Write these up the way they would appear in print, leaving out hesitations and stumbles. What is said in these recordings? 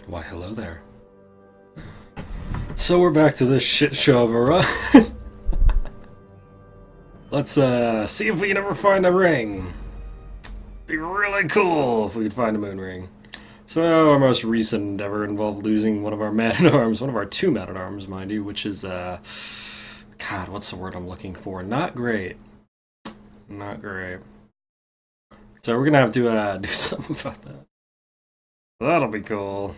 Why, hello there. So we're back to this shit show of a run. Let's see if we can ever find a ring. Be really cool if we could find a moon ring. So our most recent endeavor involved losing one of our man-at-arms, one of our two man-at-arms, mind you, which is, God, what's the word I'm looking for? Not great. Not great. So we're gonna have to do something about that. That'll be cool.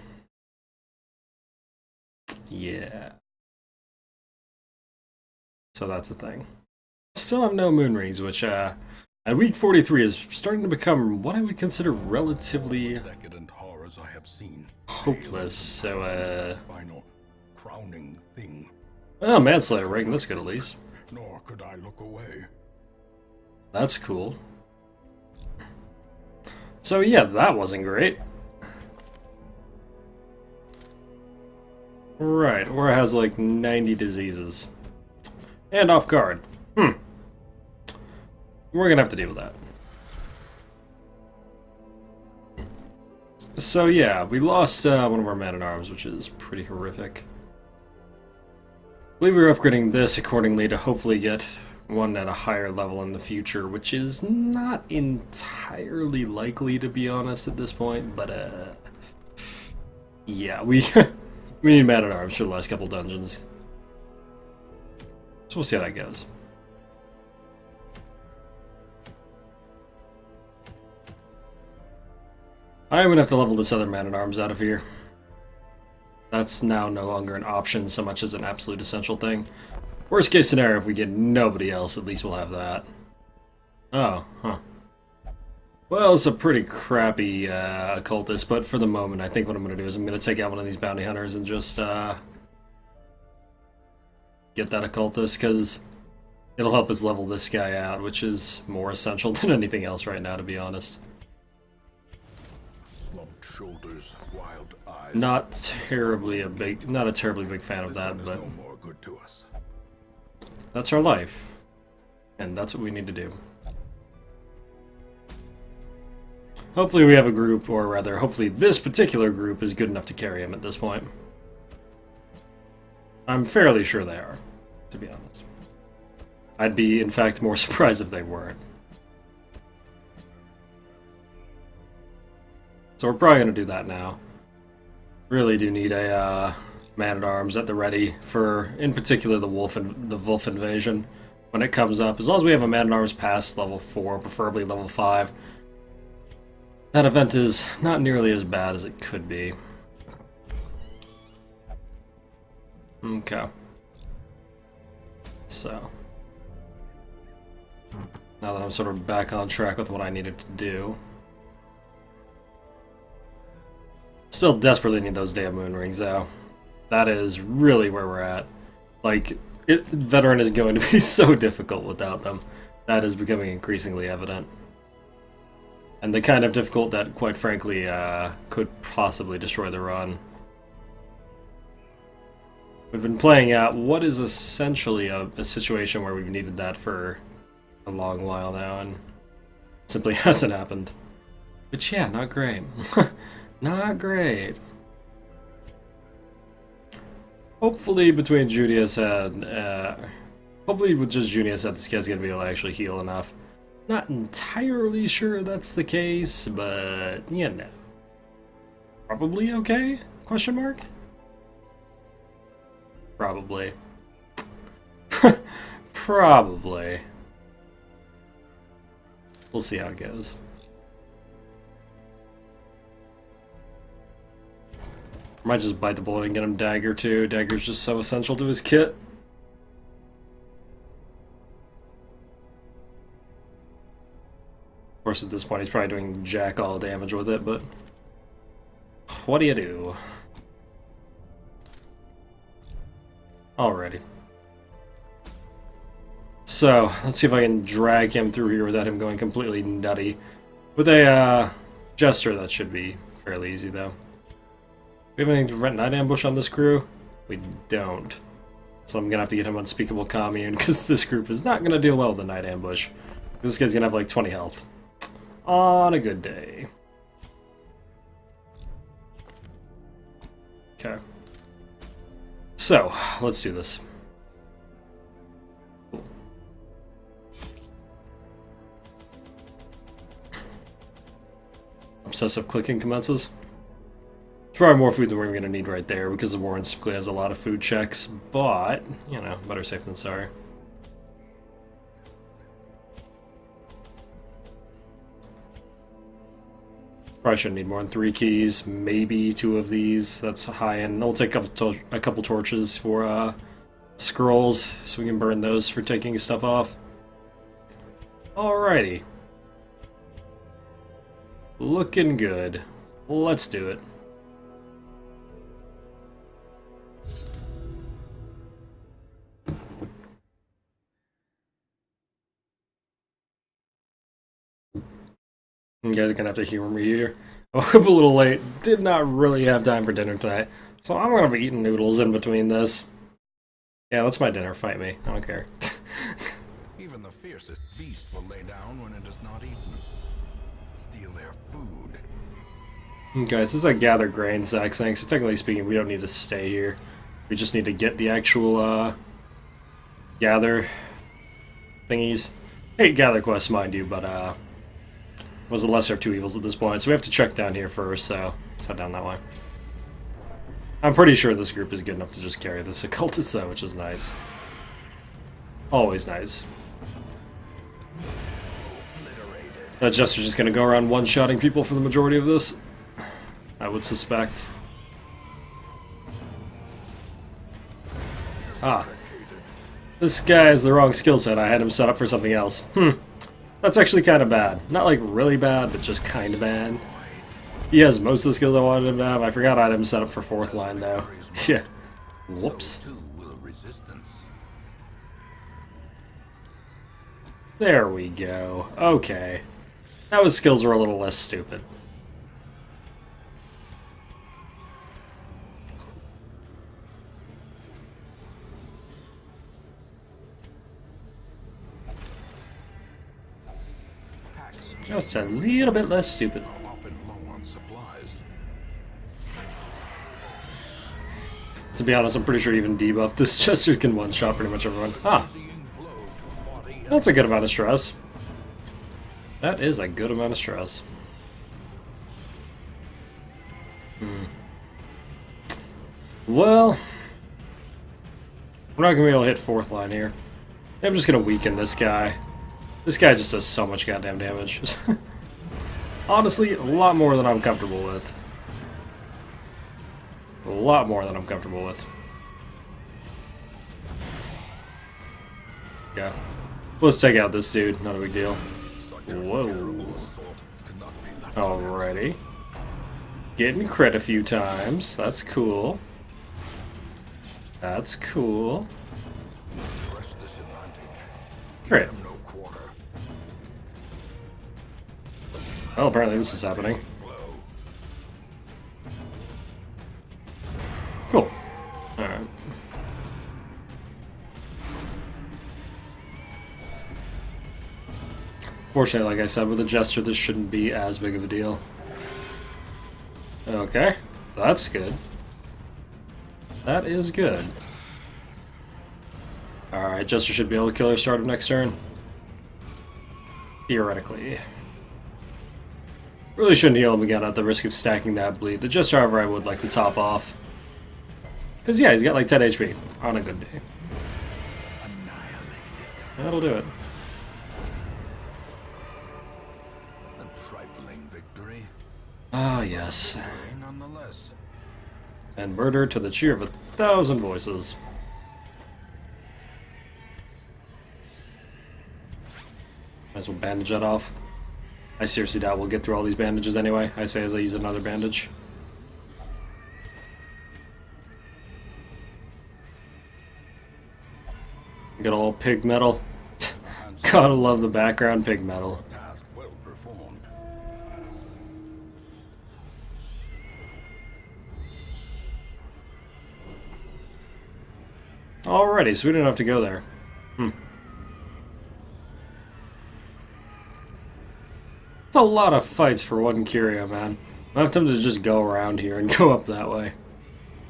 Yeah. So that's the thing. Still have no moon rings, which at week 43 is starting to become what I would consider relatively decadent horrors I have seen. hopeless. So Final crowning thing. oh, manslayer ring, that's good at least. Nor could I look away. That's cool. So yeah, that wasn't great. Right, Aura has like 90 diseases. And off guard. We're gonna have to deal with that. So yeah, we lost one of our man-at-arms, which is pretty horrific. I believe we're upgrading this accordingly to hopefully get one at a higher level in the future, which is not entirely likely, to be honest, at this point, but yeah, we we need man-at-arms for the last couple dungeons. So we'll see how that goes. I'm gonna have to level this other man-at-arms out of here. That's now no longer an option so much as an absolute essential thing. Worst case scenario, if we get nobody else, at least we'll have that. Oh, huh. Well, it's a pretty crappy occultist, but for the moment, I think what I'm going to do is I'm going to take out one of these bounty hunters and just get that occultist, because it'll help us level this guy out, which is more essential than anything else right now, to be honest. Slumped shoulders, wild eyes. Not a terribly big fan of that, but no more good to us. that's our life, and that's what we need to do. Hopefully we have a group, or rather, hopefully this particular group is good enough to carry him at this point. I'm fairly sure they are, to be honest. I'd be, in fact, more surprised if they weren't. So we're probably going to do that now. Really do need a man-at-arms at the ready for, in particular, the wolf invasion when it comes up. As long as we have a man-at-arms past level 4, preferably level 5, that event is not nearly as bad as it could be. Okay. So, now that I'm sort of back on track with what I needed to do. Still desperately need those damn moon rings, though. That is really where we're at. Like, Veteran is going to be so difficult without them. That is becoming increasingly evident. And the kind of difficult that, quite frankly, could possibly destroy the run. We've been playing out what is essentially a situation where we've needed that for a long while now, and it simply hasn't happened. But yeah, not great. Not great. Hopefully between Junius and... hopefully with just Junius, this guy's gonna be able to actually heal enough. Not entirely sure that's the case, but, you know. Probably okay? Question mark? Probably. Probably. We'll see how it goes. Might just bite the bullet and get him Dagger too. Dagger's just so essential to his kit. Of course, at this point, he's probably doing jack all damage with it, but what do you do? Alrighty. So, let's see if I can drag him through here without him going completely nutty. With a Jester, that should be fairly easy, though. We have anything to prevent night ambush on this crew? We don't. So I'm gonna have to get him Unspeakable Commune, because this group is not gonna deal well with the night ambush. This guy's gonna have like 20 health. On a good day. Okay. So, let's do this. Obsessive clicking commences. There's probably more food than we're going to need right there because the Warren typically has a lot of food checks, but, you know, better safe than sorry. Probably shouldn't need more than 3 keys, maybe 2 of these. That's high end. I'll take a couple torches for scrolls so we can burn those for taking stuff off. Alrighty. Looking good. Let's do it. You guys are gonna have to humor me here. I'm a little late. Did not really have time for dinner tonight. So I'm gonna be eating noodles in between this. Yeah, that's my dinner. Fight me. I don't care. Even the fiercest beast will lay down when it is not eaten. Steal their food. Okay, this is a gather grain sack thing, so technically speaking, we don't need to stay here. We just need to get the actual, gather thingies. Hate gather quests, mind you, but, was the lesser of 2 evils at this point, so we have to check down here first, so let's head down that way. I'm pretty sure this group is good enough to just carry this occultist, though, which is nice. Always nice. That Jester's just gonna go around one-shotting people for the majority of this, I would suspect. Ah. This guy has the wrong skill set. I had him set up for something else. That's actually kind of bad. Not like really bad, but just kind of bad. He has most of the skills I wanted him to have. I forgot I had him set up for 4th line, though. Yeah. Whoops. There we go. Okay. Now his skills are a little less stupid. Just a little bit less stupid. To be honest, I'm pretty sure even debuff this Chester can one-shot pretty much everyone. Ah. That's a good amount of stress. That is a good amount of stress. Well, we're not going to be able to hit 4th line here. I'm just going to weaken this guy. This guy just does so much goddamn damage. Honestly, a lot more than I'm comfortable with. A lot more than I'm comfortable with. Yeah. Let's take out this dude. Not a big deal. Whoa. Alrighty. Getting crit a few times. That's cool. That's cool. Crit. Well, apparently this is happening. Cool. Alright. Fortunately, like I said, with a Jester, this shouldn't be as big of a deal. Okay. That's good. That is good. Alright, Jester should be able to kill her start of next turn. Theoretically. Really shouldn't heal him again at the risk of stacking that bleed. The Jester, however, I would like to top off. Because, yeah, he's got like 10 HP on a good day. That'll do it. A trifling victory. Ah, yes. And murder to the cheer of 1,000 voices. Might as well bandage that off. I seriously doubt we'll get through all these bandages anyway, I say as I use another bandage. Good old pig metal. Gotta love the background pig metal. Alrighty, so we didn't have to go there. It's a lot of fights for one curio, man. I'm tempted to just go around here and go up that way.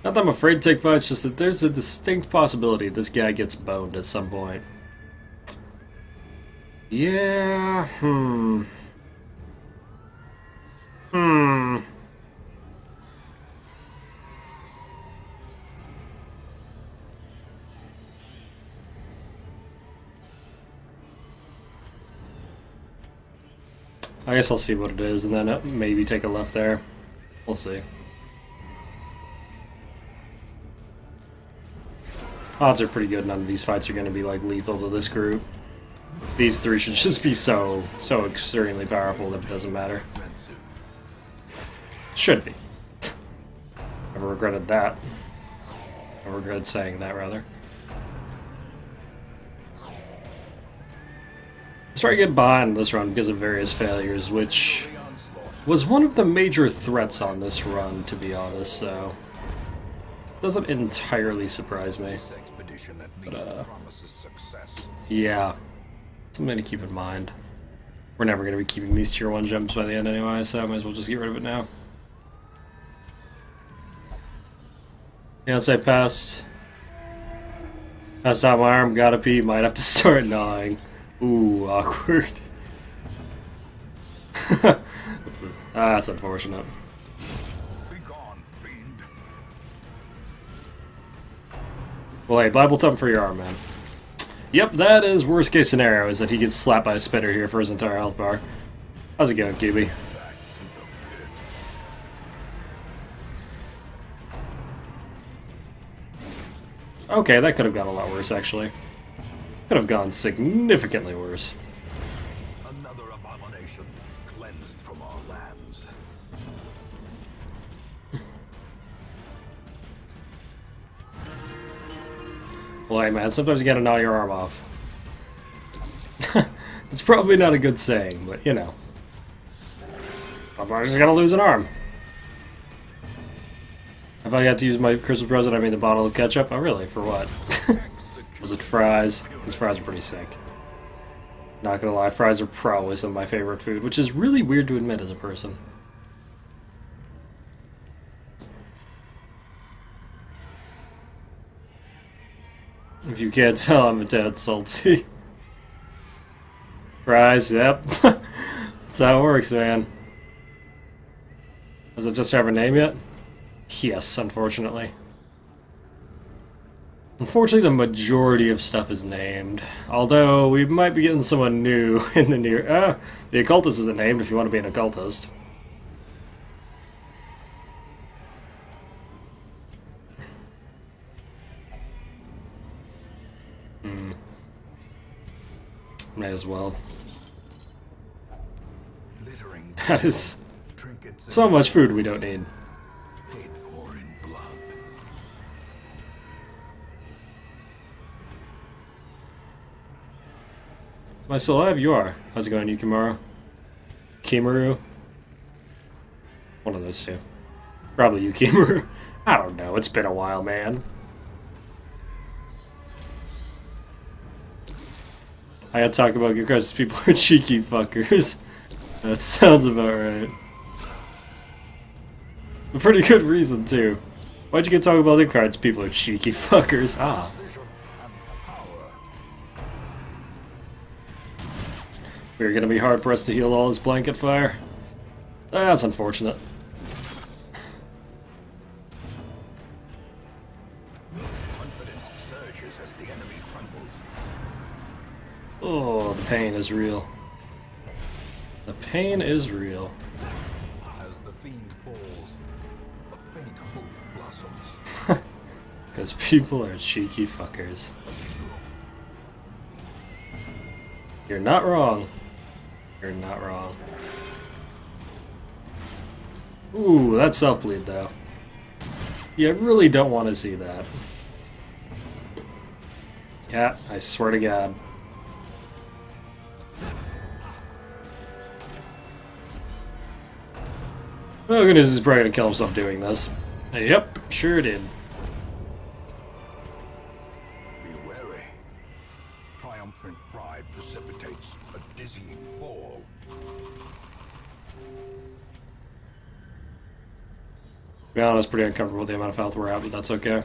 Not that I'm afraid to take fights, just that there's a distinct possibility this guy gets boned at some point. Yeah, I guess I'll see what it is and then maybe take a left there. We'll see. Odds are pretty good none of these fights are going to be like lethal to this group. These three should just be so extremely powerful that it doesn't matter. Should be. Never regretted that. I regret saying that, rather. I'm starting to get behind this run because of various failures, which was one of the major threats on this run, to be honest, so doesn't entirely surprise me. But, yeah, something to keep in mind. We're never going to be keeping these tier 1 gems by the end anyway, so I might as well just get rid of it now. Yeah, once I passed out my arm, gotta pee, might have to start gnawing. Ooh, awkward. That's unfortunate. Well, hey, Bible thumb for your arm, man. Yep, that is worst case scenario, is that he gets slapped by a spitter here for his entire health bar. How's it going, QB? Okay, that could have gone a lot worse, actually. Could have gone significantly worse. Another abomination cleansed from our lands. Well, hey, man, sometimes you gotta gnaw your arm off. It's probably not a good saying, but, you know. I'm just gonna lose an arm. If I got to use my Christmas present, I mean the bottle of ketchup? Oh, really? For what? Was it fries? These fries are pretty sick. Not gonna lie, fries are probably some of my favorite food, which is really weird to admit as a person. If you can't tell, I'm a tad salty. Fries, yep. That's how it works, man. Does it just have a name yet? Yes, unfortunately. Unfortunately, the majority of stuff is named. Although, we might be getting someone new in the near... the occultist isn't named if you want to be an occultist. May as well. That is so much food we don't need. Am I still alive? You are. How's it going, Yukimaru? Kimaru? One of those two. Probably Yukimaru. I don't know. It's been a while, man. I gotta talk about your guys. People are cheeky fuckers. That sounds about right. A pretty good reason, too. Why'd you get talking about the cards? People are cheeky fuckers. Ah. We're gonna be hard pressed to heal all this blanket fire. That's unfortunate. Confidence surges as the enemy crumbles. Oh, the pain is real. The pain is real. As the fiend falls, a faint hope blossoms. Because people are cheeky fuckers. You're not wrong. You're not wrong. Ooh, that's self-bleed, though. You really don't want to see that. Cat, I swear to God. Oh goodness, he's probably gonna kill himself doing this. Yep, sure did. Be wary. Triumphant pride precipitates a dizzying fall. be honest, pretty uncomfortable with the amount of health we're at, but that's okay.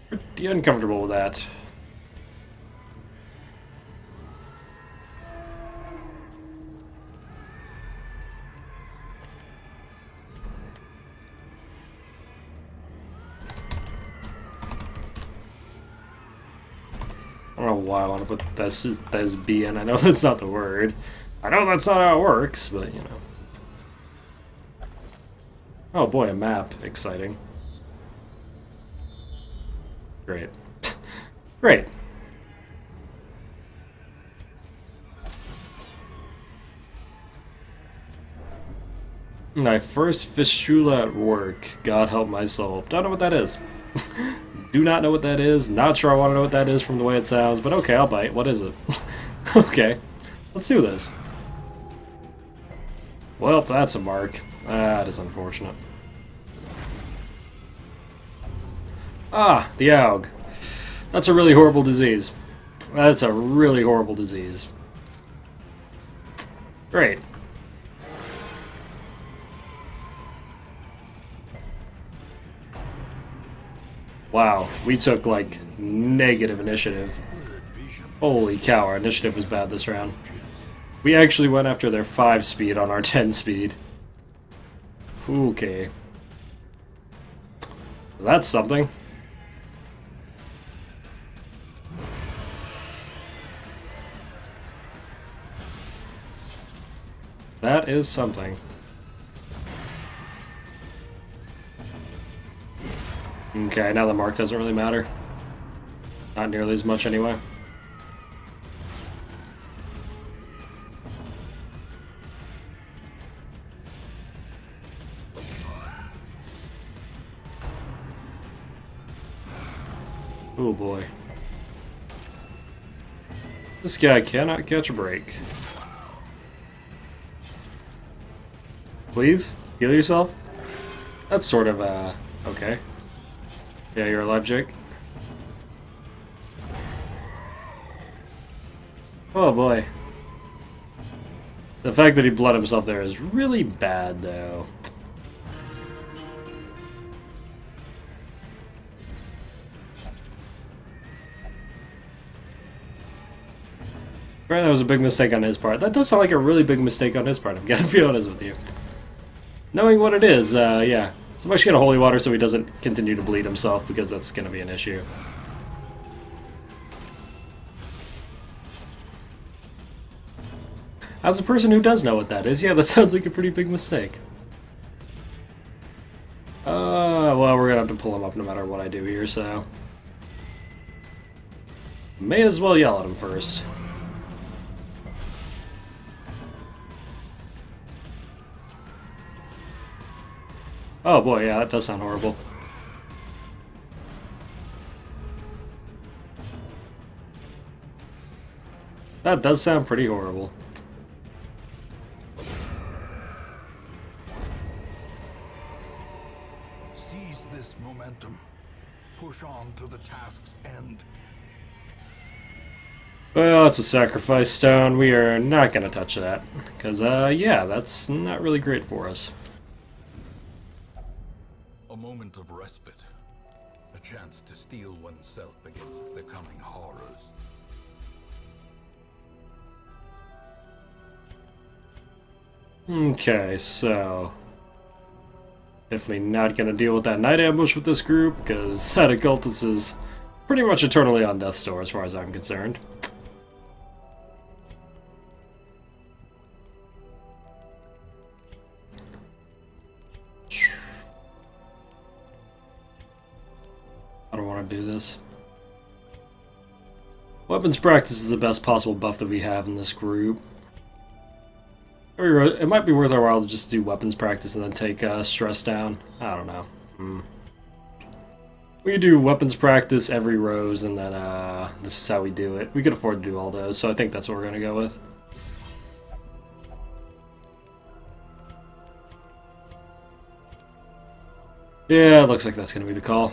Pretty uncomfortable with that. I don't know why I want to put this B in. I know that's not the word. I know that's not how it works, but you know. Oh boy, a map. Exciting. Great. Great. My first fistula at work. God help my soul. Don't know what that is. Do not know what that is. Not sure I want to know what that is from the way it sounds, but okay, I'll bite. What is it? Okay. Let's do this. Well, that's a mark. That is unfortunate. Ah, the AUG. That's a really horrible disease. That's a really horrible disease. Great. Wow, we took, like, negative initiative. Holy cow, our initiative was bad this round. We actually went after their 5 speed on our 10 speed. Okay. That's something. That is something. Okay, now the mark doesn't really matter. Not nearly as much anyway. Oh boy. This guy cannot catch a break. Please? Heal yourself? That's sort of, okay. Yeah, you're alive, Jake. Oh boy. The fact that he bled himself there is really bad, though. Right, that was a big mistake on his part. That does sound like a really big mistake on his part, I've got to be honest with you. Knowing what it is, yeah. So I'm actually gonna holy water so he doesn't continue to bleed himself, because that's gonna be an issue. As a person who does know what that is, yeah, that sounds like a pretty big mistake. Well, we're gonna have to pull him up no matter what I do here, so... May as well yell at him first. Oh boy, yeah, that does sound horrible. That does sound pretty horrible. Seize this momentum. Push on to the task's end. Well, it's a sacrifice stone. We are not going to touch that. Because, yeah, that's not really great for us. A moment of respite. A chance to steel oneself against the coming horrors. Okay, so... Definitely not going to deal with that night ambush with this group, because that occultist is pretty much eternally on death's door as far as I'm concerned. I don't want to do this. Weapons practice is the best possible buff that we have in this group. It might be worth our while to just do weapons practice and then take stress down. I don't know. We could do weapons practice every rose, and then this is how we do it. We could afford to do all those, so I think that's what we're going to go with. Yeah, it looks like that's going to be the call.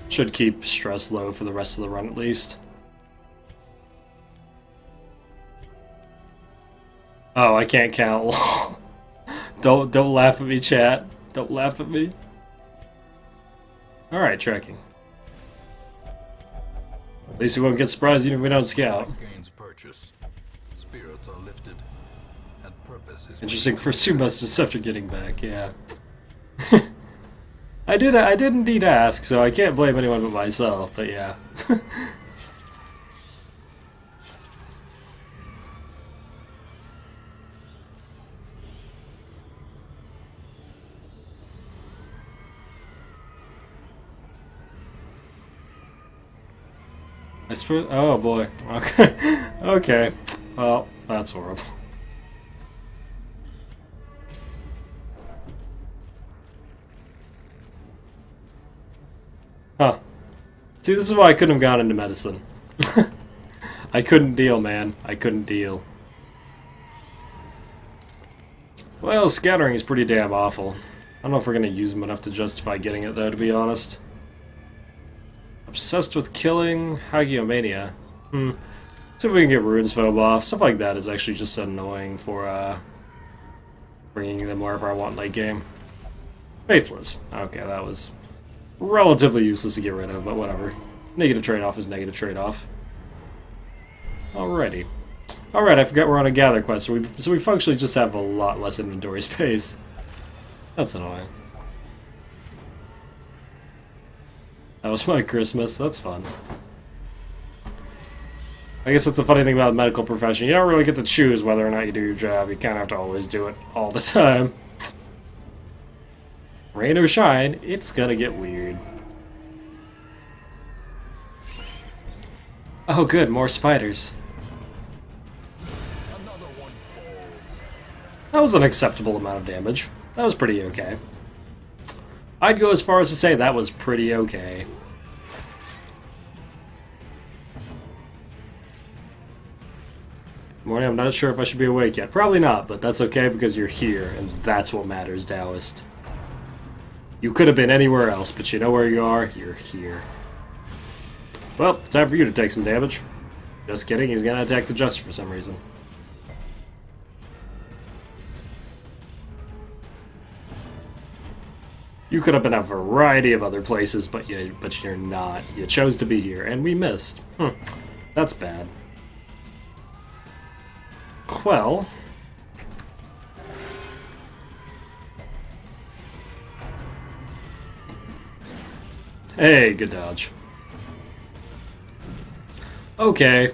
Should keep stress low for the rest of the run at least. Oh, I can't count. Don't laugh at me, chat. Don't laugh at me. Alright, trekking. At least we won't get surprised even if we don't scout. Gains purchase. Spirits are lifted, and purpose is Interesting for Sumas after getting back, yeah. I did indeed ask, so I can't blame anyone but myself, but yeah. I suppose. Oh boy. Okay. Okay. Well, that's horrible. Huh. See, this is why I couldn't have gone into medicine. I couldn't deal, man. I couldn't deal. Well, scattering is pretty damn awful. I don't know if we're gonna use them enough to justify getting it, though, to be honest. Obsessed with killing, Hagiomania. See if we can get Runes Phobe off. Stuff like that is actually just annoying for bringing them wherever I want late game. Faithless. Okay, that was relatively useless to get rid of, but whatever. Negative trade-off is negative trade-off. Alrighty. Alright, I forgot we're on a gather quest, so we functionally just have a lot less inventory space. That's annoying. That was my Christmas. That's fun. I guess that's the funny thing about the medical profession. You don't really get to choose whether or not you do your job. You kind of have to always do it all the time. Rain or shine, it's gonna get weird. Oh good, more spiders. That was an acceptable amount of damage. That was pretty okay. I'd go as far as to say that was pretty okay. Morning, I'm not sure if I should be awake yet. Probably not, but that's okay because you're here, and that's what matters, Taoist. You could have been anywhere else, but you know where you are? You're here. Well, time for you to take some damage. Just kidding, he's gonna attack the Jester for some reason. You could have been a variety of other places, but you're not. You chose to be here, and we missed. That's bad. Well... Hey, good dodge. Okay.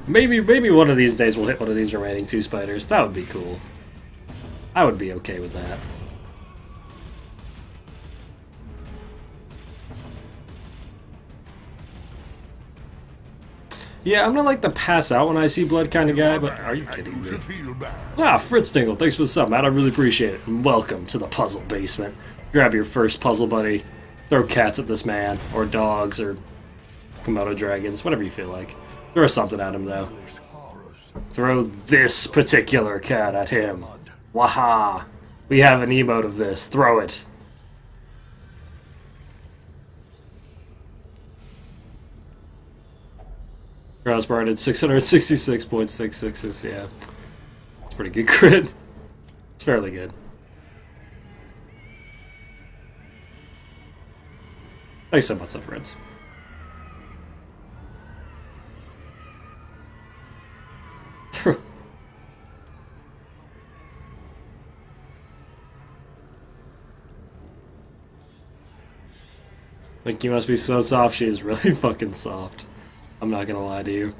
maybe one of these days we'll hit one of these remaining 2 spiders. That would be cool. I would be okay with that. Yeah, I'm not like the pass out when I see blood kind of guy, but are you kidding me? Ah, Fritz Dingle, thanks for the sub, man. I really appreciate it. And welcome to the puzzle basement. Grab your first puzzle, buddy. Throw cats at this man, or dogs, or Komodo dragons, whatever you feel like. Throw something at him, though. Throw this particular cat at him. Waha! We have an emote of this. Throw it. Crossbar at 666.666, yeah. It's pretty good crit. It's fairly good. Thanks so much, friends. Like, you must be so soft. She is really fucking soft. I'm not gonna lie to you.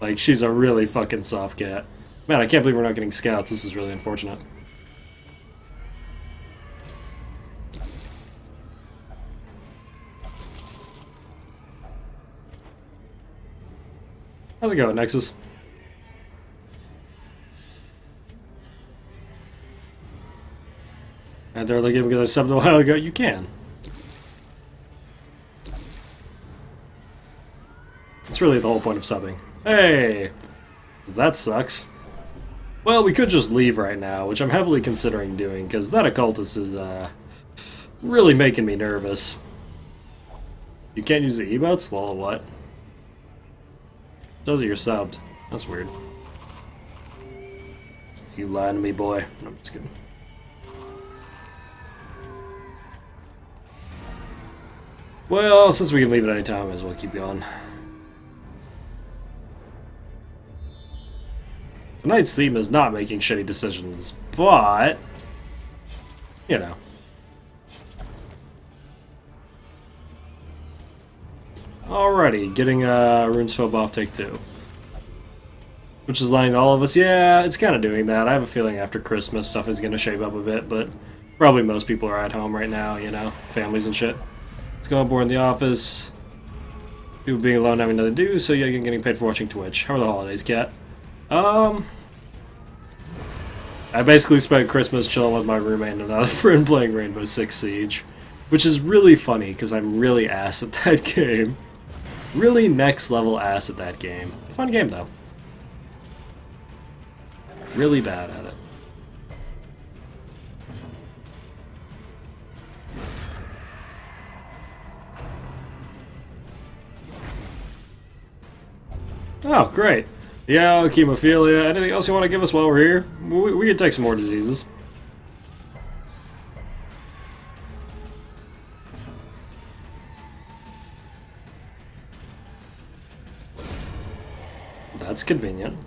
Like, she's a really fucking soft cat. Man, I can't believe we're not getting scouts. This is really unfortunate. How's it going, Nexus? And they're like, because I subbed a while ago. You can. That's really the whole point of subbing. Hey! That sucks. Well, we could just leave right now, which I'm heavily considering doing, because that occultist is, really making me nervous. You can't use the emotes? Lol, what? Does it, you're subbed. That's weird. You lying to me, boy. No, I'm just kidding. Well, since we can leave at any time, I might as well keep going. Tonight's theme is not making shitty decisions, but... you know. Alrighty, getting Runesfob off take 2. Which is lying to all of us. Yeah, it's kind of doing that. I have a feeling after Christmas stuff is going to shape up a bit, but probably most people are at home right now, you know, families and shit. Let's go on board in the office. People being alone, having nothing to do, so yeah, getting paid for watching Twitch. How are the holidays, Cat? I basically spent Christmas chilling with my roommate and another friend playing Rainbow Six Siege, which is really funny because I'm really ass at that game. Really next level ass at that game. Fun game though. Really bad at it. Oh, great. Yeah, chemophilia. Anything else you want to give us while we're here? We can take some more diseases. That's convenient.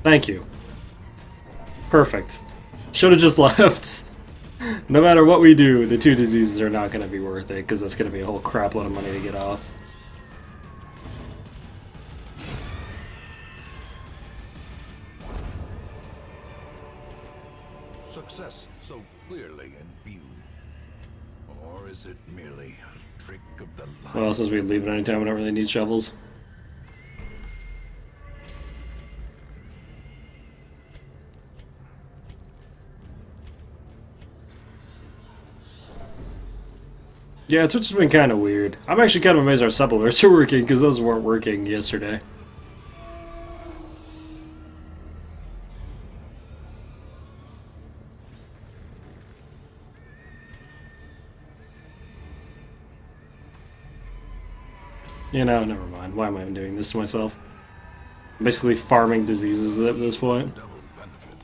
Thank you. Perfect. Should have just left. No matter what we do, the 2 diseases are not going to be worth it, because that's going to be a whole crap load of money to get off. Success so clearly in view. Or is it merely a trick of the light? Well, since we can leave at any time, we don't really need shovels. Yeah, Twitch has been kind of weird. I'm actually kind of amazed our sub alerts are working, because those weren't working yesterday. You know, never mind. Why am I even doing this to myself? I'm basically farming diseases at this point. Double benefit.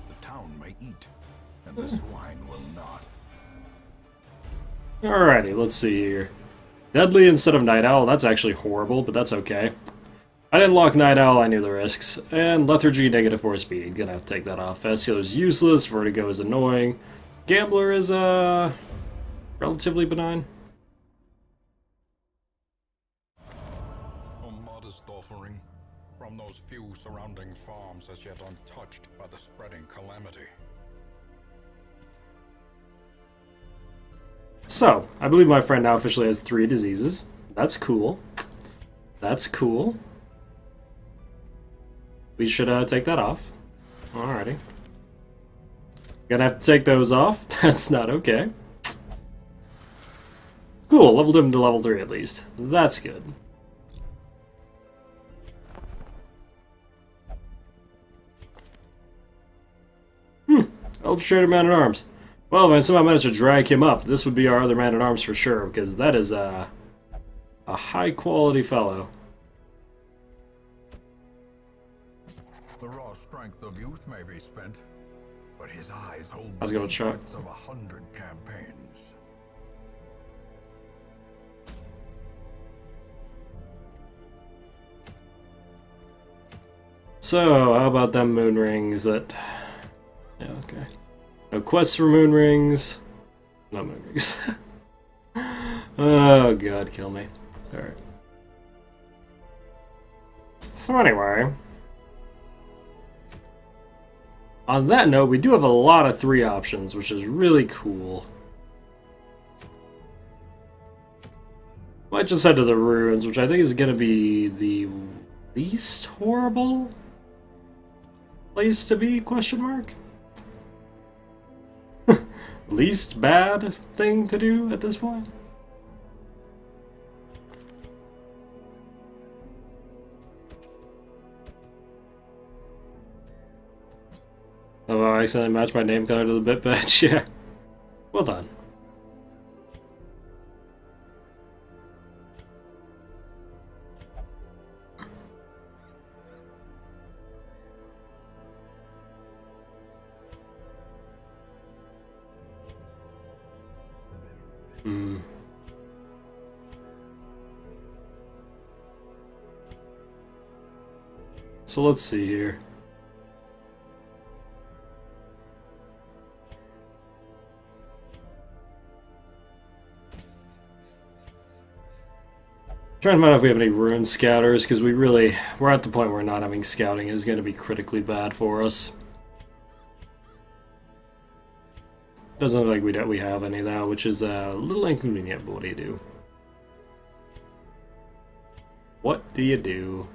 The town may eat, and the swine will not. Alrighty, let's see here. Deadly instead of Night Owl, that's actually horrible, but that's okay. I didn't lock Night Owl, I knew the risks. And Lethargy, -4 speed. Gonna have to take that off. Fast Healer's useless, Vertigo is annoying. Gambler is, relatively benign. A modest offering from those few surrounding farms as yet untouched by the spreading calamity. So, I believe my friend now officially has 3 diseases. That's cool. That's cool. We should take that off. Alrighty. Gonna have to take those off. That's not okay. Cool, leveled him to level 3 at least. That's good. Illustrator Man-at-Arms. Well, if I somehow managed to drag him up, this would be our other Man-at-Arms for sure, because that is a high-quality fellow. The raw strength of youth may be spent, but his eyes hold I was the going to chuck. secrets of 100 campaigns. So, how about them moon rings that... Yeah, okay. No quests for moon rings. No moon rings. Oh god, kill me. Alright. So anyway... On that note, we do have a lot of 3 options, which is really cool. Might just head to the ruins, which I think is going to be the least horrible place to be, question mark? Least bad thing to do at this point? Oh, I accidentally matched my name color to the bit badge, yeah. Well done. Hmm. So let's see here. Trying to find out if we have any rune scouters, because we're at the point where not having scouting is going to be critically bad for us. Doesn't look like we have any though, which is a little inconvenient, but what do you do? What do you do?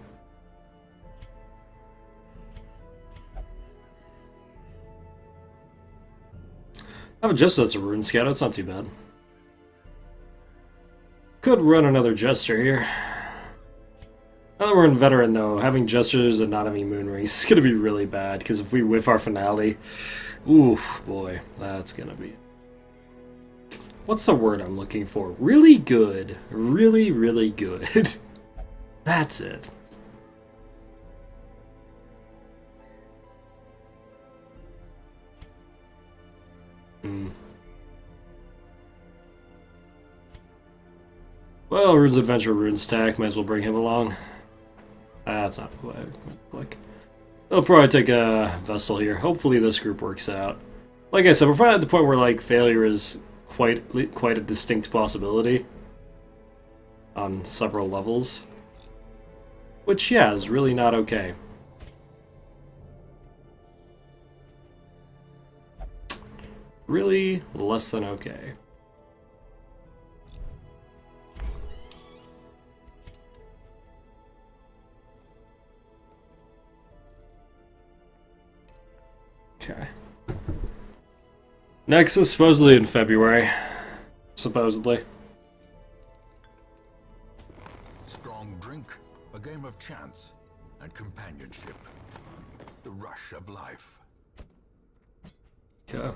I have a Jester that's a rune scout, that's not too bad. Could run another Jester here. Now that we're in Veteran though, having Jesters and not having moon rings is gonna be really bad, because if we whiff our finale, ooh boy, that's gonna be... What's the word I'm looking for? Really good. Really, really good. That's it. Well, Rune's Adventure, Rune's Stack, might as well bring him along. That's not what I like. I'll probably take a Vestal here. Hopefully this group works out. Like I said, we're finally at the point where like failure is quite a distinct possibility on several levels. Which, yeah, is really not okay. Really less than okay. Okay. Next is supposedly in February. Supposedly. Strong drink, a game of chance, and companionship. The rush of life. Okay.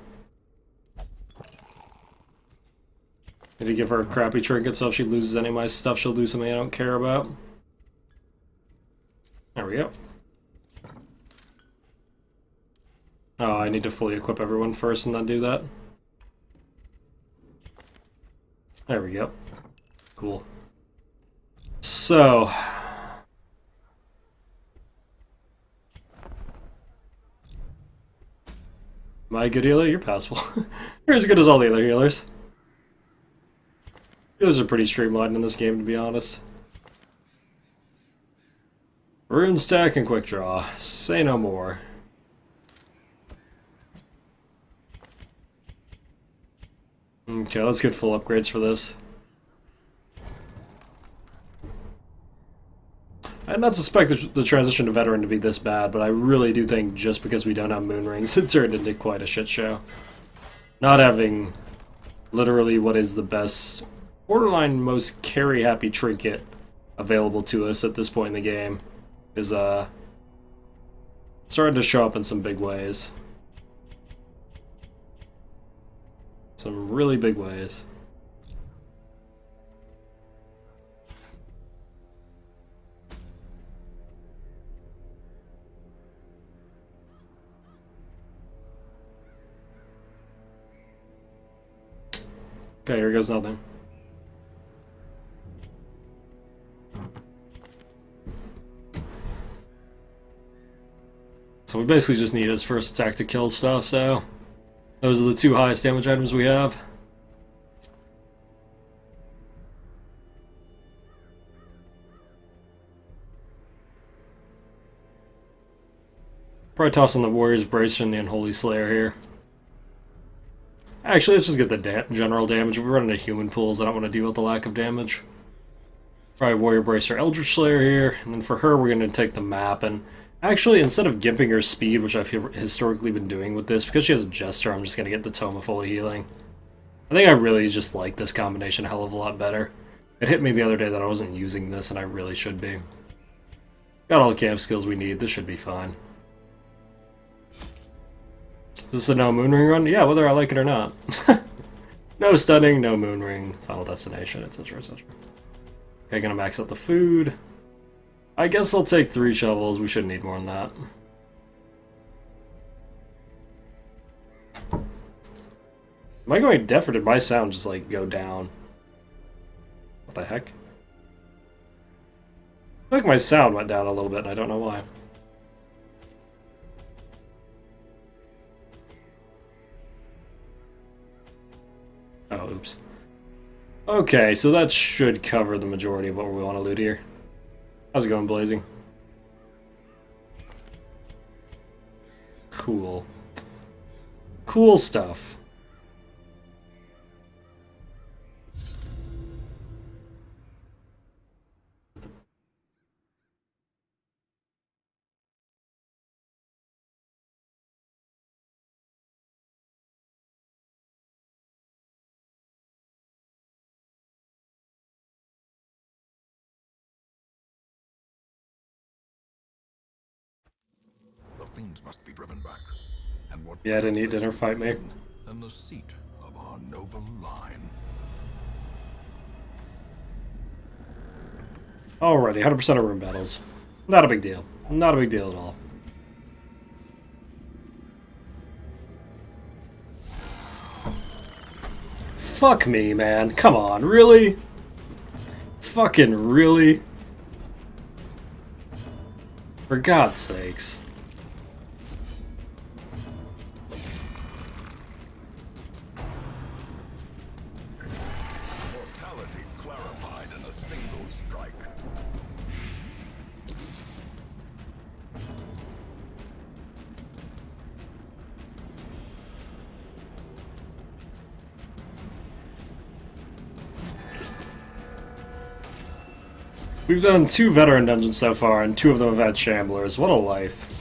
Need to give her a crappy trinket so if she loses any of my stuff, she'll do something I don't care about. There we go. Oh, I need to fully equip everyone first and then do that. There we go. Cool. So... Am I a good healer? You're passable. You're as good as all the other healers. Healers are pretty streamlined in this game, to be honest. Rune stack and quick draw. Say no more. Okay, let's get full upgrades for this. I did not suspect the transition to Veteran to be this bad, but I really do think just because we don't have moon rings, it turned into quite a shit show. Not having literally what is the best, borderline most carry-happy trinket available to us at this point in the game is starting to show up in some big ways. Some really big ways. Okay, here goes nothing. So we basically just need his first attack to kill stuff, so... Those are the two highest damage items we have. Probably toss on the Warrior's Bracer and the Unholy Slayer here. Actually, let's just get the general damage. If we're running into human pools, I don't want to deal with the lack of damage. Probably Warrior Bracer, Eldritch Slayer here, and then for her we're going to take the map, and actually, instead of gimping her speed, which I've historically been doing with this, because she has a Jester, I'm just going to get the Tome of Holy Healing. I think I really just like this combination a hell of a lot better. It hit me the other day that I wasn't using this, and I really should be. Got all the camp skills we need, this should be fine. Is this a no moon ring run? Yeah, whether I like it or not. No stunning, no moon ring, final destination, etc, etc. Okay, gonna max out the food. I guess I'll take 3 shovels, we shouldn't need more than that. Am I going deaf or did my sound just like go down? What the heck? I feel like my sound went down a little bit and I don't know why. Oh, oops. Okay, so that should cover the majority of what we want to loot here. How's it going, Blazing? Cool. Cool stuff. The fiends must be driven back. And what Yeah, I didn't eat dinner, fight me. and the seat of our noble line. Alrighty, 100% of room battles. Not a big deal. Not a big deal at all. Fuck me, man. Come on, really? Fucking really? For God's sakes. Mortality clarified in a single strike. We've done 2 veteran dungeons so far, and 2 of them have had Shamblers. What a life.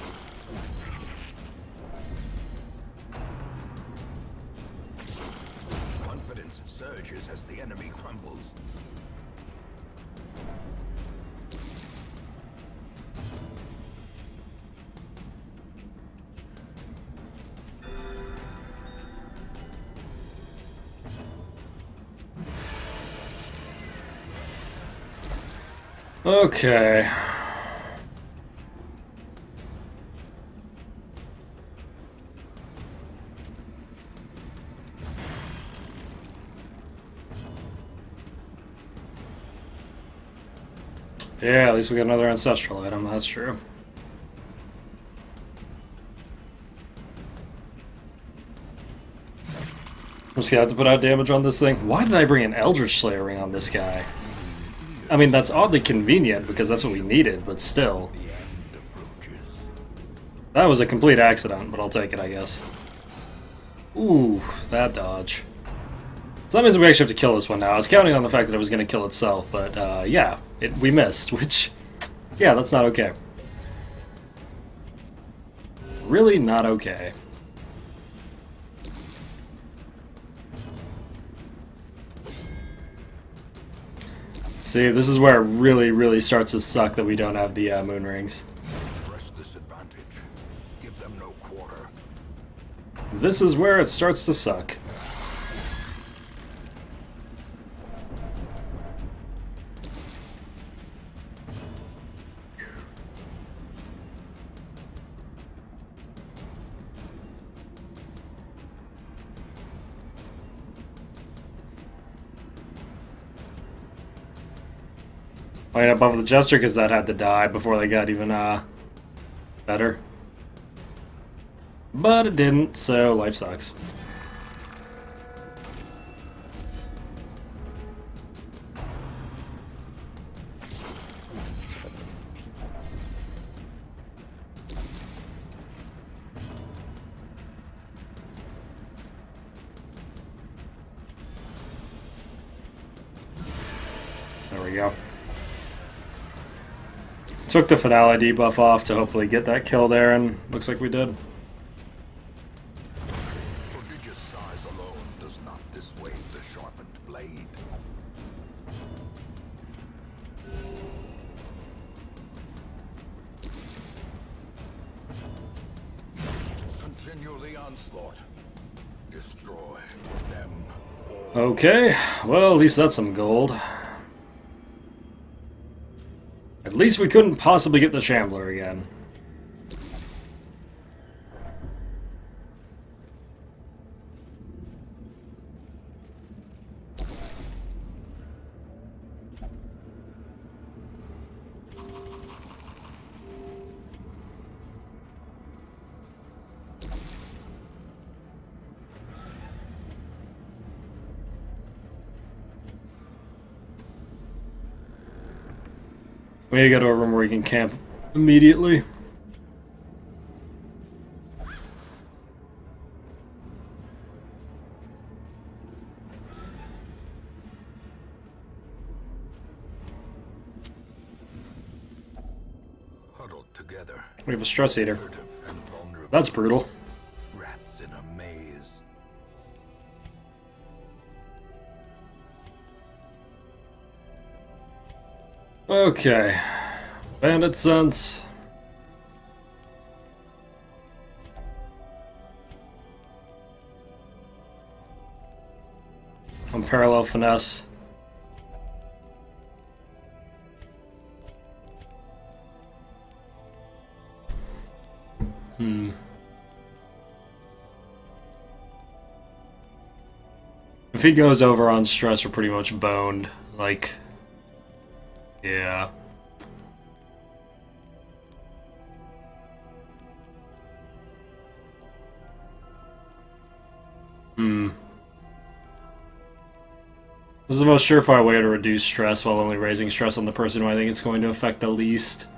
Confidence surges as the enemy crumbles. Okay. Yeah, at least we got another ancestral item, that's true. I'm just gonna have to put out damage on this thing. Why did I bring an Eldritch Slayer ring on this guy? I mean, that's oddly convenient because that's what we needed, but still. The end approaches. That was a complete accident, but I'll take it, I guess. Ooh, that dodge. So that means we actually have to kill this one now. I was counting on the fact that it was going to kill itself, but yeah, we missed, which, yeah, that's not okay. Really not okay. See, this is where it really, really starts to suck that we don't have the moon rings. Press this advantage. Give them no quarter. This is where it starts to suck. Line up above the Jester because that had to die before they got even better. But it didn't, so life sucks. There we go. Took the finale debuff off to hopefully get that kill there, and looks like we did. Prodigious size alone does not dissuade the sharpened blade. Continue the onslaught. Destroy them all. Okay, well, at least that's some gold. At least we couldn't possibly get the Shambler again. We need to go to a room where we can camp immediately. Huddled together. We have a stress eater. Furtive and vulnerable. That's brutal. Rats in a maze. Okay. Bandit sense. Unparalleled finesse. If he goes over on stress, we're pretty much boned. Like, yeah. This is the most surefire way to reduce stress while only raising stress on the person who I think it's going to affect the least.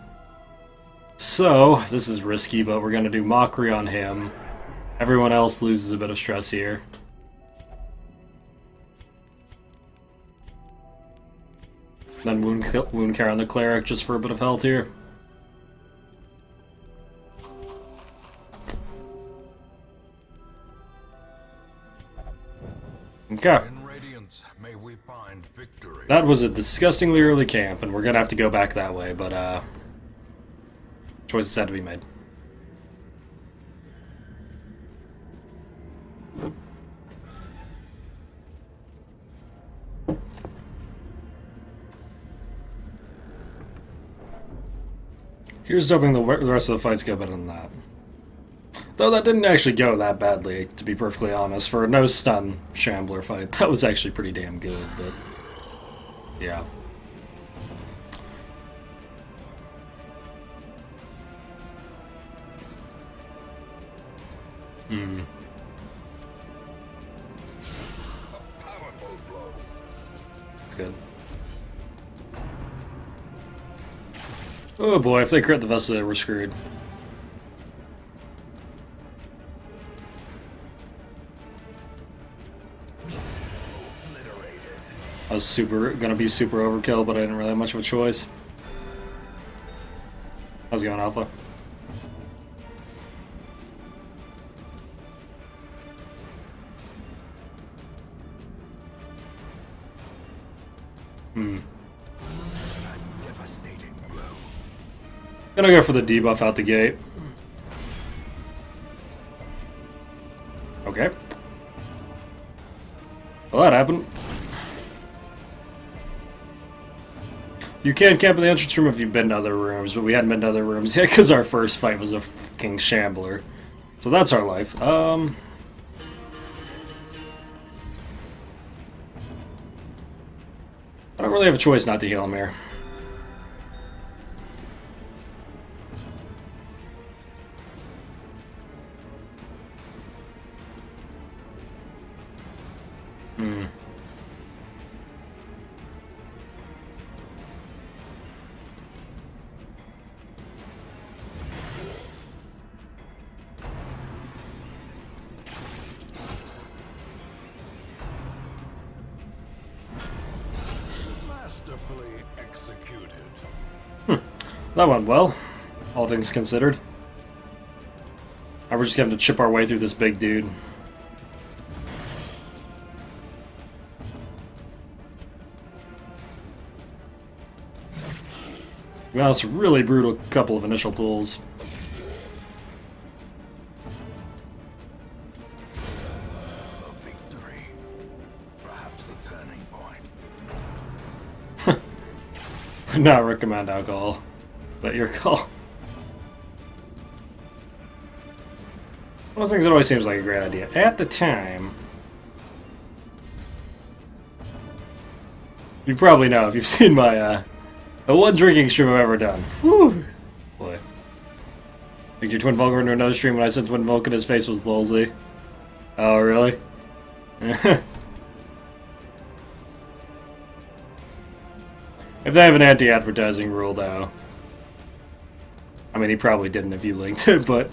So, this is risky, but we're going to do mockery on him. Everyone else loses a bit of stress here. Then wound care on the cleric just for a bit of health here. Okay. In radiance, may we find victory. That was a disgustingly early camp, and we're gonna have to go back that way, but choices had to be made. Here's hoping the rest of the fights go better than that. Though that didn't actually go that badly, to be perfectly honest. For a no-stun Shambler fight, that was actually pretty damn good, but... yeah. Good. Oh boy, if they crit the vessel, we're screwed. I was gonna be super overkill, but I didn't really have much of a choice. How's it going, Alpha? Gonna go for the debuff out the gate. Okay. Well, that happened. You can camp in the entrance room if you've been to other rooms, but we hadn't been to other rooms yet because our first fight was a fucking Shambler. So that's our life. I don't really have a choice not to heal him here. Masterfully executed. That went well, all things considered. Now we're just gonna have to chip our way through this big dude. Well, it's a really brutal couple of initial pulls. A victory. Perhaps the turning point. Would not recommend alcohol, but your call. One of those things that always seems like a great idea. At the time, you probably know if you've seen my the one drinking stream I've ever done. Whew. Boy. Think your Twin Vulcan into another stream when I said Twin Vulcan, his face was lolzy. Oh, really? If they have an anti-advertising rule, though. I mean, he probably didn't if you linked it, but...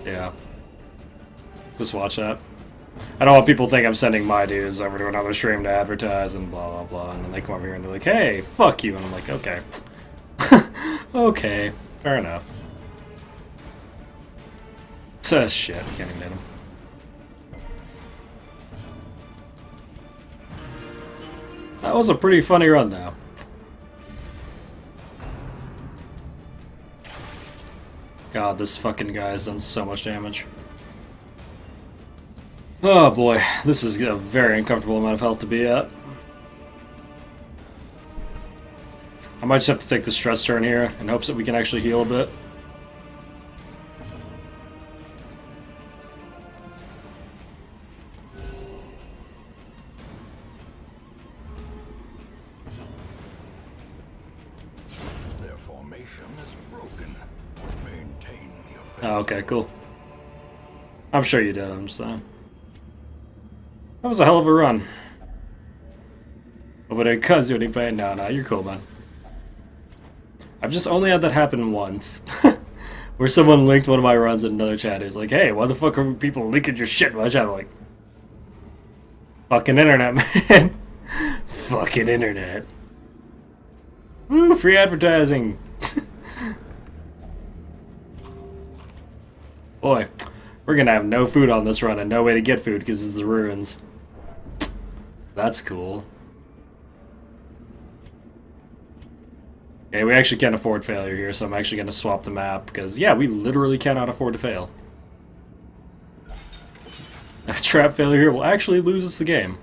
yeah. Just watch that. I don't want people to think I'm sending my dudes over to another stream to advertise and blah blah blah, and then they come over here and they're like, hey, fuck you, and I'm like, okay. Okay, fair enough. Says shit, I can't even hit him. That was a pretty funny run, though. God, this fucking guy has done so much damage. Oh boy, this is a very uncomfortable amount of health to be at. I might just have to take the stress turn here in hopes that we can actually heal a bit. Their formation is broken. Maintain the offensive. Oh, okay, cool. I'm sure you did, I'm just saying. That was a hell of a run. But it cuts you any pain. No, you're cool, man. I've just only had that happen once. Where someone linked one of my runs in another chat. It was like, hey, why the fuck are people linking your shit in my chat? I'm like, fucking internet, man. Fucking internet. Woo, free advertising. Boy, we're gonna have no food on this run and no way to get food because it's the ruins. That's cool. Okay, we actually can't afford failure here, so I'm actually going to swap the map, because, yeah, we literally cannot afford to fail. A trap failure here will actually lose us the game.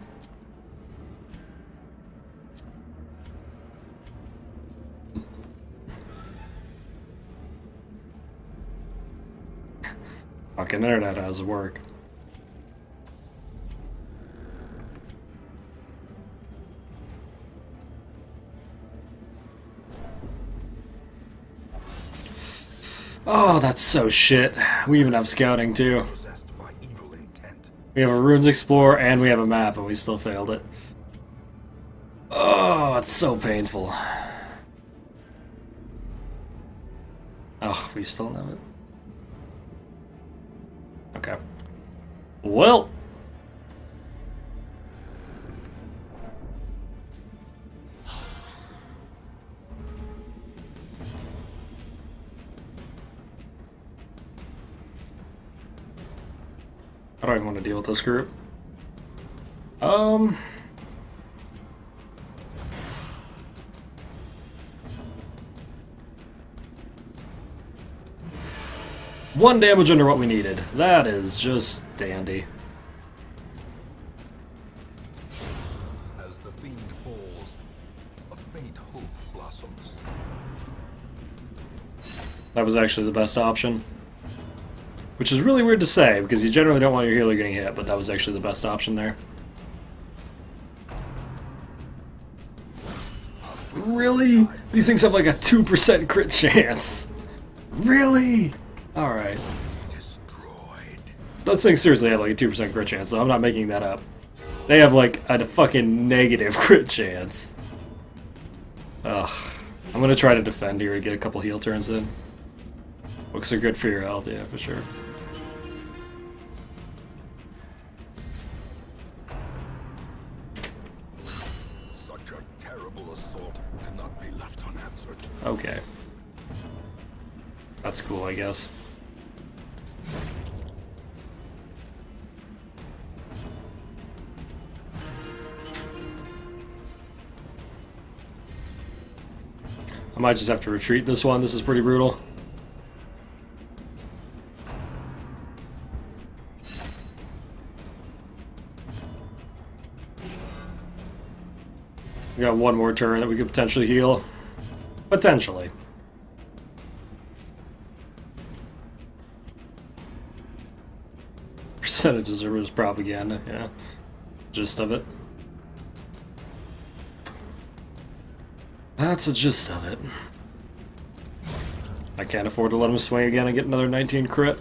Fucking internet has to work. Oh, that's so shit. We even have scouting, too. We have a runes explorer and we have a map, and we still failed it. Oh, it's so painful. Oh, we still don't have it. Okay. Well. I don't even want to deal with this group. One damage under what we needed. That is just dandy. As the fiend falls, a faint hope blossoms. That was actually the best option. Which is really weird to say, because you generally don't want your healer getting hit, but that was actually the best option there. Really? These things have like a 2% crit chance. Really? Alright. Destroyed. Those things seriously have like a 2% crit chance, so I'm not making that up. They have like a fucking negative crit chance. Ugh. I'm gonna try to defend here to get a couple heal turns in. Looks are good for your health, yeah, for sure. Such a terrible assault cannot be left unanswered. Okay. That's cool, I guess. I might just have to retreat this one. This is pretty brutal. We got one more turn that we could potentially heal. Potentially. Percentages are just propaganda, yeah. Gist of it. That's the gist of it. I can't afford to let him swing again and get another 19 crit.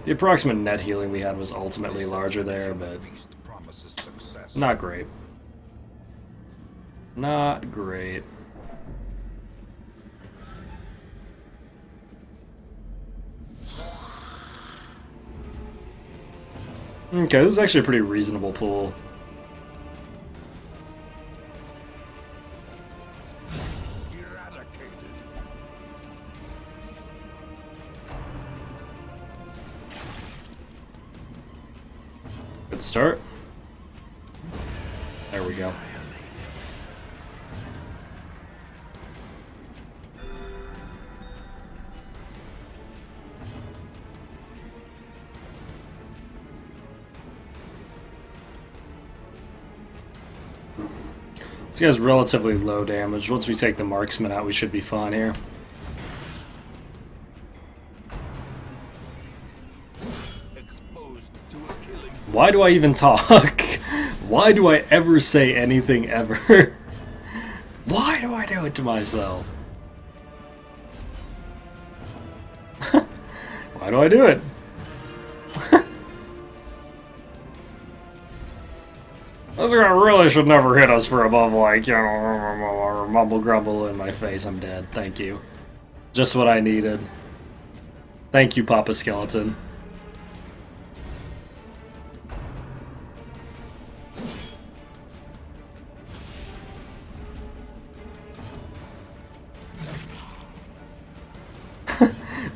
The approximate net healing we had was ultimately larger there, but not great. Not great. Okay, this is actually a pretty reasonable pool. Good start. There we go. This guy's relatively low damage. Once we take the marksman out, we should be fine here. Why do I even talk? Why do I ever say anything ever? Why do I do it to myself? Why do I do it? This guy really should never hit us for above, like, you know, mumble grumble in my face. I'm dead. Thank you. Just what I needed. Thank you, Papa Skeleton.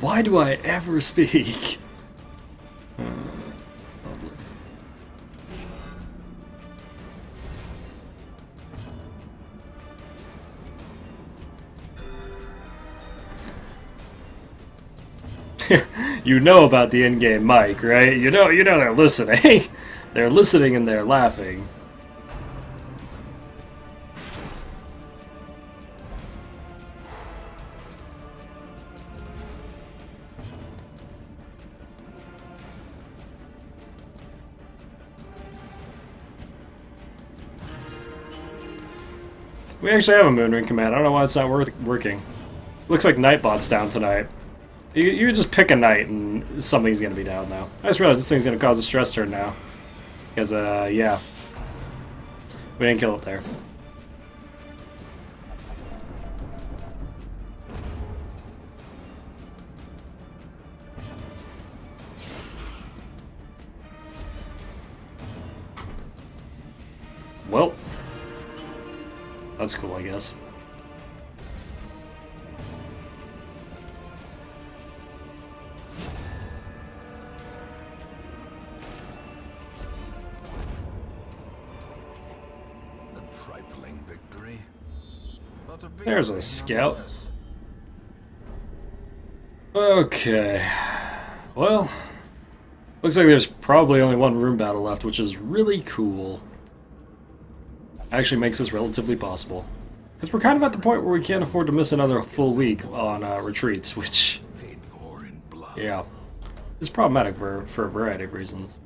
Why do I ever speak? You know about the in-game mic, right? You know they're listening. They're listening and they're laughing. We actually have a Moonring command. I don't know why it's not working. Looks like Nightbot's down tonight. You just pick a night and something's gonna be down now. I just realized this thing's gonna cause a stress turn now. Because, yeah. We didn't kill it there. Well. That's cool, I guess. There's a scout. Okay. Well, looks like there's probably only one room battle left, which is really cool. Actually makes this relatively possible. Because we're kind of at the point where we can't afford to miss another full week on retreats, which, yeah, is problematic for a variety of reasons.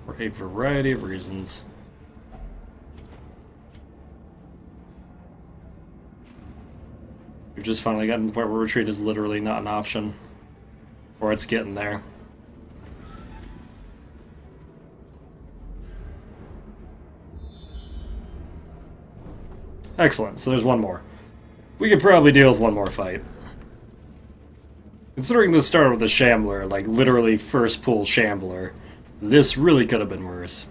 For a variety of reasons. We've just finally gotten to the point where retreat is literally not an option. Or it's getting there. Excellent, so there's one more. We could probably deal with one more fight. Considering this started with a Shambler, like literally first pull Shambler, this really could have been worse.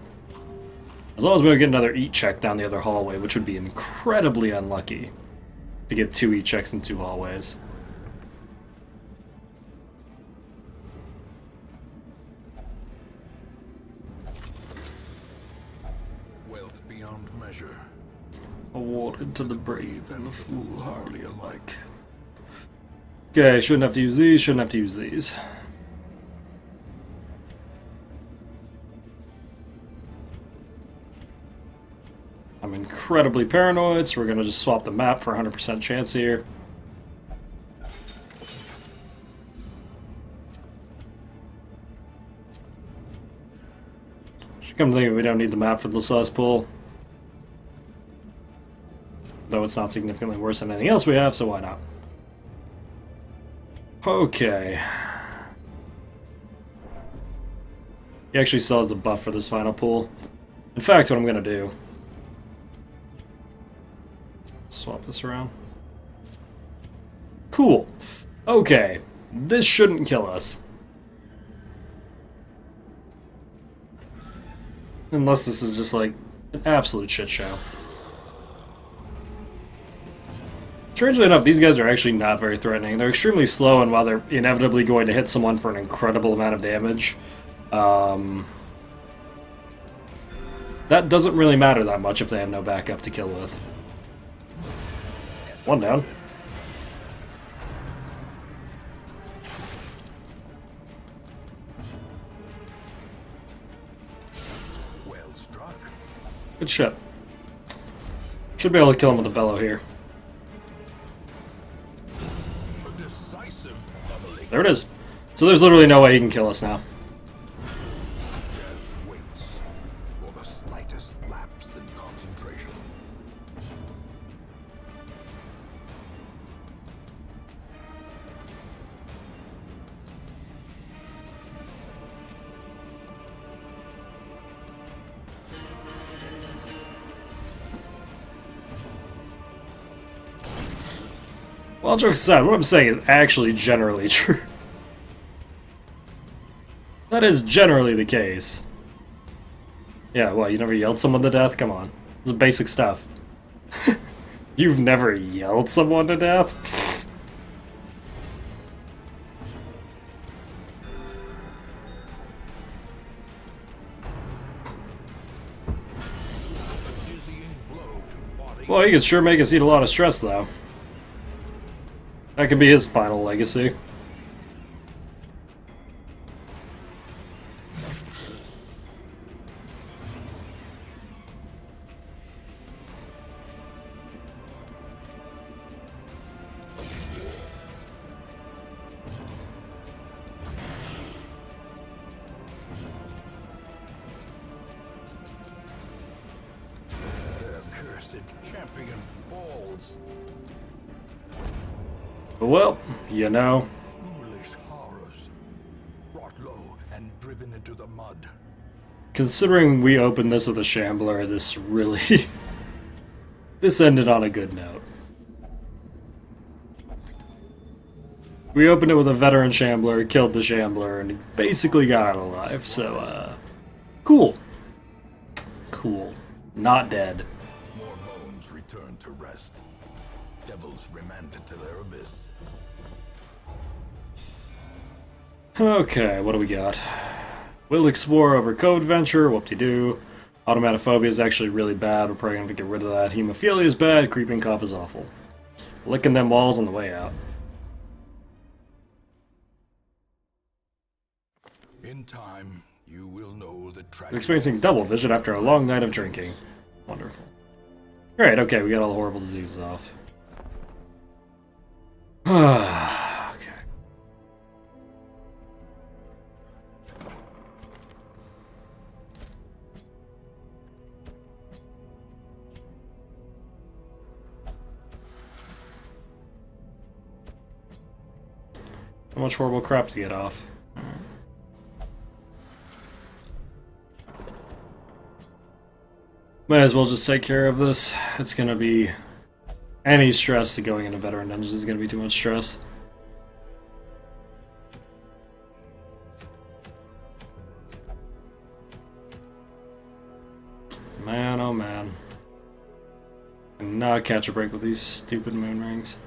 As long as we don't get another eat check down the other hallway, which would be incredibly unlucky to get 2 eat checks in 2 hallways. Wealth beyond measure. Awarded to the brave and the foolhardy alike. Okay, shouldn't have to use these, shouldn't have to use these. I'm incredibly paranoid, so we're going to just swap the map for 100% chance here. Should come to think of it, we don't need the map for the sauce pool. Though it's not significantly worse than anything else we have, so why not? Okay. He actually still has a buff for this final pull. In fact, what I'm gonna do... swap this around. Cool. Okay. This shouldn't kill us. Unless this is just like an absolute shit show. Strangely enough, these guys are actually not very threatening. They're extremely slow, and while they're inevitably going to hit someone for an incredible amount of damage, that doesn't really matter that much if they have no backup to kill with. One down. Well struck. Good shit. Should be able to kill him with a bellow here. A decisive leveling. There it is. So there's literally no way he can kill us now. Death waits for the slightest lapse in concentration. Well, jokes aside, what I'm saying is actually generally true. That is generally the case. Yeah, well, you never yelled someone to death? Come on. This is basic stuff. You've never yelled someone to death? Dizzying blow to body. Well, he could sure make us eat a lot of stress, though. That could be his final legacy. Their cursed champion falls. Well, you know. Foolish horrors. Brought low and driven into the mud. Considering we opened this with a Shambler, this really... this ended on a good note. We opened it with a veteran Shambler, killed the Shambler, and he basically got out alive, so, cool. Cool. Not dead. More bones return to rest. Devils remanded to their abyss. Okay, what do we got? Will explore over code venture, whoop-de-doo. Automatophobia is actually really bad, we're probably gonna have to get rid of that. Hemophilia is bad, creeping cough is awful. Licking them walls on the way out. In time, you will know the tragic. Experiencing double vision after a long night of drinking. Wonderful. Great, okay, we got all the horrible diseases off. Okay. How much horrible crap to get off? Might as well just take care of this. It's gonna be... any stress to going into veteran dungeons is gonna be too much stress. Man, oh man. I cannot catch a break with these stupid moon rings.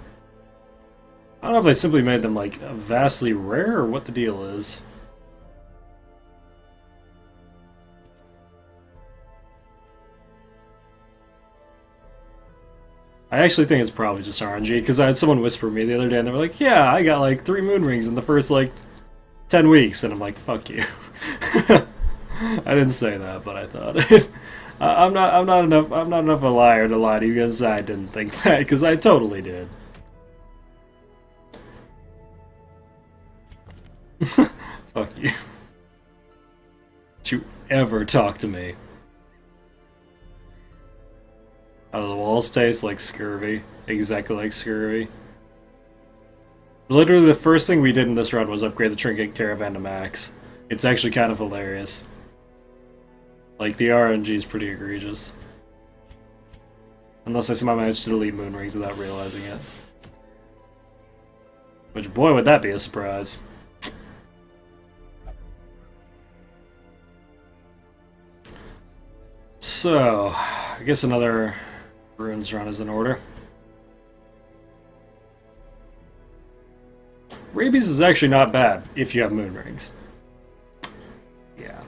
I don't know if they simply made them, like, vastly rare or what the deal is. I actually think it's probably just RNG, because I had someone whisper to me the other day, and they were like, yeah, I got like 3 moon rings in the first like 10 weeks, and I'm like, fuck you. I didn't say that, but I thought I'm not enough a liar to lie to you guys. I didn't think that, because I totally did. Fuck you. Don't you ever talk to me. Oh, the walls taste like scurvy. Exactly like scurvy. Literally the first thing we did in this run was upgrade the Trinket Caravan to max. It's actually kind of hilarious. Like, the RNG is pretty egregious. Unless I somehow manage to delete moon rings without realizing it. Which, boy, would that be a surprise. So, I guess another runes run is in order. Rabies is actually not bad if you have moon rings. Yeah.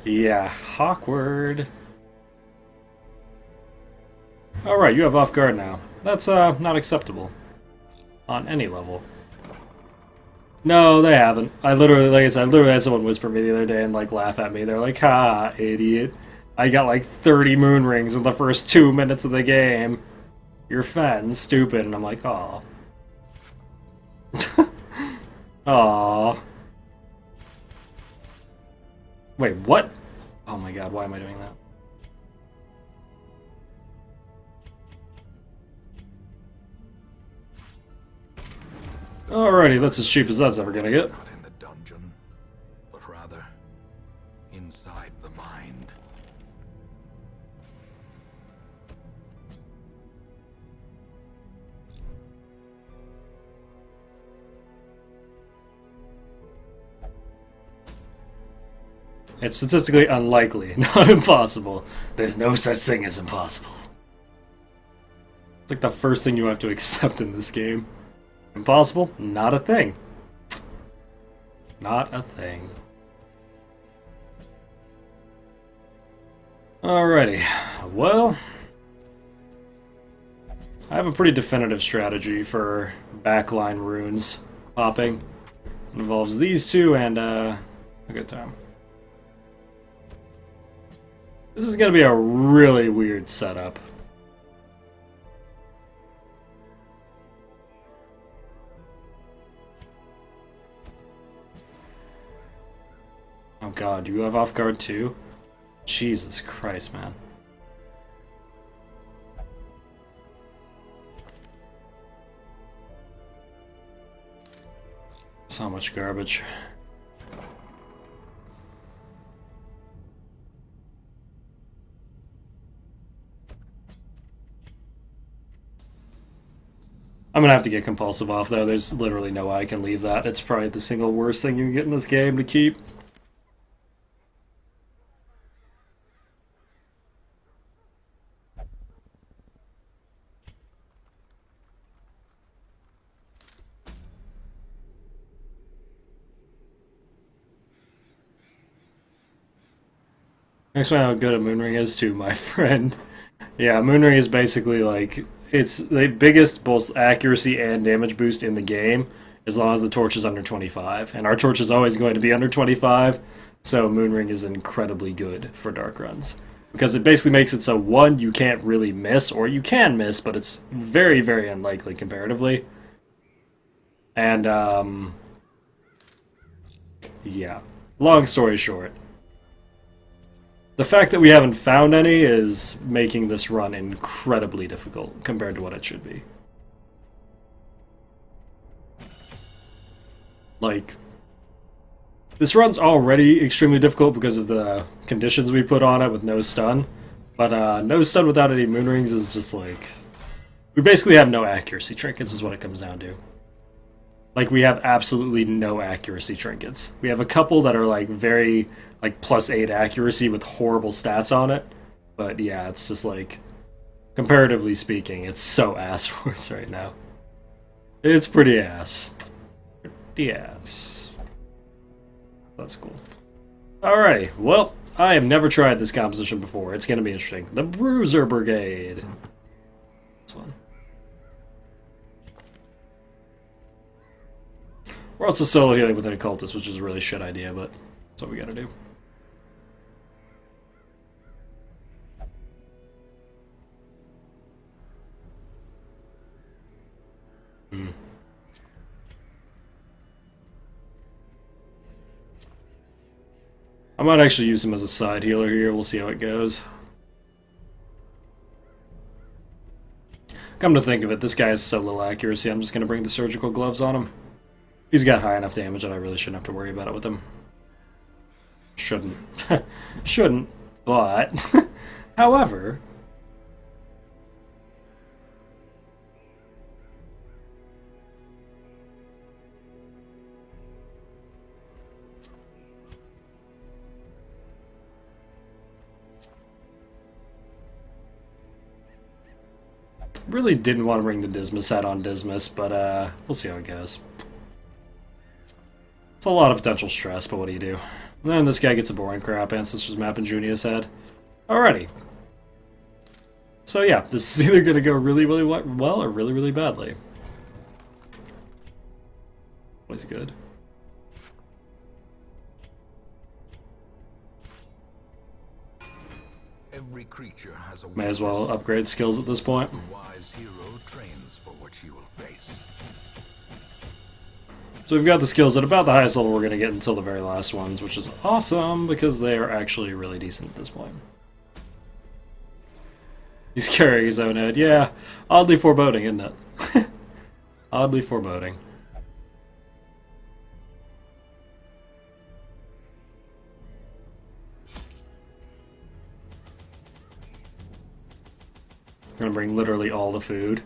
Yeah, awkward. Alright, you have off guard now. That's not acceptable. On any level. No, they haven't. I literally had someone whisper me the other day and like laugh at me. They're like, "Ha, idiot. I got like 30 moon rings in the first 2 minutes of the game. You're fat and stupid." And I'm like, aw. Aw. Wait, what? Oh my god, why am I doing that? Alrighty, that's as cheap as that's ever gonna get. Not in the dungeon, but rather inside the mind. It's statistically unlikely, not impossible. There's no such thing as impossible. It's like the first thing you have to accept in this game. Impossible? Not a thing. Not a thing. Alrighty. Well, I have a pretty definitive strategy for backline runes popping. It involves these two and a good time. This is going to be a really weird setup. Oh god, you have off guard too? Jesus Christ, man. So much garbage. I'm gonna have to get compulsive off though. There's literally no way I can leave that. It's probably the single worst thing you can get in this game to keep. Explain how good a moonring is to my friend. Yeah, moonring is basically like, it's the biggest both accuracy and damage boost in the game as long as the torch is under 25. And our torch is always going to be under 25, so moonring is incredibly good for dark runs. Because it basically makes it so, one, you can't really miss, or you can miss, but it's very, very unlikely comparatively. And, yeah. Long story short. The fact that we haven't found any is making this run incredibly difficult compared to what it should be. Like, this run's already extremely difficult because of the conditions we put on it with no stun, but no stun without any moon rings is just like... We basically have no accuracy trinkets is what it comes down to. Like, we have absolutely no accuracy trinkets. We have a couple that are like very... like +8 accuracy with horrible stats on it. But yeah, it's just like, comparatively speaking, it's so ass for us right now. It's pretty ass. Pretty ass. That's cool. Alrighty, well, I have never tried this composition before. It's gonna be interesting. The Bruiser Brigade. This one. We're also solo healing with an occultist, which is a really shit idea, but that's what we gotta do. I might actually use him as a side healer here. We'll see how it goes. Come to think of it, this guy has so little accuracy, I'm just going to bring the surgical gloves on him. He's got high enough damage that I really shouldn't have to worry about it with him. shouldn't. Shouldn't, but... However... Really didn't want to bring the Dismas set on Dismas, but we'll see how it goes. It's a lot of potential stress, but what do you do? And then this guy gets a boring crap ancestors map in Junia's head. Alrighty. So yeah, this is either going to go really, really well or really, really badly. Always good. Every creature has a May as well upgrade skills at this point. wise hero trains for what he will face. So we've got the skills at about the highest level we're going to get until the very last ones, which is awesome because they are actually really decent at this point. He's carrying his own head. Yeah, oddly foreboding, isn't it? Oddly foreboding. I'm going to bring literally all the food.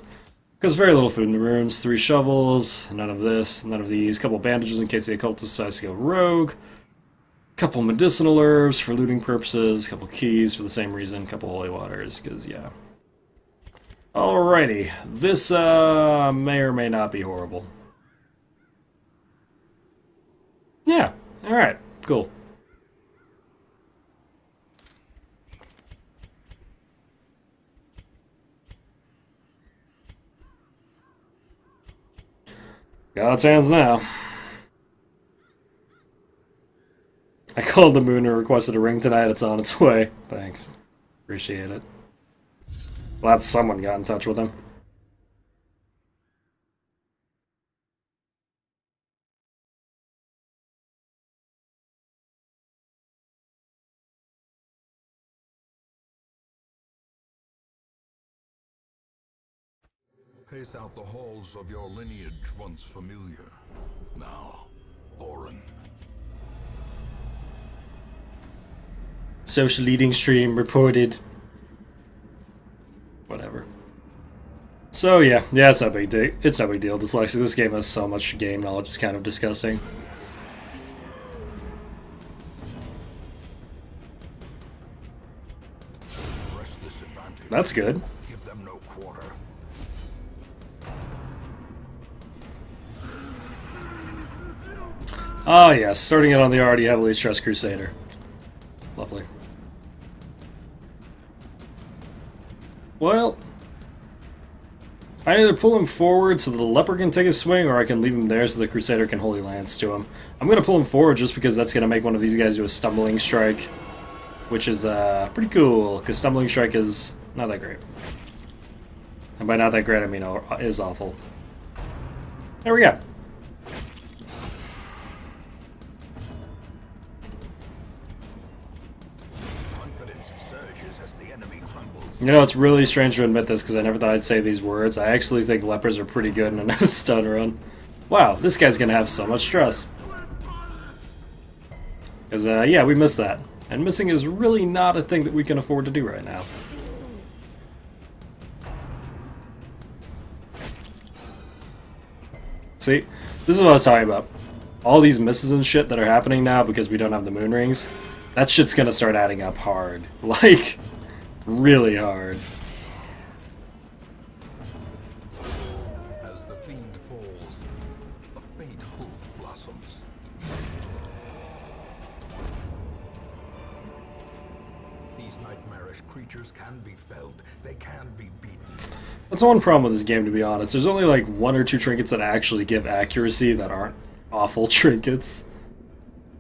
Because very little food in the rooms. 3 shovels, none of this, none of these. Couple bandages in case the occultist decides to go rogue. Couple medicinal herbs for looting purposes. Couple keys for the same reason. Couple holy waters, because yeah. Alrighty. This may or may not be horrible. Yeah, alright, cool. God's hands now. I called the moon and requested a ring tonight. It's on its way. Thanks. Appreciate it. Glad someone got in touch with him. Pace out the halls of your lineage once familiar, now foreign. Social eating stream reported. Whatever. So yeah, it's no big deal. It's no big deal. Dyslexia. This game has so much game knowledge. It's kind of disgusting. That's good. Give them no quarter. Ah, yes, starting it on the already heavily stressed Crusader. Lovely. Well, I either pull him forward so that the leper can take a swing, or I can leave him there so the Crusader can Holy Lance to him. I'm going to pull him forward just because that's going to make one of these guys do a Stumbling Strike, which is pretty cool, because Stumbling Strike is not that great. And by not that great, I mean is awful. There we go. You know, it's really strange to admit this because I never thought I'd say these words. I actually think lepers are pretty good in a no stun run. Wow, this guy's gonna have so much stress. Because, yeah, we missed that. And missing is really not a thing that we can afford to do right now. See, this is what I was talking about. All these misses and shit that are happening now because we don't have the moon rings, that shit's gonna start adding up hard. Like... really hard. As the fiend falls, a faint hope blossoms. These nightmarish creatures can be felled. They can be beaten. That's one problem with this game, to be honest. There's only like 1 or 2 trinkets that actually give accuracy that aren't awful trinkets.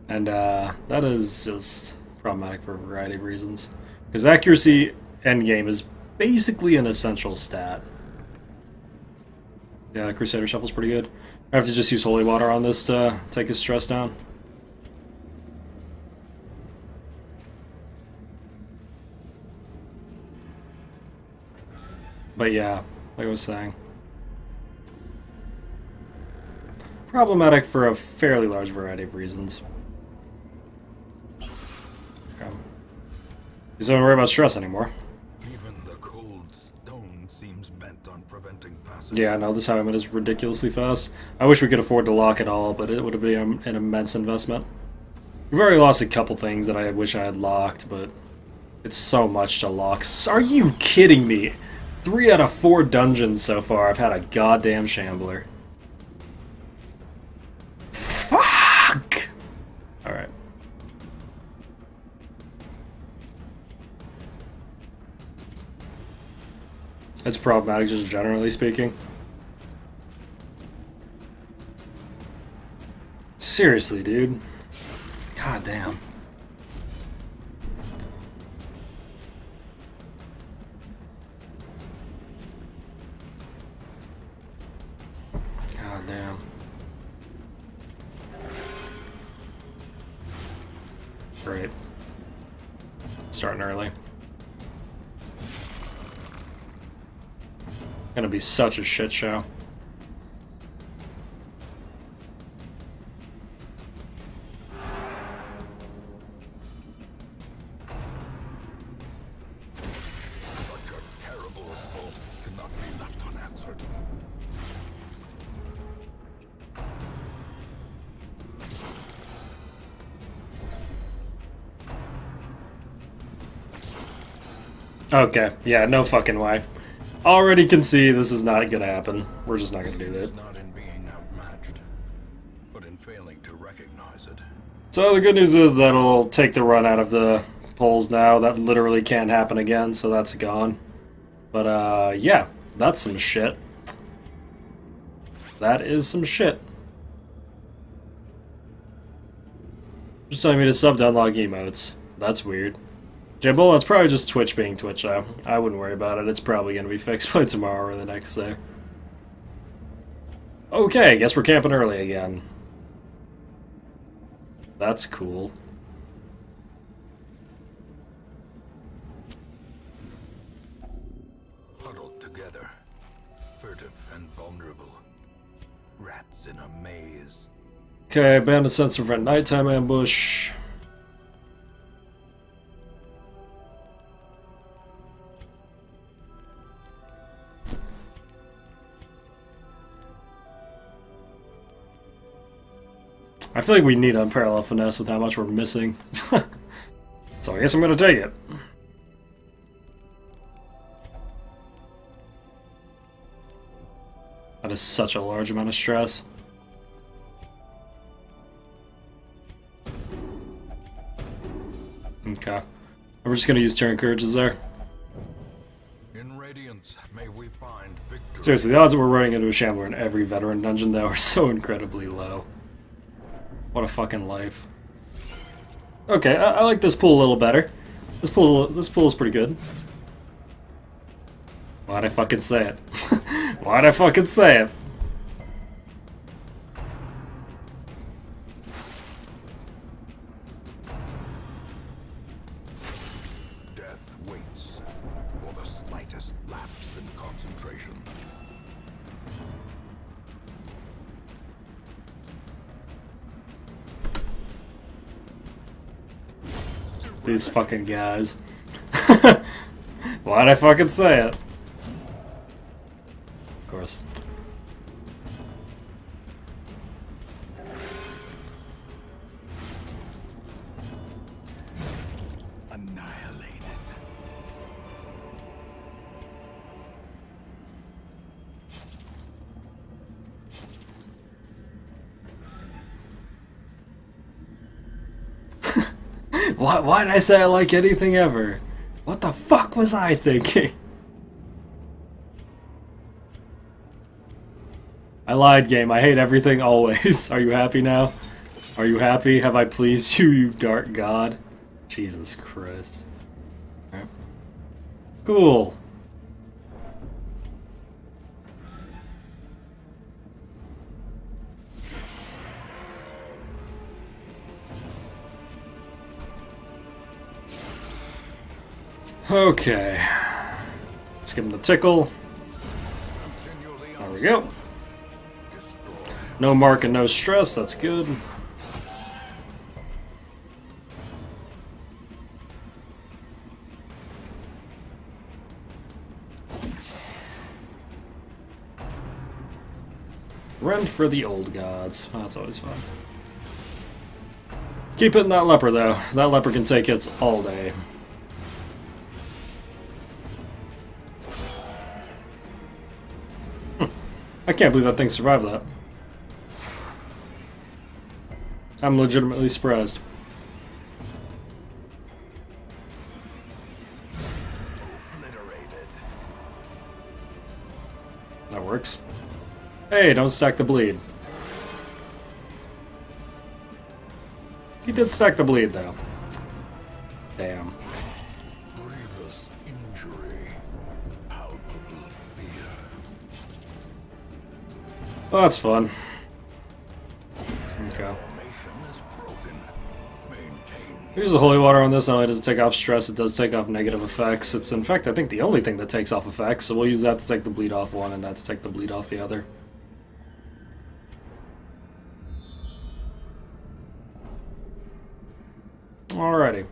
And that is just problematic for a variety of reasons. Because accuracy endgame is basically an essential stat. Yeah, the Crusader Shuffle's pretty good. I have to just use Holy Water on this to take his stress down. But yeah, like I was saying. Problematic for a fairly large variety of reasons. He's don't worry about stress anymore. Even the cold stone seems bent on preventing passage. Yeah, no, this Highwayman is ridiculously fast. I wish we could afford to lock it all, but it would have been an immense investment. We've already lost a couple things that I wish I had locked, but it's so much to lock. Are you kidding me? 3 out of 4 dungeons so far, I've had a goddamn Shambler. Fuck! Alright. It's problematic, just generally speaking. Seriously, dude. God damn. God damn. Great. Starting early. Gonna be such a shit show. Such a terrible assault cannot be left unanswered. Okay, yeah, no fucking way. Already can see this is not gonna happen. We're just not gonna do that. It's not in being outmatched, but in failing to recognize it. So the good news is that'll take the run out of the polls now. That literally can't happen again, so that's gone. But yeah, that's some shit. That is some shit. Just telling me to sub to unlock emotes. That's weird. Jimbo, that's probably just Twitch being Twitch, though. I wouldn't worry about it. It's probably going to be fixed by tomorrow or the next day. Okay, guess we're camping early again. That's cool. Huddled together, furtive and vulnerable. Rats in a maze. Okay, bandit sense to prevent nighttime ambush. I feel like we need unparalleled finesse with how much we're missing. So I guess I'm gonna take it. That is such a large amount of stress. Okay. We're just gonna use turn courages there. In Radiance, may we find victory. Seriously, the odds that we're running into a Shambler in every veteran dungeon though are so incredibly low. What a fucking life. Okay, I like this pool a little better. This pool is pretty good. Why'd I fucking say it? Why'd I fucking say it? Death waits for the slightest lapse in concentration. These fucking guys. Why'd I fucking say it? Of course. Annihilated. Why did I say I like anything ever? What the fuck was I thinking? I lied, game. I hate everything always. Are you happy now? Are you happy? Have I pleased you, you dark god? Jesus Christ. Alright. Cool. Okay. Let's give him the tickle. There we go. No mark and no stress, that's good. Rent for the old gods. Oh, that's always fun. Keep hitting that leper, though. That leper can take hits all day. I can't believe that thing survived that. I'm legitimately surprised. That works. Hey, don't stack the bleed. He did stack the bleed, though. Damn. Grievous injury. Palpable fear. Well, that's fun. Okay. Use the holy water on this. Not only does it take off stress, it does take off negative effects. It's, in fact, I think the only thing that takes off effects, so we'll use that to take the bleed off one and that to take the bleed off the other. Alrighty.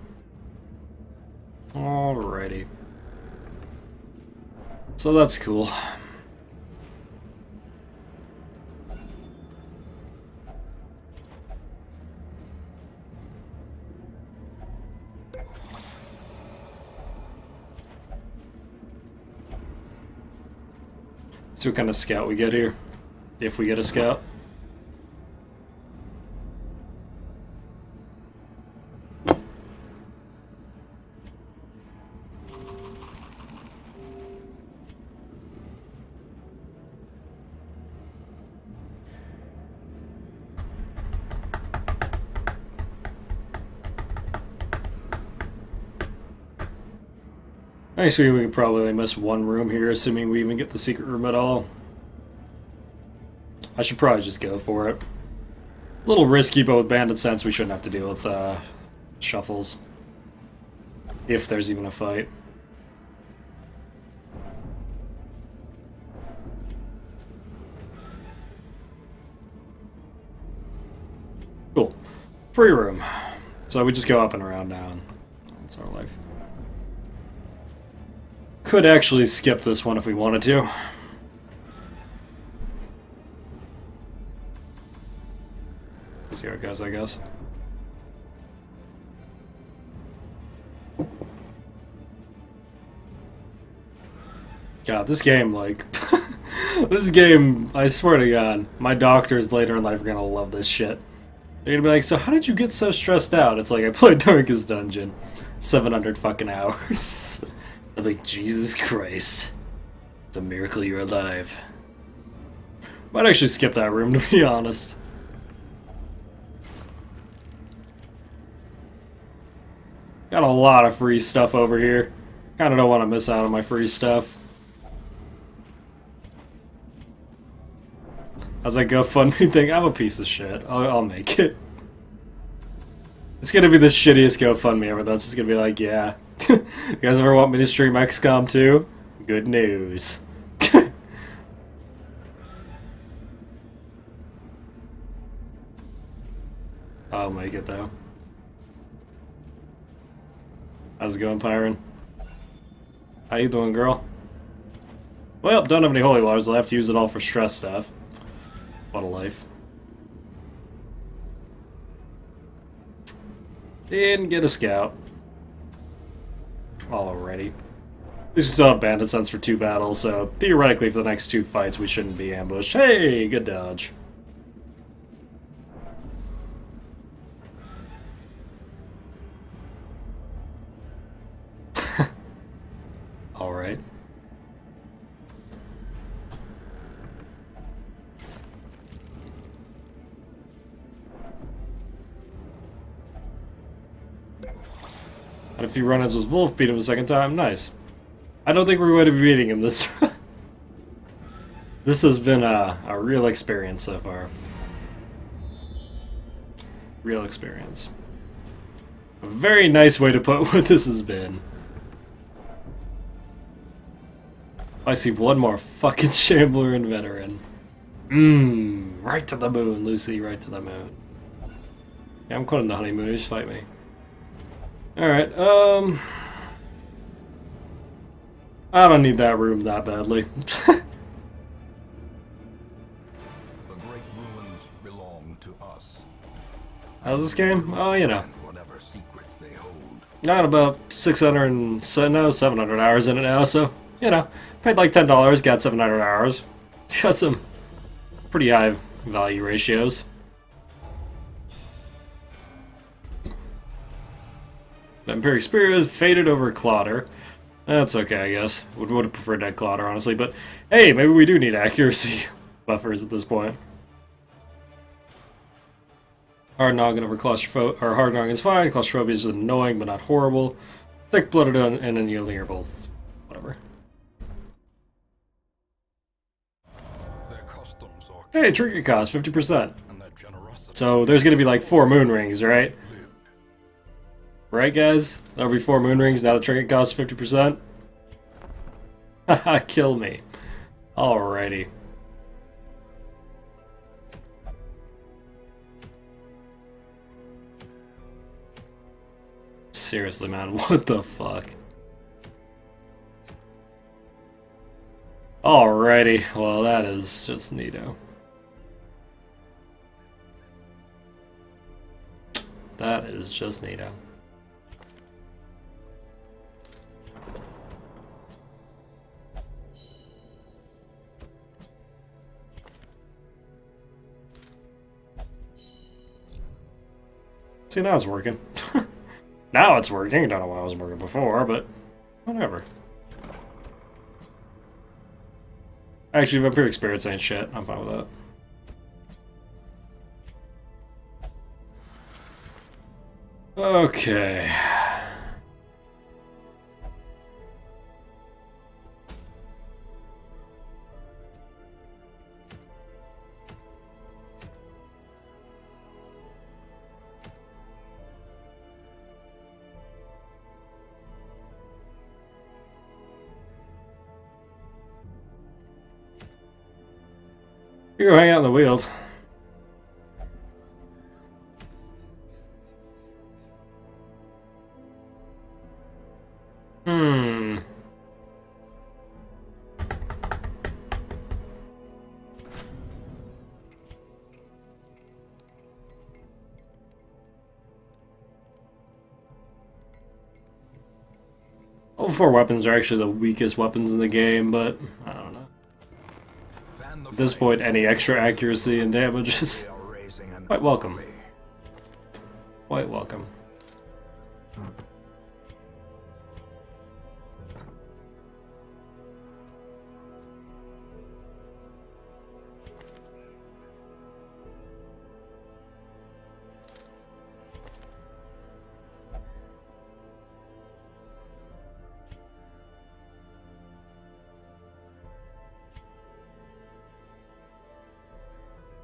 Alrighty. So that's cool. See what kind of scout we get here. If we get a scout. I assume we could probably miss one room here, assuming we even get the secret room at all. I should probably just go for it. A little risky, but with Bandit Sense we shouldn't have to deal with shuffles. If there's even a fight. Cool. Free room. So we just go up and around now, and that's our life. Could actually skip this one if we wanted to. See how it goes, I guess. God, this game, like... this game, I swear to God, my doctors later in life are gonna love this shit. They're gonna be like, so how did you get so stressed out? It's like, I played Darkest Dungeon. 700 fucking hours. I'm like, Jesus Christ. It's a miracle you're alive. Might actually skip that room, to be honest. Got a lot of free stuff over here. Kinda don't want to miss out on my free stuff. How's that GoFundMe thing? I'm a piece of shit. I'll make it. It's gonna be the shittiest GoFundMe ever, though. It's just gonna be like, yeah. You guys ever want me to stream XCOM 2? Good news. I'll make it, though. How's it going, Pyron? How you doing, girl? Well, don't have any holy waters. I'll have to use it all for stress stuff. What a life. Didn't get a scout. Alrighty. At least we still have Bandit Sense for 2 battles, so theoretically for the next 2 fights we shouldn't be ambushed. Hey, good dodge. Alright. And if he runs with Wolf, beat him a second time, nice. I don't think we're going to be beating him this. This has been a real experience so far. Real experience. A very nice way to put what this has been. I see one more fucking Shambler and Veteran. Right to the moon, Lucy, right to the moon. Yeah, I'm calling the honeymooners, fight me. Alright, I don't need that room that badly. The How's this game? Oh, you know. And whatever secrets they hold. Not about 600 and no 700 hours in it now, so you know, paid like $10, got 700 hours. It's got some pretty high value ratios. Vampiric Spirit faded over Clotter. That's okay, I guess. Would have preferred that Clotter, honestly, but hey, maybe we do need accuracy buffers at this point. Hard noggin over claustrophobia, or hard noggin's fine. Claustrophobia is annoying, but not horrible. Thick-blooded and unyielding are both whatever. Their customs are Hey, trinket cost 50%. and their generosity. So there's gonna be like 4 moon rings, right? lived. Right, guys? There'll be 4 moon rings. Now the trinket costs 50%. Haha, kill me. Alrighty. Seriously, man, what the fuck? Alrighty, well, that is just neato. That is just neato. See, now it's working. Now it's working. I don't know why it wasn't working before, but whatever. Actually, Vampiric Spirits ain't shit. I'm fine with that. Okay. You go hang out in the Weald. All 4 weapons are actually the weakest weapons in the game, but I don't know. Fan the At this flames. point, any extra accuracy and damage is They are raising an quite welcome. army. Quite welcome.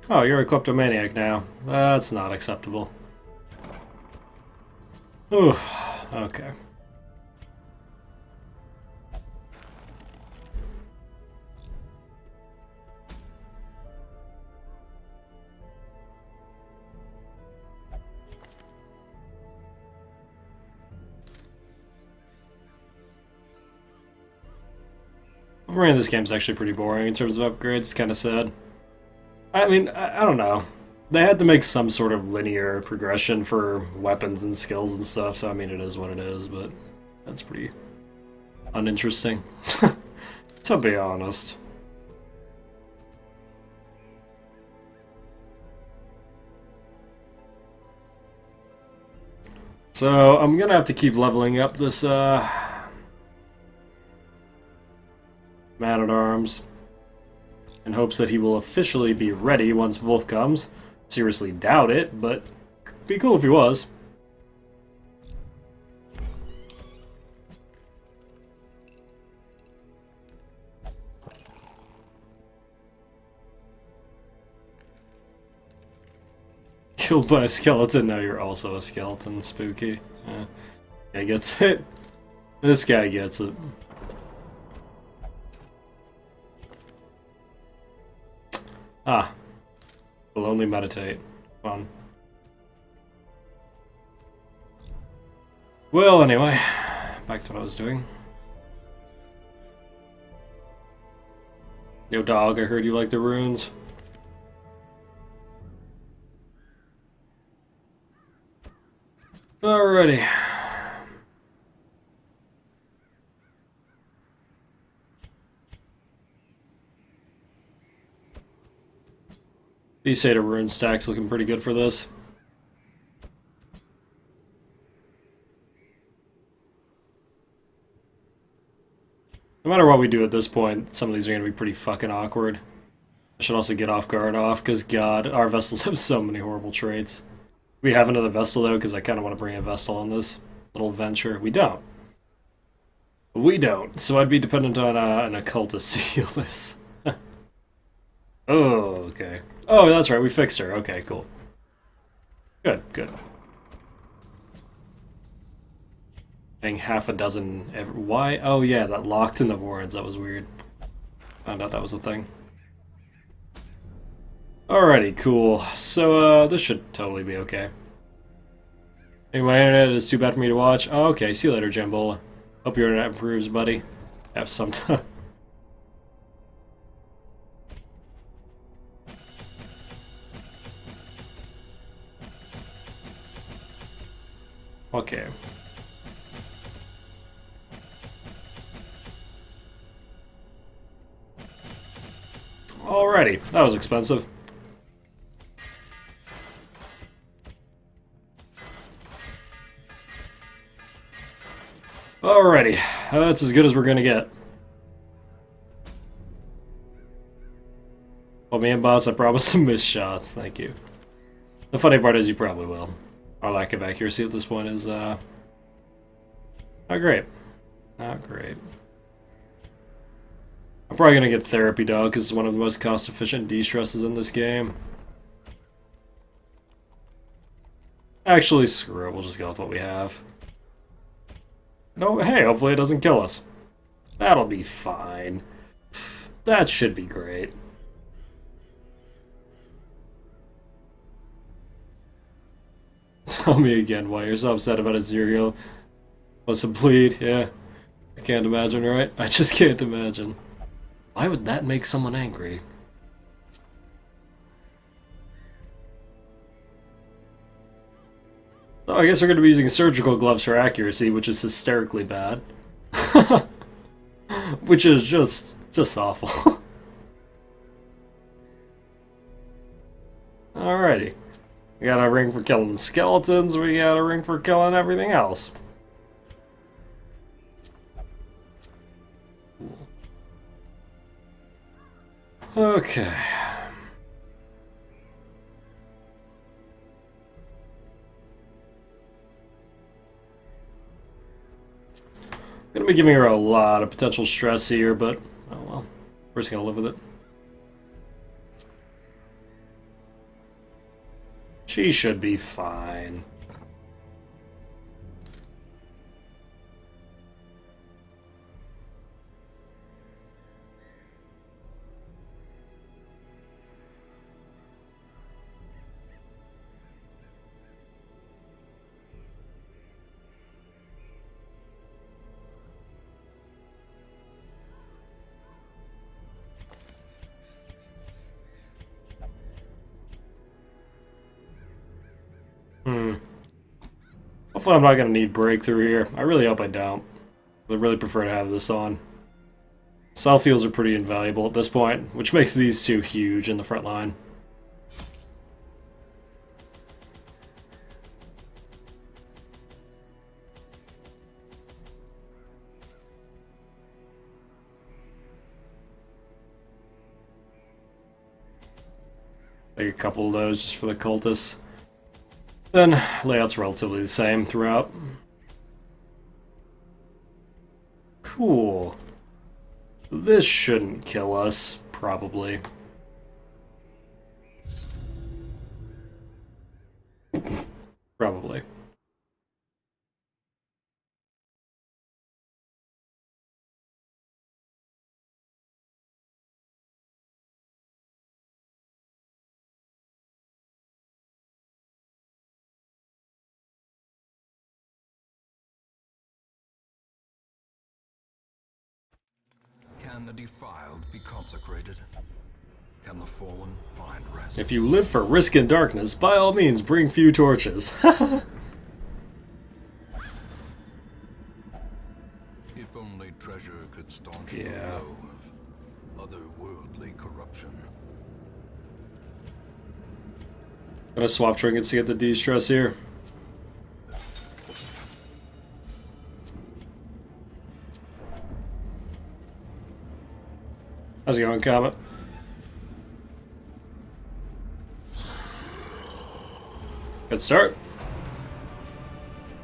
Oh, you're a kleptomaniac now. That's not acceptable. Ooh, okay. Overall, this game's actually pretty boring in terms of upgrades. It's kind of sad. I mean, I don't know. They had to make some sort of linear progression for weapons and skills and stuff, so I mean, it is what it is, but that's pretty uninteresting, to be honest. So, I'm gonna have to keep leveling up this, Man-at-Arms in hopes that he will officially be ready once Wolf comes. Seriously doubt it, but it'd be cool if he was. Killed by a skeleton, now you're also a skeleton, spooky. Guy gets it. This guy gets it. Ah. Will only meditate. Fun. Well, anyway, back to what I was doing. Yo, dog, I heard you like the runes. Alrighty. These Seder rune stacks looking pretty good for this. No matter what we do at this point, some of these are going to be pretty fucking awkward. I should also get off guard off, because god, our vessels have so many horrible traits. We have another vessel though, because I kind of want to bring a vessel on this little venture. We don't. We don't, so I'd be dependent on an occultist to heal this. Oh, okay. Oh, that's right, we fixed her. Okay, cool. Good, good. Having half a dozen... Why? Oh yeah, that locked in the warrens. That was weird. Found out that was a thing. Alrighty, cool. So, this should totally be okay. Anyway, internet is too bad for me to watch. Oh, okay, see you later, Jambola. Hope your internet improves, buddy. Have some time. Okay. Alrighty, that was expensive. Alrighty, that's as good as we're gonna get. Well, me and boss, I promise some missed shots, thank you. The funny part is you probably will. Our lack of accuracy at this point is, not great. Not great. I'm probably gonna get Therapy Dog, because it's one of the most cost-efficient de-stresses in this game. Actually, screw it, we'll just go with what we have. No, hey, hopefully it doesn't kill us. That'll be fine. That should be great. Tell me again why you're so upset about a cereal. Plus a bleed, yeah. I can't imagine, right? I just can't imagine. Why would that make someone angry? So I guess we're going to be using surgical gloves for accuracy, which is hysterically bad. Which is just awful. Alrighty. We got a ring for killing skeletons, we got a ring for killing everything else. Okay. Gonna be giving her a lot of potential stress here, but oh well. We're just gonna live with it. She should be fine. Hopefully I'm not going to need breakthrough here. I really hope I don't. I really prefer to have this on. Self heals are pretty invaluable at this point, which makes these two huge in the front line. Take a couple of those just for the cultists. Then, layout's relatively the same throughout. Cool. This shouldn't kill us, probably. Probably. Can the defiled be consecrated? Can the fallen find rest? If you live for risk and darkness, by all means bring few torches. If only treasure could staunch Yeah. the flow of otherworldly corruption. Gonna swap trinkets to get the de-stress here. How's it going, Comet? Good start.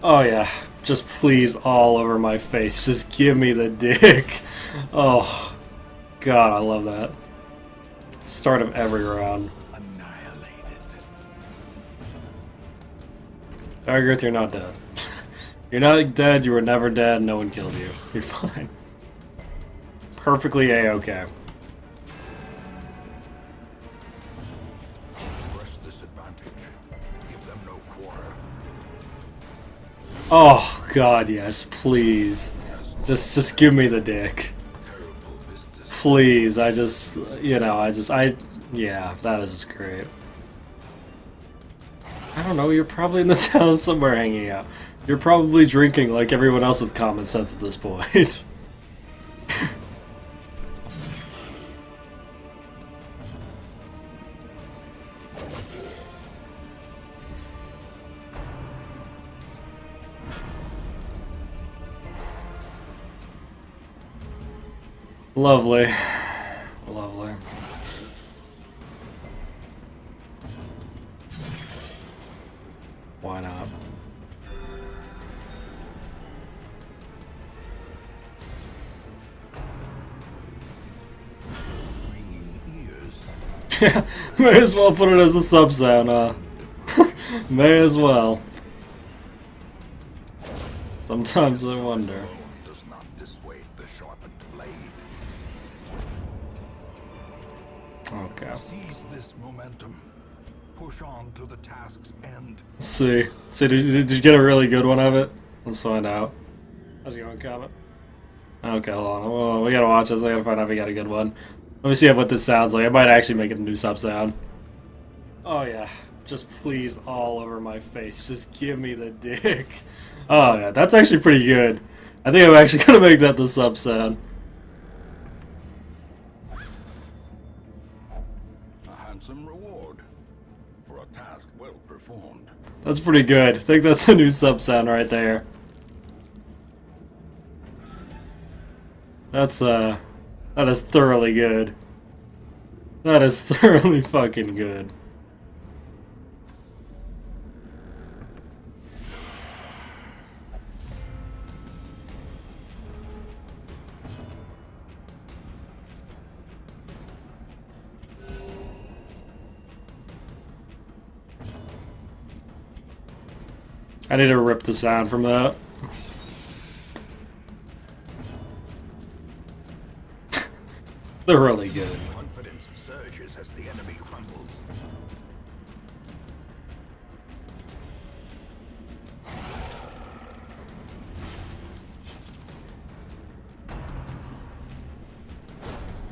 Oh yeah, just please all over my face. Just give me the dick. Oh, God, I love that. Start of every round. Annihilated. Dargurth, you're not dead. You're not dead, you were never dead, no one killed you. You're fine. Perfectly A-okay. Press this advantage. Give them no quarter. Oh, God, yes, please. Just give me the dick. Terrible vistas. Please, I just, you know, yeah, that is just great. I don't know, you're probably in the town somewhere hanging out. You're probably drinking like everyone else with common sense at this point. Lovely. Lovely. Why not? Ringing ears. Yeah, may as well put it as a sub sound, may as well. Sometimes I wonder. Alone does not dissuade the sharpened blade. Okay. Seize this momentum. Push on to the task's end. Let's see. Did you get a really good one of it? Let's find out. How's it going, Comet? Okay, hold on. Oh, we gotta watch this. I gotta find out if we got a good one. Let me see what this sounds like. I might actually make it a new sub sound. Oh yeah. Just please all over my face. Just give me the dick. Oh yeah, that's actually pretty good. I think I'm actually gonna make that the sub sound. A handsome reward for a task well performed. That's pretty good. I think that's a new sub sound right there. That is thoroughly good. That is thoroughly fucking good. I need to rip the sound from that. They're really good. Confidence surges as the enemy crumbles.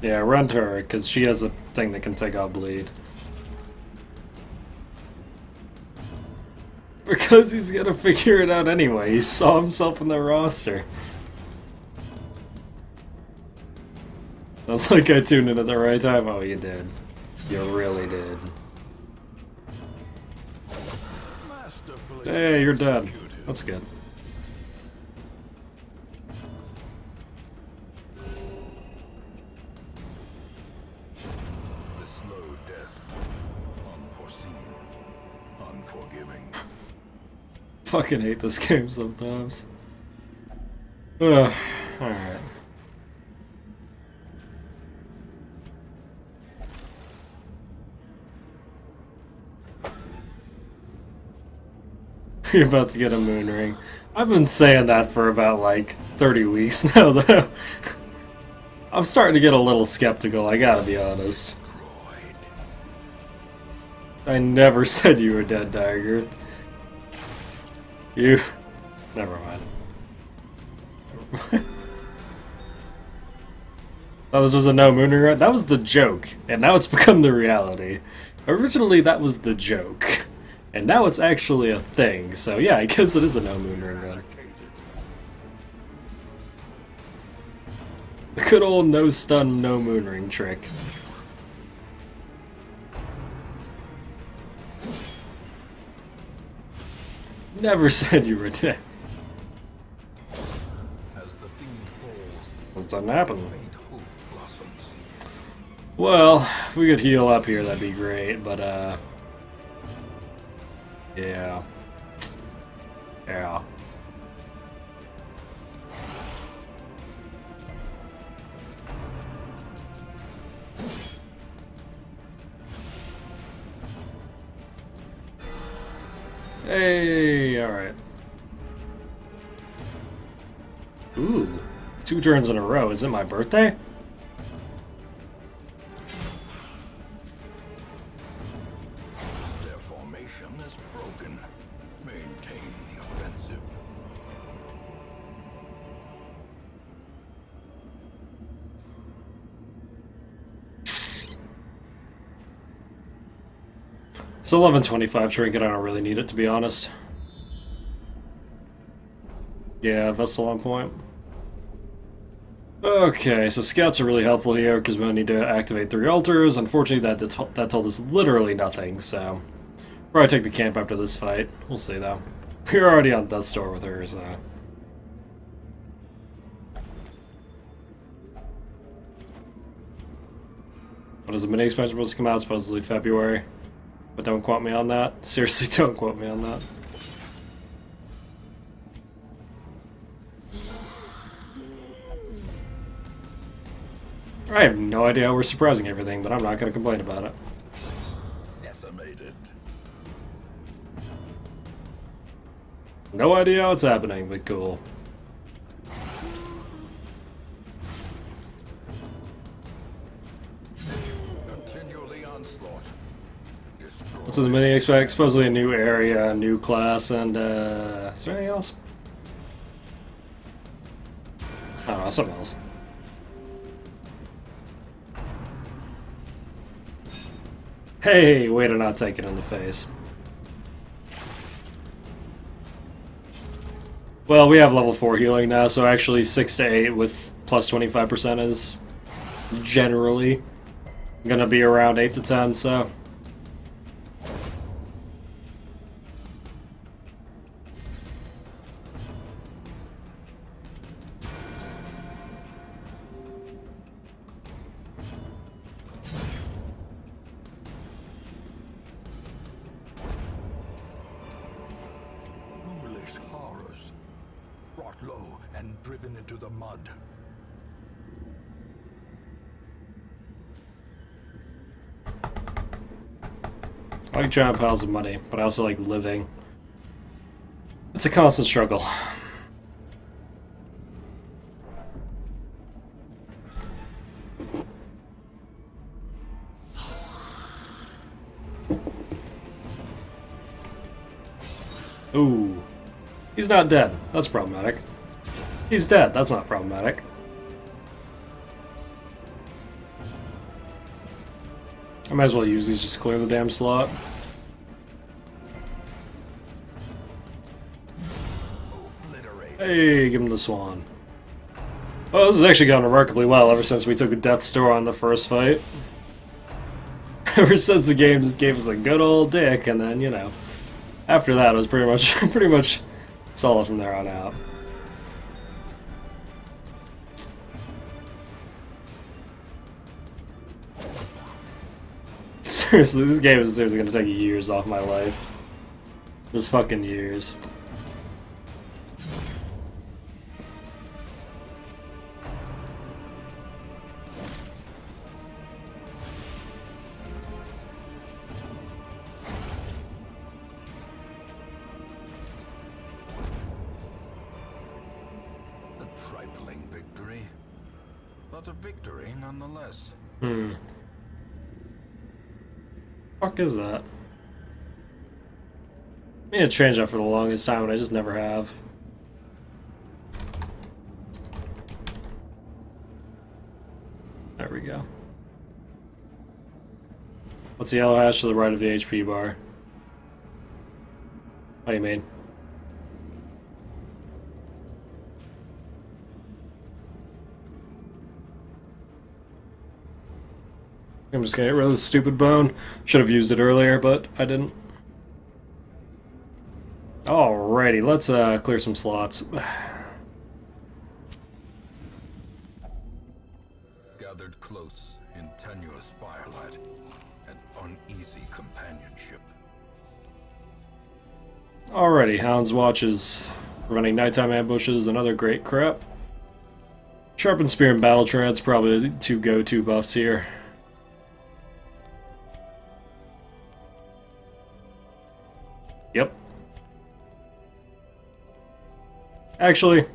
Yeah, run to her, because she has a thing that can take out bleed. Because he's gonna figure it out anyway. He saw himself in the roster. That's like I tuned in at the right time. Oh, you did. You really did. Masterfully Hey, you're dead. executed. That's good. The slow death. Unforeseen. Unforgiving. Fucking hate this game sometimes. Ugh. Alright. You're about to get a moon ring. I've been saying that for about like 30 weeks now, though. I'm starting to get a little skeptical, I gotta be honest. Droid. I never said you were dead, Dargurth. You... Never mind. Oh, this was a no moon ring, right? That was the joke, and now it's become the reality. Originally, that was the joke. And now it's actually a thing, so yeah, I guess it is a no moon ring run. The good old no stun, no moon ring trick. Never said you were dead. As the fiend falls, That doesn't happen. faint hope blossoms. Well, if we could heal up here, that'd be great, but, yeah. Yeah. Hey, alright. Ooh, 2 turns in a row. Is it my birthday? Their formation is broken. Maintain the offensive. It's 11:25 trinket. I don't really need it, to be honest. Yeah, Vessel on point. Okay, so scouts are really helpful here because we need to activate 3 altars. Unfortunately, that told us literally nothing, so probably take the camp after this fight. We'll see, though. We're already on Death's Door with her, so... What is the mini expansion supposed to come out? Supposedly February. But don't quote me on that. Seriously, don't quote me on that. I have no idea how we're surprising everything, but I'm not going to complain about it. Decimated. No idea how it's happening, but cool. Continue the onslaught. Destroy. What's in the mini expect? Supposedly a new area, a new class, and is there anything else? I don't know, something else. Hey, way to not take it in the face. Well, we have level 4 healing now, so actually 6 to 8 with plus 25% is generally gonna be around 8 to 10, so... Ghoulish horrors. Brought low and driven into the mud. I like giant piles of money, but I also like living. It's a constant struggle. Ooh. He's not dead. That's problematic. He's dead. That's not problematic. I might as well use these just to clear the damn slot. Obliterate. Hey, give him the swan. Well, this has actually gone remarkably well ever since we took a Death's Door on the first fight. Ever since the game just gave us a good old dick, and then, you know, after that it was pretty much solid from there on out. Seriously, this game is seriously gonna take years off my life. Just fucking years. A trifling victory, but a victory nonetheless. Hmm. Fuck is that? I need to change that for the longest time, and I just never have. There we go. What's the yellow hash to the right of the HP bar? What do you mean? I'm just gonna get rid of the stupid bone. Should have used it earlier, but I didn't. Alrighty, let's clear some slots. Gathered close in tenuous firelight and uneasy companionship. Alrighty, Hound's Watches, preventing nighttime ambushes and other great crap. Sharpened Spear and Battle Trance, probably the two go-to buffs here. Yep. Actually,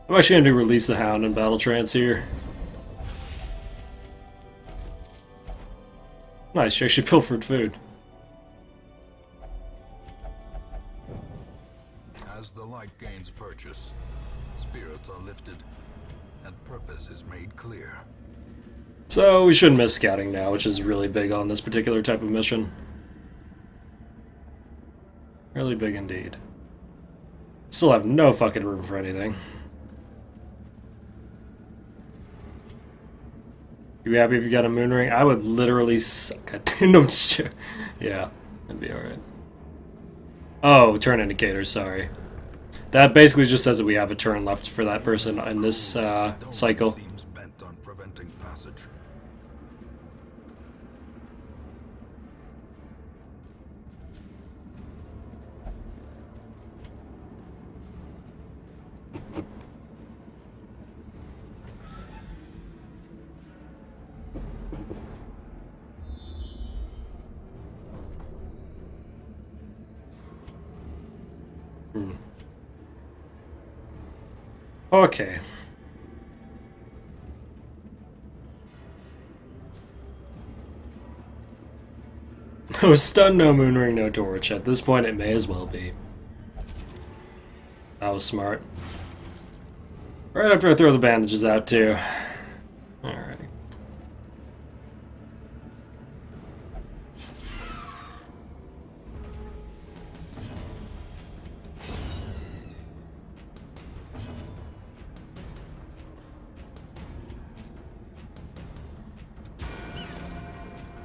I'm actually going to release the Hound and Battle Trance here. Nice, she actually pilfered food. As the light gains purchase, spirits are lifted and purpose is made clear. So we shouldn't miss scouting now, which is really big on this particular type of mission. Really big indeed. Still have no fucking room for anything. You happy if you got a moon ring? I would literally suck at no shit. Yeah, that'd be alright. Oh, turn indicator, sorry. That basically just says that we have a turn left for that person in this cycle. Seems bent on preventing passage. Okay. No stun, no moon ring, no torch. At this point, it may as well be. That was smart. Right after I throw the bandages out, too. Alrighty.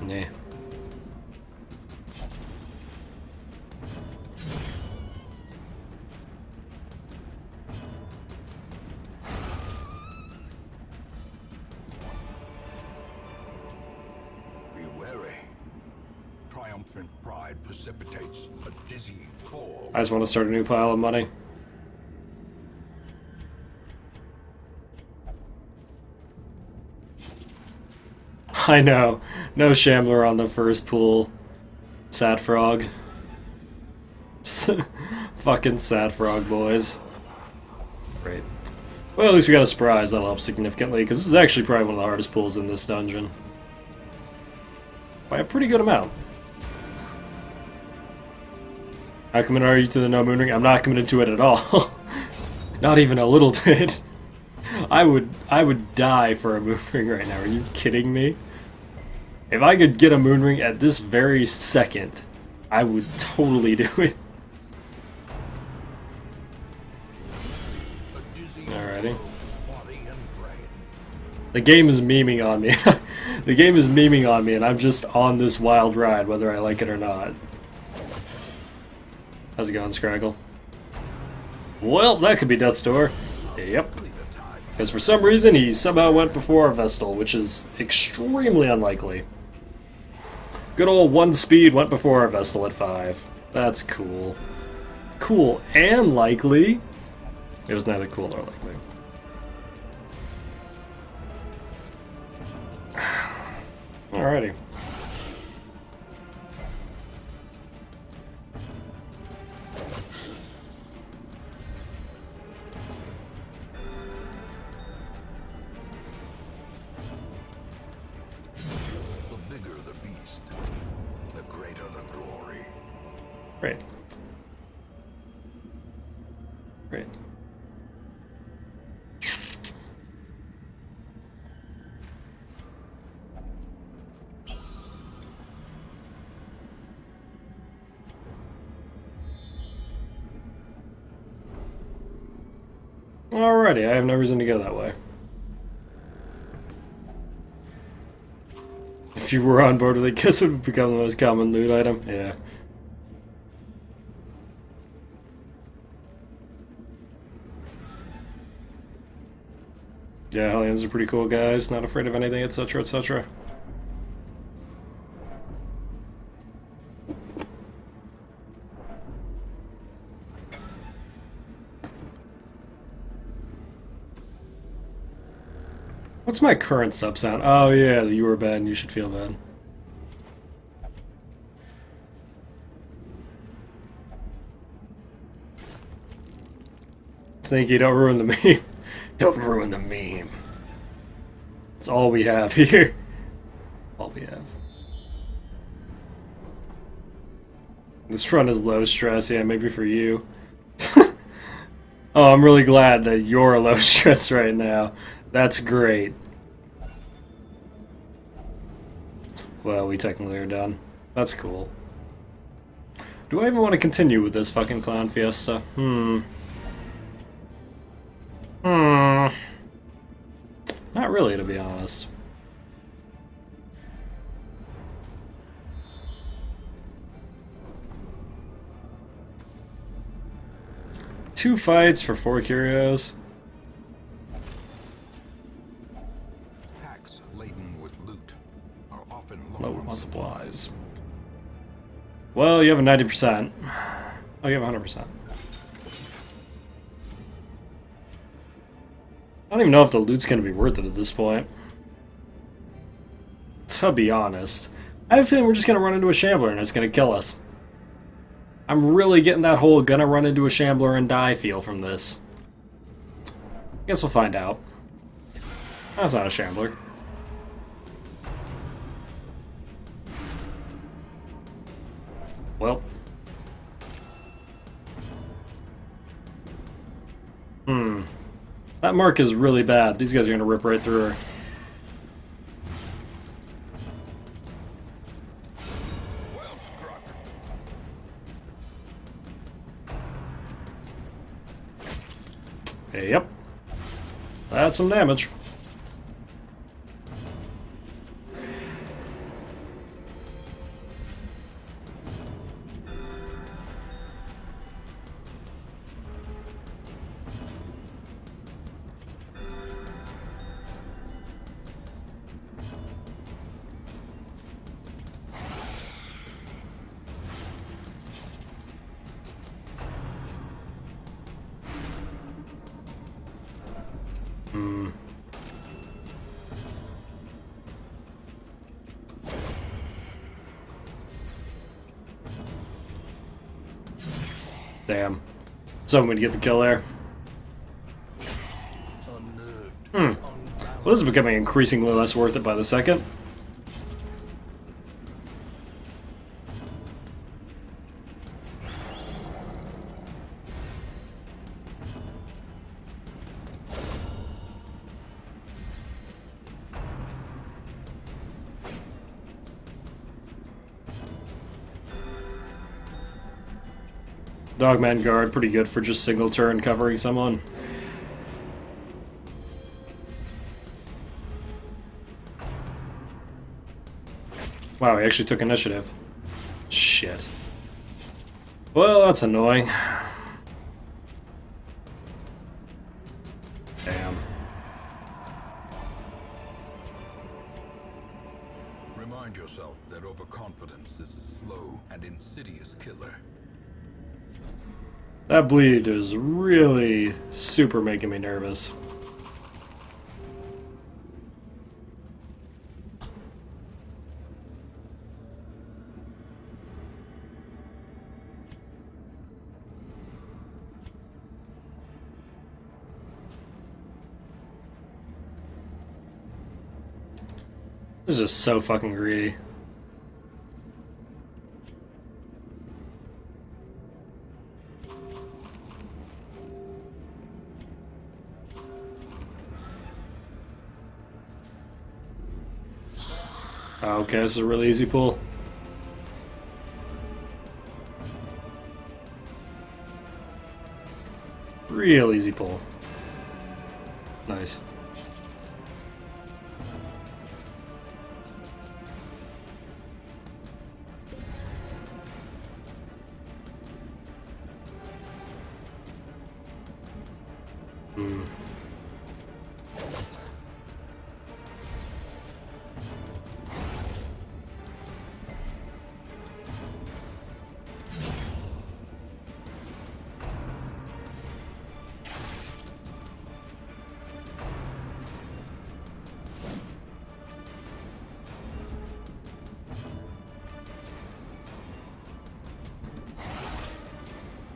Yeah. Be wary. Triumphant pride precipitates a dizzy fall. I just want to start a new pile of money. I know. No Shambler on the first pool. Sad frog. Fucking sad frog, boys. Great. Well, at least we got a surprise. That'll help significantly, because this is actually probably one of the hardest pools in this dungeon. By a pretty good amount. How committed are you to the no moon ring? I'm not committed to it at all. Not even a little bit. I would die for a moon ring right now. Are you kidding me? If I could get a moon ring at this very second, I would totally do it. Alrighty. The game is memeing on me. The game is memeing on me, and I'm just on this wild ride, whether I like it or not. How's it going, Scraggle? Well, that could be Death's Door. Yep. Because for some reason, he somehow went before a Vestal, which is extremely unlikely. Good old 1 speed went before a Vestal at 5. That's cool. Cool and likely. It was neither cool nor likely. Alrighty. The bigger the beast, the greater the glory. Great. Great. Alrighty, I have no reason to go that way. If you were on board with it, guess it would become the most common loot item. Yeah. Yeah, Hellions are pretty cool guys, not afraid of anything, etc., etc. What's my current sub sound? Oh yeah, you were bad and you should feel bad. Sneaky, don't ruin the meme. Don't ruin the meme. It's all we have here. All we have. This run is low stress, yeah, maybe for you. Oh, I'm really glad that you're low stress right now. That's great. Well, we technically are done. That's cool. Do I even want to continue with this fucking clown fiesta? Not really, to be honest. Two fights for 4 curios. Packs laden with loot are often Low low on supplies. Well, you have a 90%. Oh, you have 100%. I don't even know if the loot's gonna be worth it at this point. To be honest. I have a feeling we're just gonna run into a Shambler and it's gonna kill us. I'm really getting that whole gonna run into a Shambler and die feel from this. Guess we'll find out. That's not a Shambler. Well. That mark is really bad. These guys are gonna rip right through her. well struck. Hey, yep. That's some damage. Damn. Someone would get the kill there. Well, this is becoming increasingly less worth it by the second. Dogman guard, pretty good for just single turn covering someone. Wow, he actually took initiative. Shit. Well, that's annoying. Damn. Remind yourself that overconfidence is a slow and insidious killer. That bleed is really super making me nervous. This is just so fucking greedy. Okay, this is a really easy pull. Real easy pull. Nice. Hmm.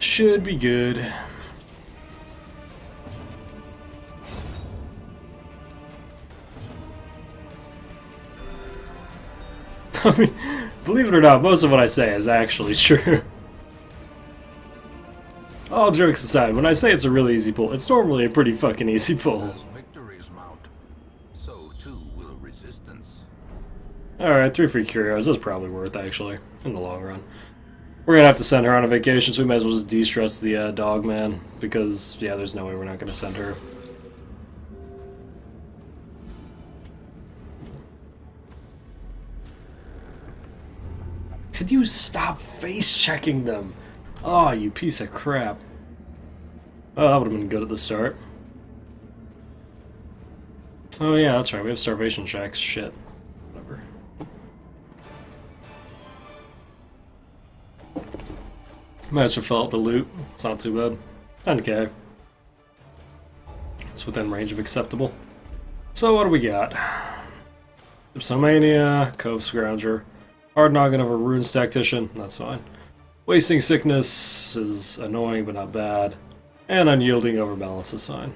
Should be good. I mean, believe it or not, most of what I say is actually true. All jokes aside, when I say it's a really easy pull, it's normally a pretty fucking easy pull. As victories mount, so too will resistance. Alright, 3 free curios. That's probably worth, actually, in the long run. We're gonna have to send her on a vacation, so we might as well just de-stress the dog man, because, yeah, there's no way we're not gonna send her. Could you stop face-checking them? Oh, you piece of crap. Oh, that would have been good at the start. Oh yeah, that's right, we have starvation checks. Shit. Whatever. Might as well fill out the loot. It's not too bad. 10k. It's within range of acceptable. So what do we got? Dipsomania, Cove Scrounger, Hard Noggin of a Runes Tactician, that's fine. Wasting Sickness is annoying but not bad. And Unyielding Overbalance is fine.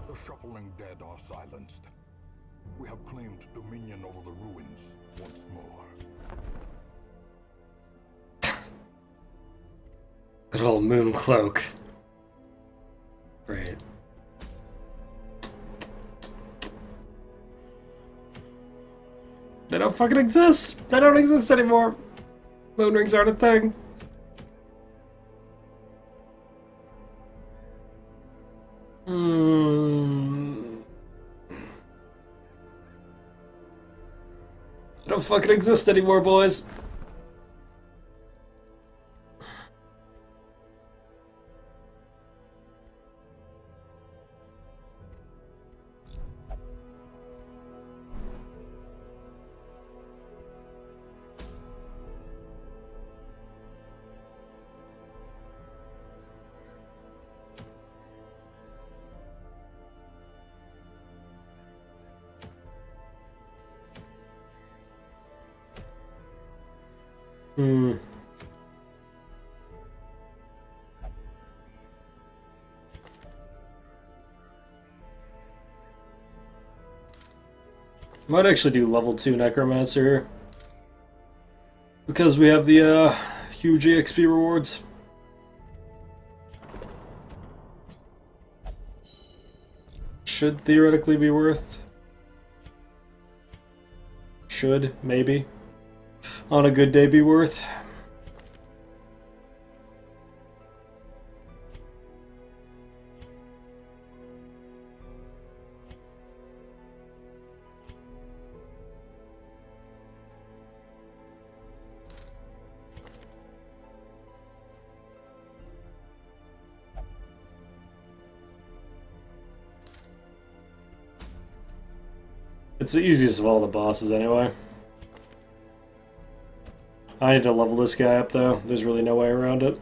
The shuffling dead are silenced. We have claimed dominion over the ruins once more. Good old Moon Cloak. Great. They don't fucking exist! They don't exist anymore! Moon rings aren't a thing. They don't fucking exist anymore, boys. Might actually do level 2 Necromancer here. Because we have the huge EXP rewards. Should theoretically be worth. Should, maybe. On a good day be worth. It's the easiest of all the bosses anyway. I need to level this guy up though. There's really no way around it.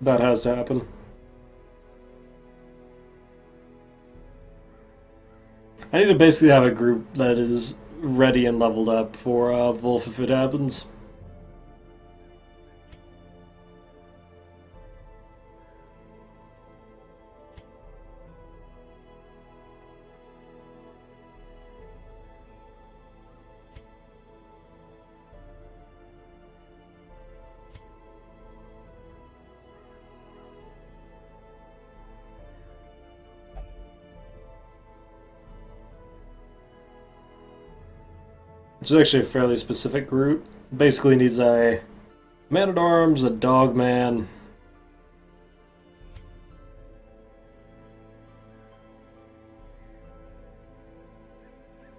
That has to happen. I need to basically have a group that is ready and leveled up for Wolf if it happens. Which is actually a fairly specific group. Basically needs a man-at-arms, a dogman,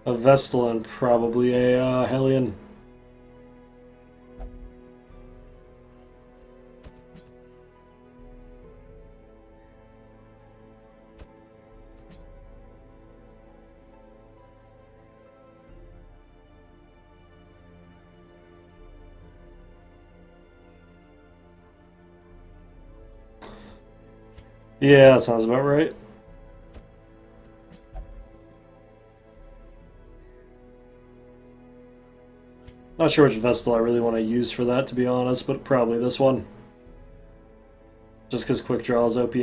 a Vestal, and probably a Hellion. Yeah, that sounds about right. Not sure which Vestal I really want to use for that, to be honest, but probably this one. Just because quick draw is OP.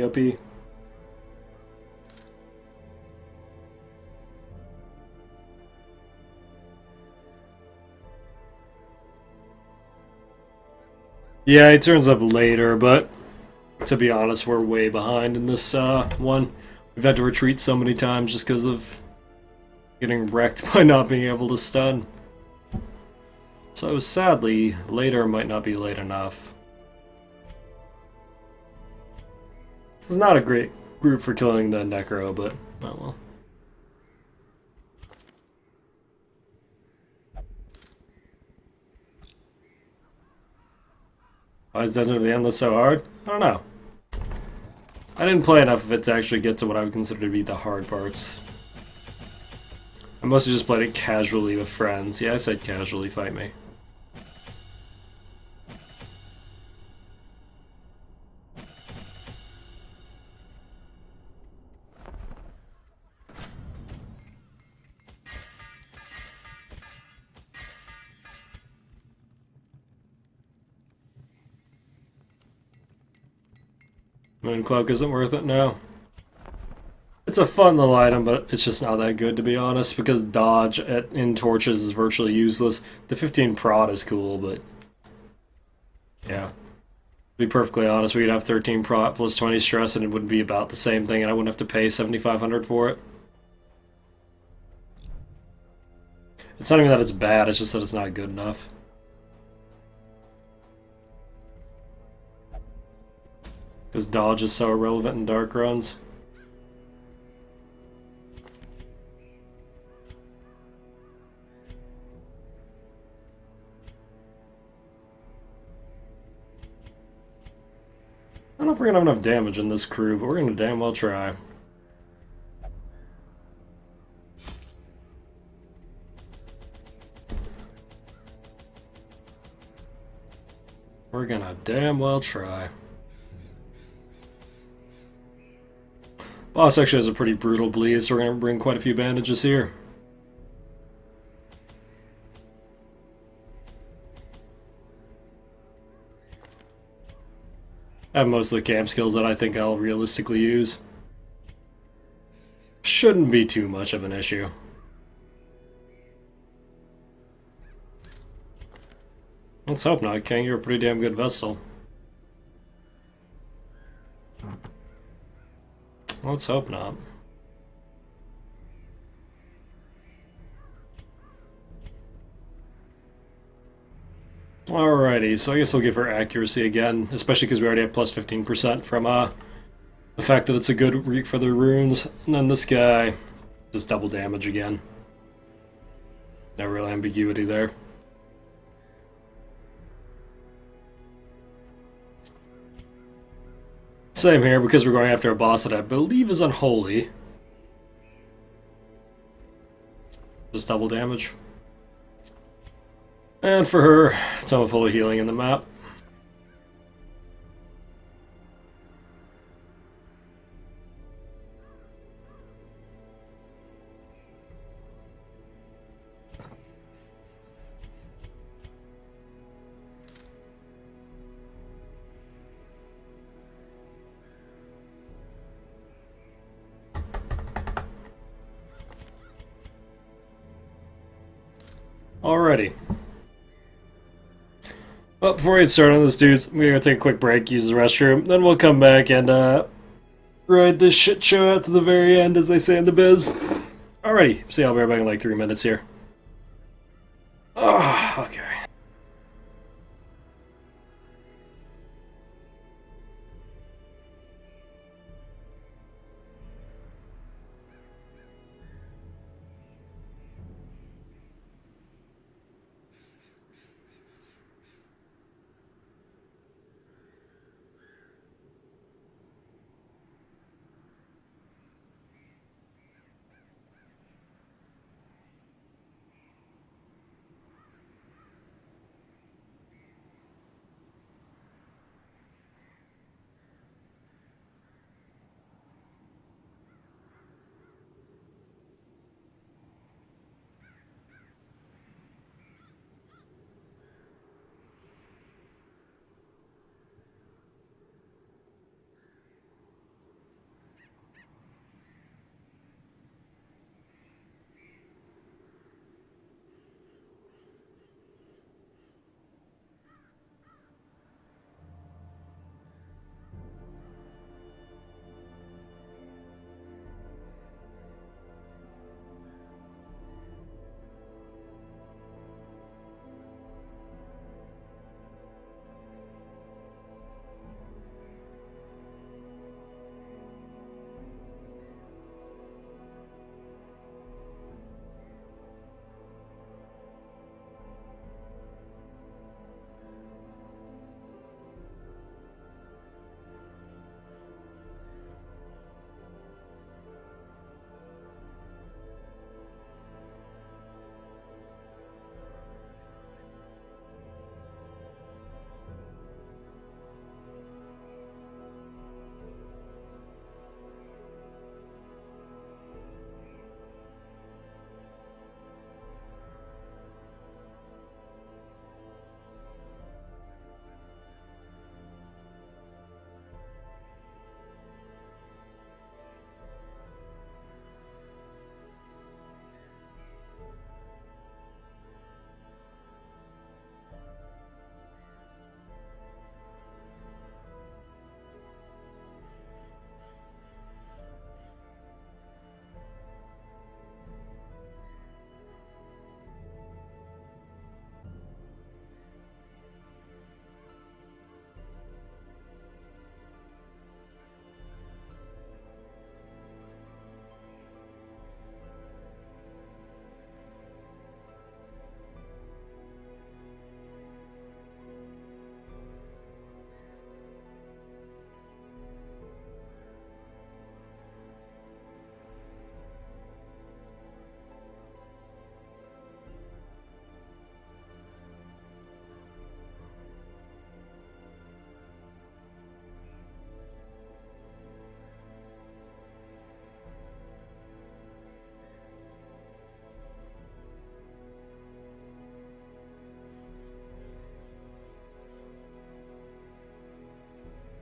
Yeah, he turns up later, but to be honest, we're way behind in this one. We've had to retreat so many times just because of getting wrecked by not being able to stun. So sadly, later might not be late enough. This is not a great group for killing the Necro, but oh well. Why is Dungeon of the Endless so hard? I don't know. I didn't play enough of it to actually get to what I would consider to be the hard parts. I mostly just played it casually with friends. Yeah, I said casually, fight me. Mooncloak isn't worth it, no. It's a fun little item, but it's just not that good, to be honest, because dodge in torches is virtually useless. The 15 prod is cool, but yeah. To be perfectly honest, we could have 13 prod plus 20 stress and it would be about the same thing, and I wouldn't have to pay 7,500 for it. It's not even that it's bad, it's just that it's not good enough. Because dodge is so irrelevant in dark runs. I don't know if we're gonna have enough damage in this crew, but we're gonna damn well try. We're gonna damn well try. Boss actually has a pretty brutal bleed, so we're gonna bring quite a few bandages here. I have most of the camp skills that I think I'll realistically use. Shouldn't be too much of an issue. Let's hope not, King. You're a pretty damn good vessel. Let's hope not. Alrighty, so I guess we'll give her accuracy again, especially because we already have plus 15% from the fact that it's a good reek for the runes. And then this guy, just double damage again. No real ambiguity there. Same here, because we're going after a boss that I believe is unholy. Just double damage. And for her, it's almost full of healing in the map. Alrighty. Well, before we get started on this, dudes, we're gonna take a quick break, use the restroom, then we'll come back and ride this shit show out to the very end, as they say in the biz. Alrighty, see, I'll be right back in like 3 minutes here. Oh, okay.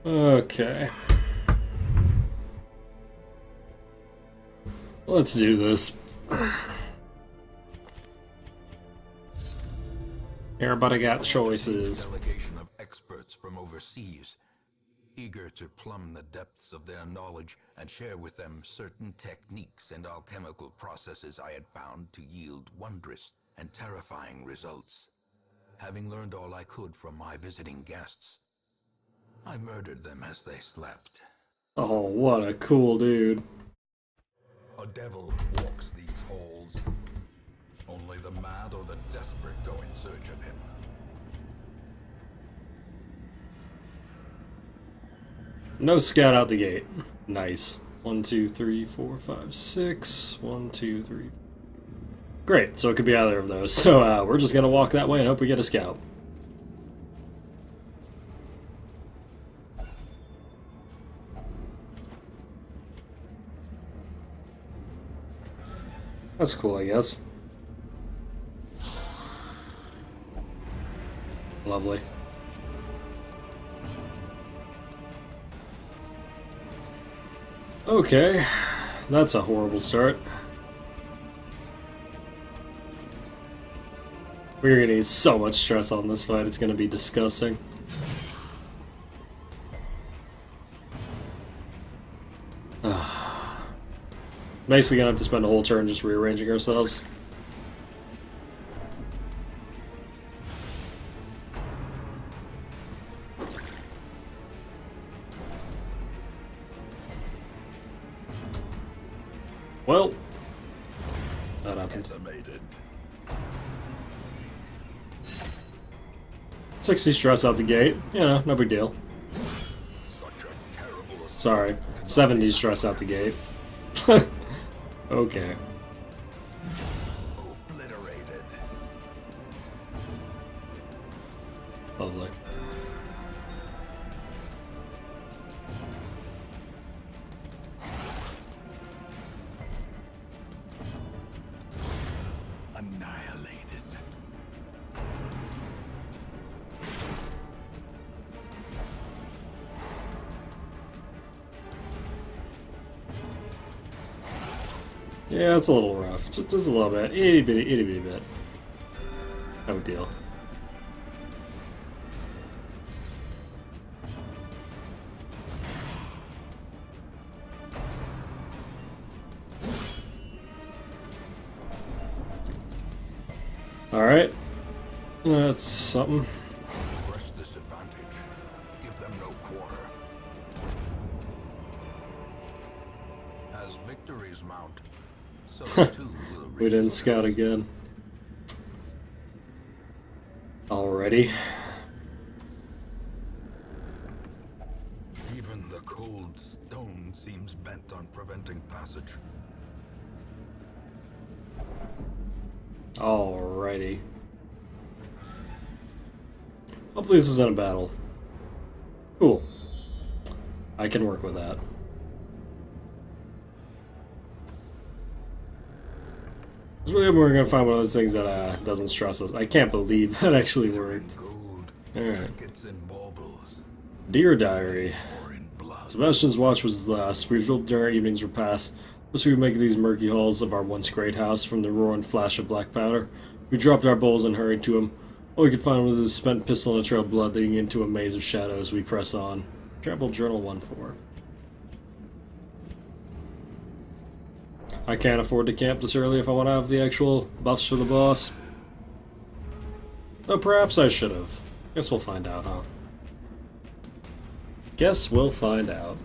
Okay. Let's do this. Everybody got choices. Delegation of experts from overseas, eager to plumb the depths of their knowledge and share with them certain techniques and alchemical processes I had found to yield wondrous and terrifying results. Having learned all I could from my visiting guests, I murdered them as they slept. Oh, what a cool dude. A devil walks these halls. Only the mad or the desperate go in search of him. No scout out the gate. Nice. 1, 2, 3, 4, 5, 6. 1, 2, 3. Great, so it could be either of those. So we're just gonna walk that way and hope we get a scout. That's cool, I guess. Lovely. Okay, that's a horrible start. We're gonna need so much stress on this fight, it's gonna be disgusting. Basically gonna have to spend a whole turn just rearranging ourselves. Well, that happened. 60 stress out the gate. You know, no big deal. Sorry, 70 stress out the gate. Okay. Obliterated. Lovely. Annihilated. Yeah, it's a little rough. Just a little bit. Itty bitty bit. No big deal. Alright. That's something. Press this advantage. Give them no quarter. As victories mount, so too will We didn't results. scout again. Already. Even the cold stone seems bent on preventing passage. Alrighty. Hopefully this isn't a battle. Cool. I can work with that. I was really hoping we were gonna find one of those things that doesn't stress us. I can't believe that actually worked. Gold, Alright. trinkets and baubles, Dear Diary. or in blood. Sebastian's watch was last. We drilled during our evenings were past. Once we would make these murky halls of our once great house from the roar and flash of black powder. We dropped our bowls and hurried to him. All we could find was a spent pistol and a trail of blood leading into a maze of shadows. We press on. Travel Journal 1-4. I can't afford to camp this early if I want to have the actual buffs for the boss. Though perhaps I should have. Guess we'll find out, huh? Guess we'll find out.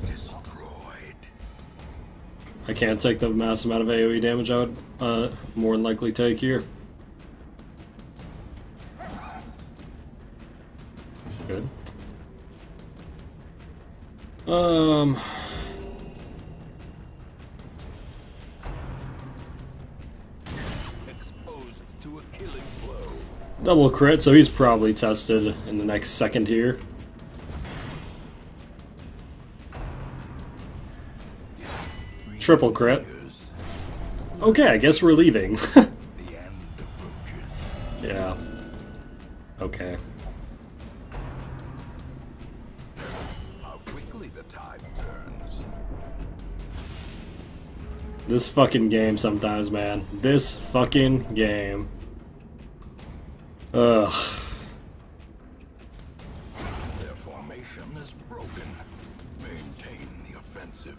Destroyed. I can't take the mass amount of AoE damage I would more than likely take here. Good. Exposed to a killing blow. Double crit, so he's probably tested in the next second here. Triple crit. Okay, I guess we're leaving. The end approaches. Yeah. Okay. This fucking game sometimes, man. This fucking game. Ugh. Their formation is broken. Maintain the offensive.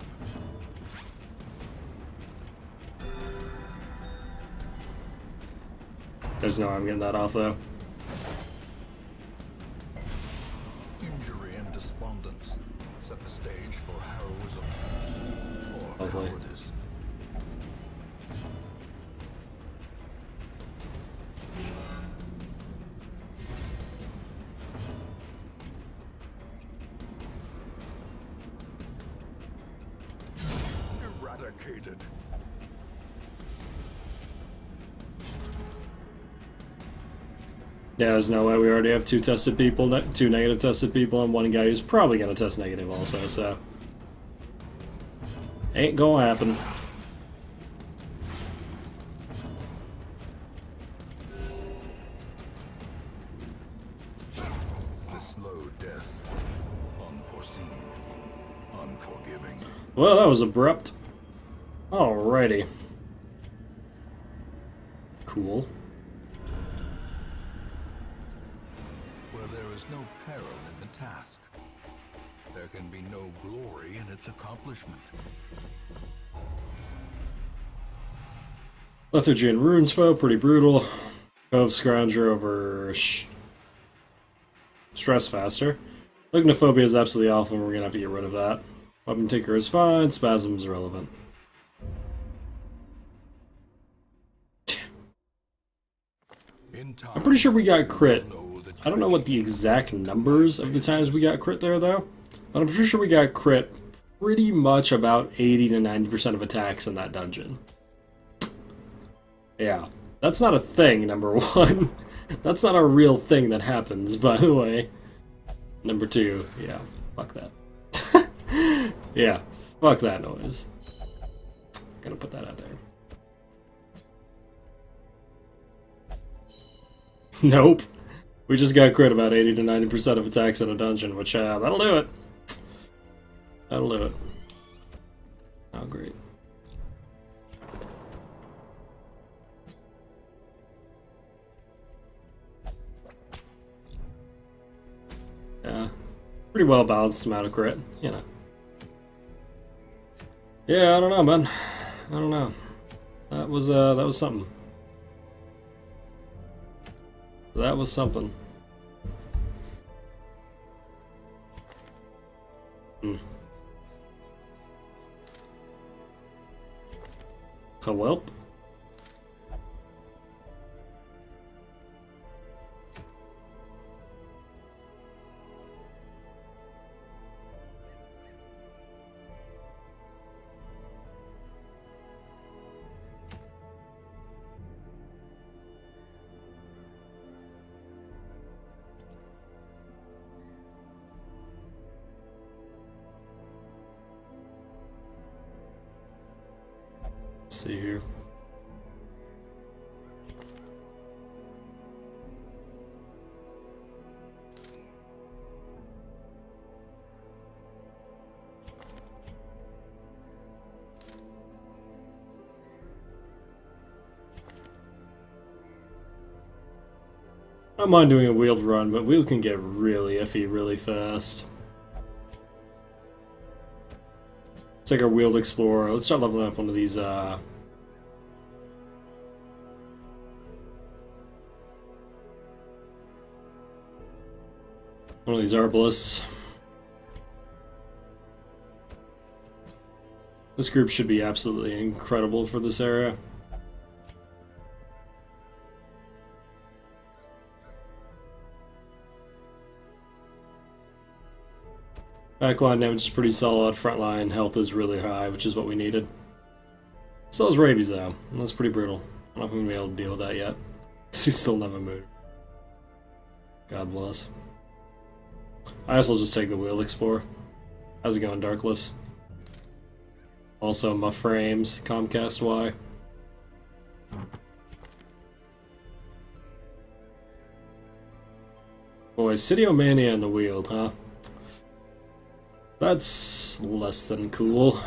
There's no way I'm getting that off, though. Injury and despondence set the stage for heroism or Lovely. cowardice. Eradicated. Yeah, there's no way. We already have two negative tested people, and one guy who's probably gonna test negative also, so. Ain't gonna happen. The slow death. Unforeseen. Unforgiving. Well, that was abrupt. Alrighty. Cool. Where there is no peril in the task, there can be no glory in its accomplishment. Lethargy and Runes Foe, pretty brutal. Cove Scrounger over Stress Faster. Lignophobia is absolutely awful, and we're gonna have to get rid of that. Weapon Tinker is fine, Spasm is irrelevant. I'm pretty sure we got crit. I don't know what the exact numbers of the times we got crit there, though. But I'm pretty sure we got crit pretty much about 80 to 90% of attacks in that dungeon. Yeah. That's not a thing, number one. That's not a real thing that happens, by the way. Number two, yeah. Fuck that. Yeah. Fuck that noise. Gonna put that out there. Nope. We just got crit about 80 to 90% of attacks in a dungeon, which, that'll do it. That'll do it. Oh, great. Yeah. Pretty well balanced amount of crit, you know. Yeah, I don't know, man. I don't know. That was something. That was something. A Welp? Let's see here. I don't mind doing a wheeled run, but wheel can get really iffy really fast. Let's take our wheeled explorer. Let's start leveling up one of these, one of these arbalists. This group should be absolutely incredible for this area. Backline damage is pretty solid, frontline health is really high, which is what we needed. Still has rabies though, and that's pretty brutal. I don't know if I'm gonna be able to deal with that yet. We still never moved. God bless. I guess I'll just take the wheeled explorer. How's it going, Darkless? Also, my frames, Comcast Y. Boy, Cityomania in the wheeled, huh? That's less than cool.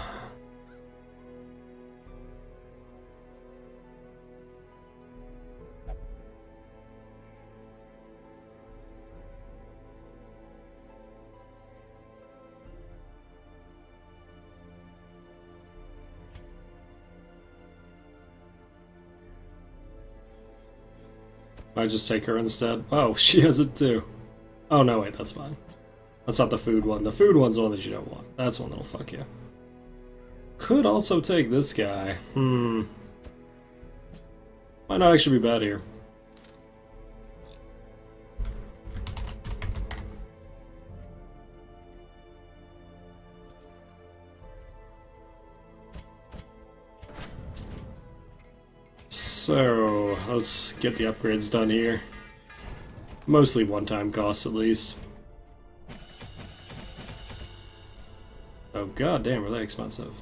I just take her instead? Oh, she has it too. Oh no, wait, that's fine. That's not the food one. The food one's the one that you don't want. That's one that'll fuck you. Could also take this guy. Might not actually be bad here. So, let's get the upgrades done here. Mostly one-time costs, at least. Oh god damn, are they expensive?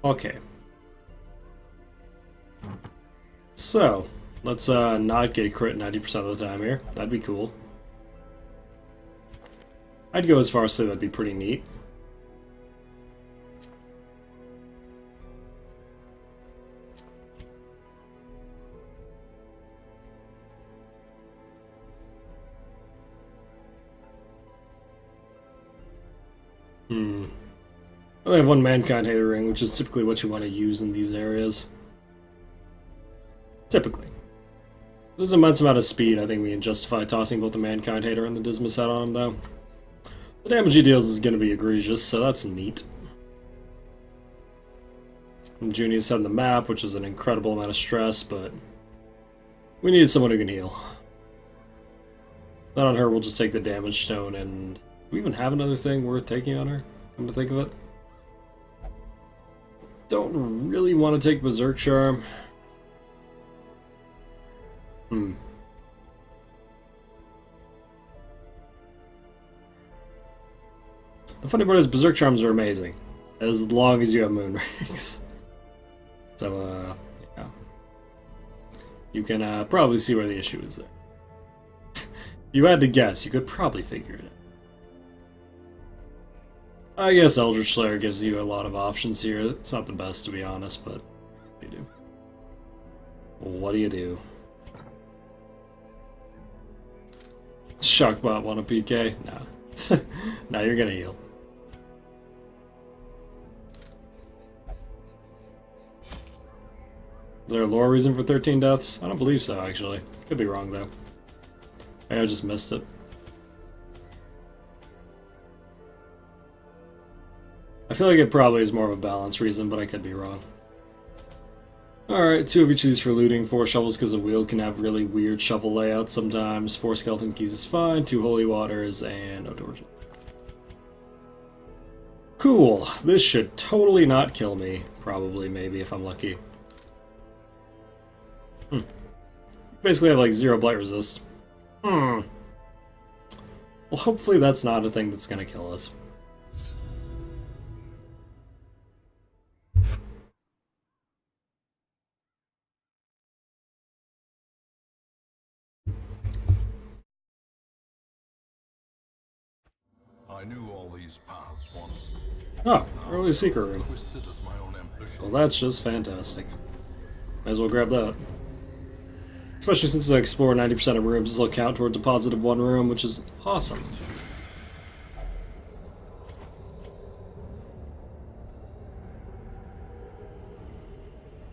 Okay. So, let's not get crit 90% of the time here. That'd be cool. I'd go as far as say that'd be pretty neat. I only have one Mankind Hater ring, which is typically what you want to use in these areas. Typically. There's an immense amount of speed. I think we can justify tossing both the Mankind Hater and the Disma set on him, though. The damage he deals is going to be egregious, so that's neat. And Junius had the map, which is an incredible amount of stress, but we needed someone who can heal. Not on her, we'll just take the damage stone, and do we even have another thing worth taking on her? Come to think of it. Don't really want to take Berserk Charm. The funny part is Berserk Charms are amazing, as long as you have moon rings. So, yeah. You can probably see where the issue is there. You had to guess, you could probably figure it out. I guess Eldritch Slayer gives you a lot of options here. It's not the best, to be honest, but what do you do? What do you do? Shockbot want a PK? No. No, you're gonna heal. Is there a lore reason for 13 deaths? I don't believe so, actually. Could be wrong, though. Maybe I just missed it. I feel like it probably is more of a balance reason, but I could be wrong. Alright, 2 of each of these for looting. 4 shovels because a wheel can have really weird shovel layouts sometimes. 4 skeleton keys is fine. 2 holy waters and no torches. Cool. This should totally not kill me. Probably, maybe, if I'm lucky. Basically have like 0 blight resist. Well, hopefully that's not a thing that's gonna kill us. I knew all these paths once. Oh, early secret room. Twisted as my own ambition. Well, that's just fantastic. Might as well grab that. Especially since I explore 90% of rooms, this will count towards a positive 1 room, which is awesome.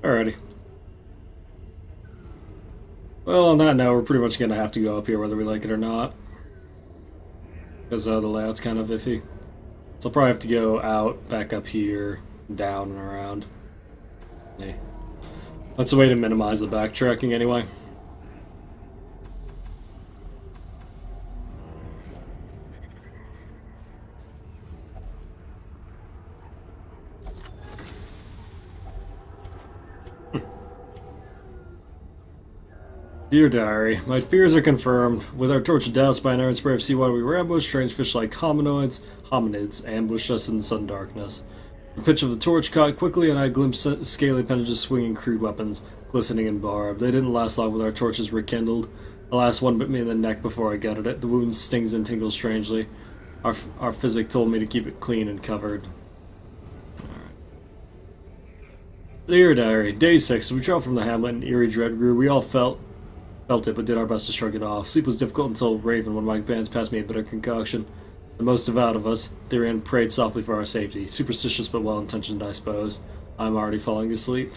Alrighty. Well, on that note, we're pretty much going to have to go up here whether we like it or not. Because the layout's kind of iffy. So I'll probably have to go out, back up here, down and around. Yeah. That's a way to minimize the backtracking anyway. Dear Diary, my fears are confirmed. With our torch doused by an iron spray of seawater, we were ambushed. Strange fish-like hominids ambushed us in the sudden darkness. The pitch of the torch caught quickly, and I glimpsed scaly appendages swinging crude weapons, glistening and barbed. They didn't last long with our torches rekindled. The last one bit me in the neck before I gutted it. The wound stings and tingles strangely. Our physic told me to keep it clean and covered. Dear Diary, Day 6. We traveled from the hamlet and eerie dread grew. We all felt it, but did our best to shrug it off. Sleep was difficult until Raven, one of my bands, passed me a bitter concoction. The most devout of us, Therian prayed softly for our safety. Superstitious but well-intentioned, I suppose. I'm already falling asleep.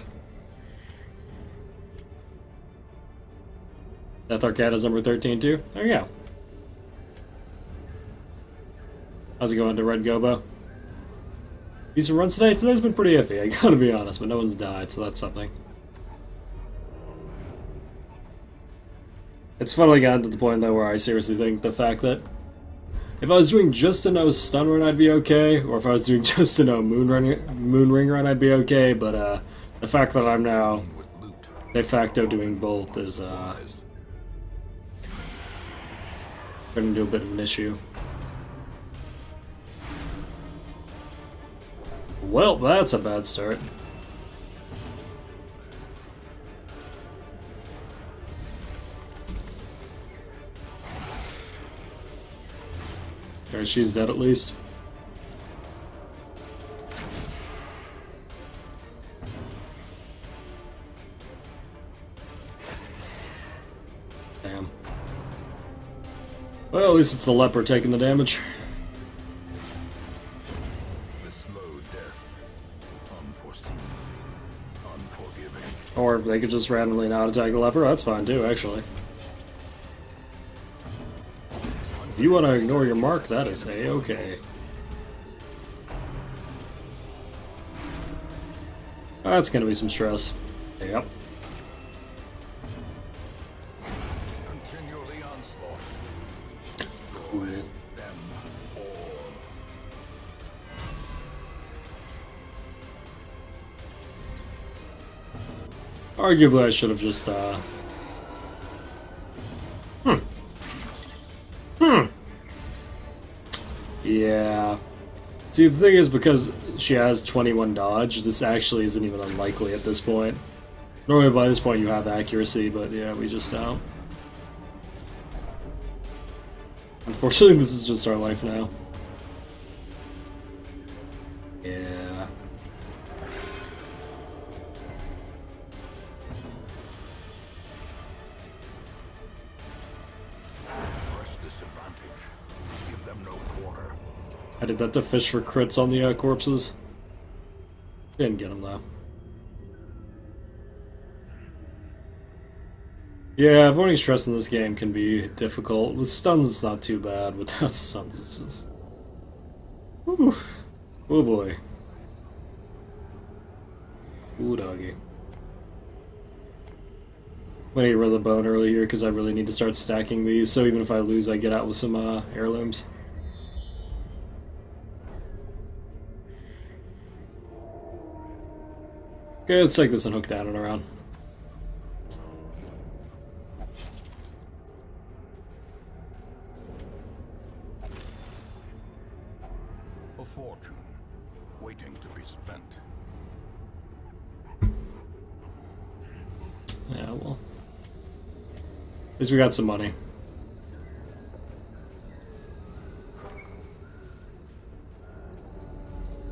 Death Arcada's number 13 too? There you go. How's it going to Red Gobo? Decent runs today? Today's been pretty iffy, I gotta be honest, but no one's died, so that's something. It's finally gotten to the point though where I seriously think the fact that if I was doing just a no stun run I'd be okay, or if I was doing just a no moon ring run I'd be okay, but the fact that I'm now de facto doing both is turning into a bit of an issue. Well, that's a bad start. Okay, she's dead at least. Damn. Well, at least it's the leper taking the damage. The slow death. Unforeseen. Unforgiving. Or they could just randomly not attack the leper. That's fine too, actually. If you want to ignore your mark, that is A-okay. That's gonna be some stress. Yep. Continually onslaught. Cool. Them all. Arguably, I should have just, Yeah. See, the thing is, because she has 21 dodge, this actually isn't even unlikely at this point. Normally by this point you have accuracy, but yeah, we just don't. Unfortunately, this is just our life now. Yeah. Press disadvantage. Give them no quarter. I did that to fish for crits on the corpses. Didn't get them though. Yeah, avoiding stress in this game can be difficult. With stuns, it's not too bad. Without stuns, it's just... Whew. Oh boy. Ooh, doggy. I'm gonna get rid of the bone early here because I really need to start stacking these, so even if I lose, I get out with some heirlooms. Okay, let's take this and hook down and around. A fortune waiting to be spent. Yeah, well. At least we got some money.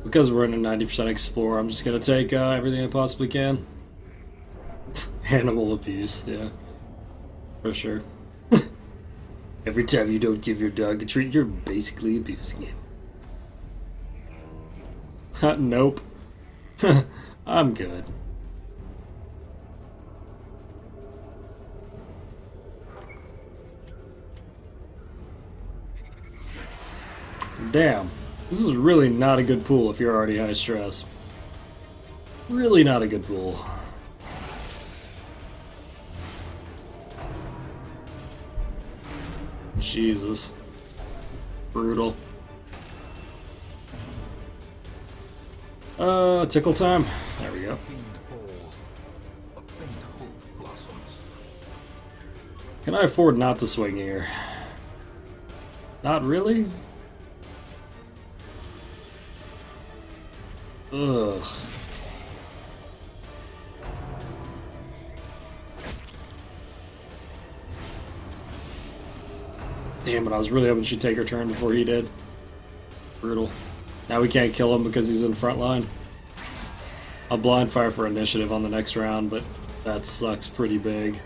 Because we're in a 90% explore, I'm just gonna take everything I possibly can. Animal abuse, yeah. For sure. Every time you don't give your dog a treat, you're basically abusing him. Nope. I'm good. Damn. This is really not a good pool if you're already high stress. Really not a good pool. Jesus. Brutal. Tickle time. There we go. Fiend falls. A faint hope blossoms. Can I afford not to swing here? Not really? Ugh. Damn it, I was really hoping she'd take her turn before he did. Brutal. Now we can't kill him because he's in front line. I'll blind fire for initiative on the next round, but that sucks pretty big.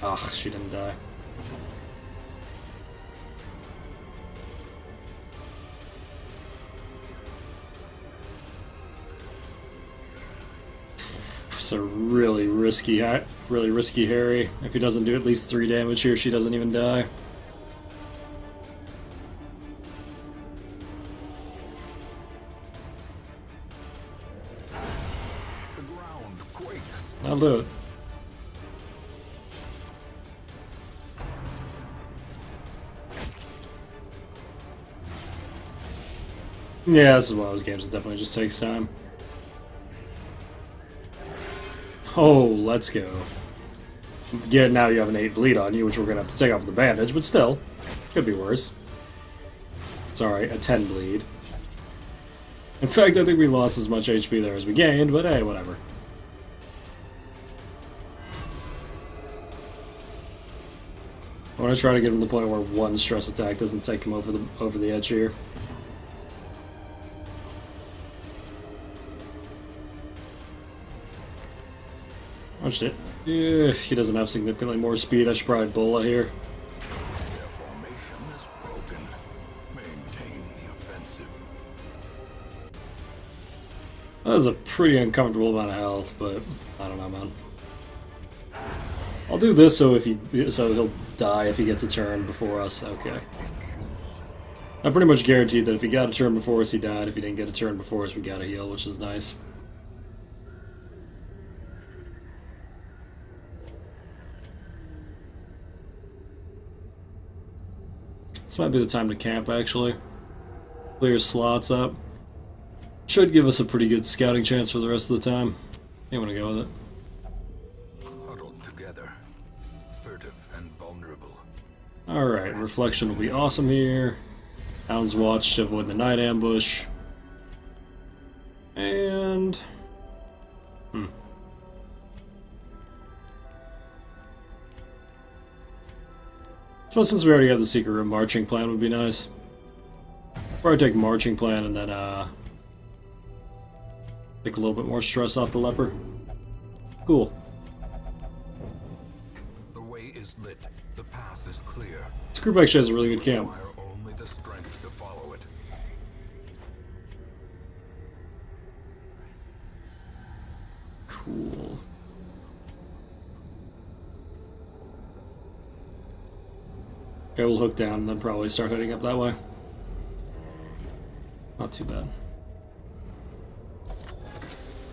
Ugh, she didn't die. So really risky Harry. If he doesn't do at least 3 damage here, she doesn't even die. The ground quakes. I'll do it. Yeah, this is one of those games that definitely just takes time. Oh, let's go. Yeah, now you have an 8 bleed on you, which we're going to have to take off with the bandage, but still, could be worse. Sorry, a 10 bleed. In fact, I think we lost as much HP there as we gained, but hey, whatever. I want to try to get him to the point where one stress attack doesn't take him over the edge here. Watched it. Yeah, he doesn't have significantly more speed. I should probably Bola here. Their formation is broken. Maintain the offensive. That was a pretty uncomfortable amount of health, but I don't know, man. I'll do this so he'll die if he gets a turn before us. Okay. I'm pretty much guaranteed that if he got a turn before us, he died. If he didn't get a turn before us, we got a heal, which is nice. This might be the time to camp, actually. Clear slots up. Should give us a pretty good scouting chance for the rest of the time. You want to go with it? Huddled together. Furtive and vulnerable. Alright, Reflection will be awesome here. Hound's Watch to avoid the night ambush. And... So since we already have the secret room, Marching Plan would be nice. Probably take Marching Plan and then, take a little bit more stress off the leper. Cool. The way is lit. The path is clear. This group actually has a really good camp. Require only the strength to follow it. Cool. Okay, we'll hook down and then probably start heading up that way. Not too bad.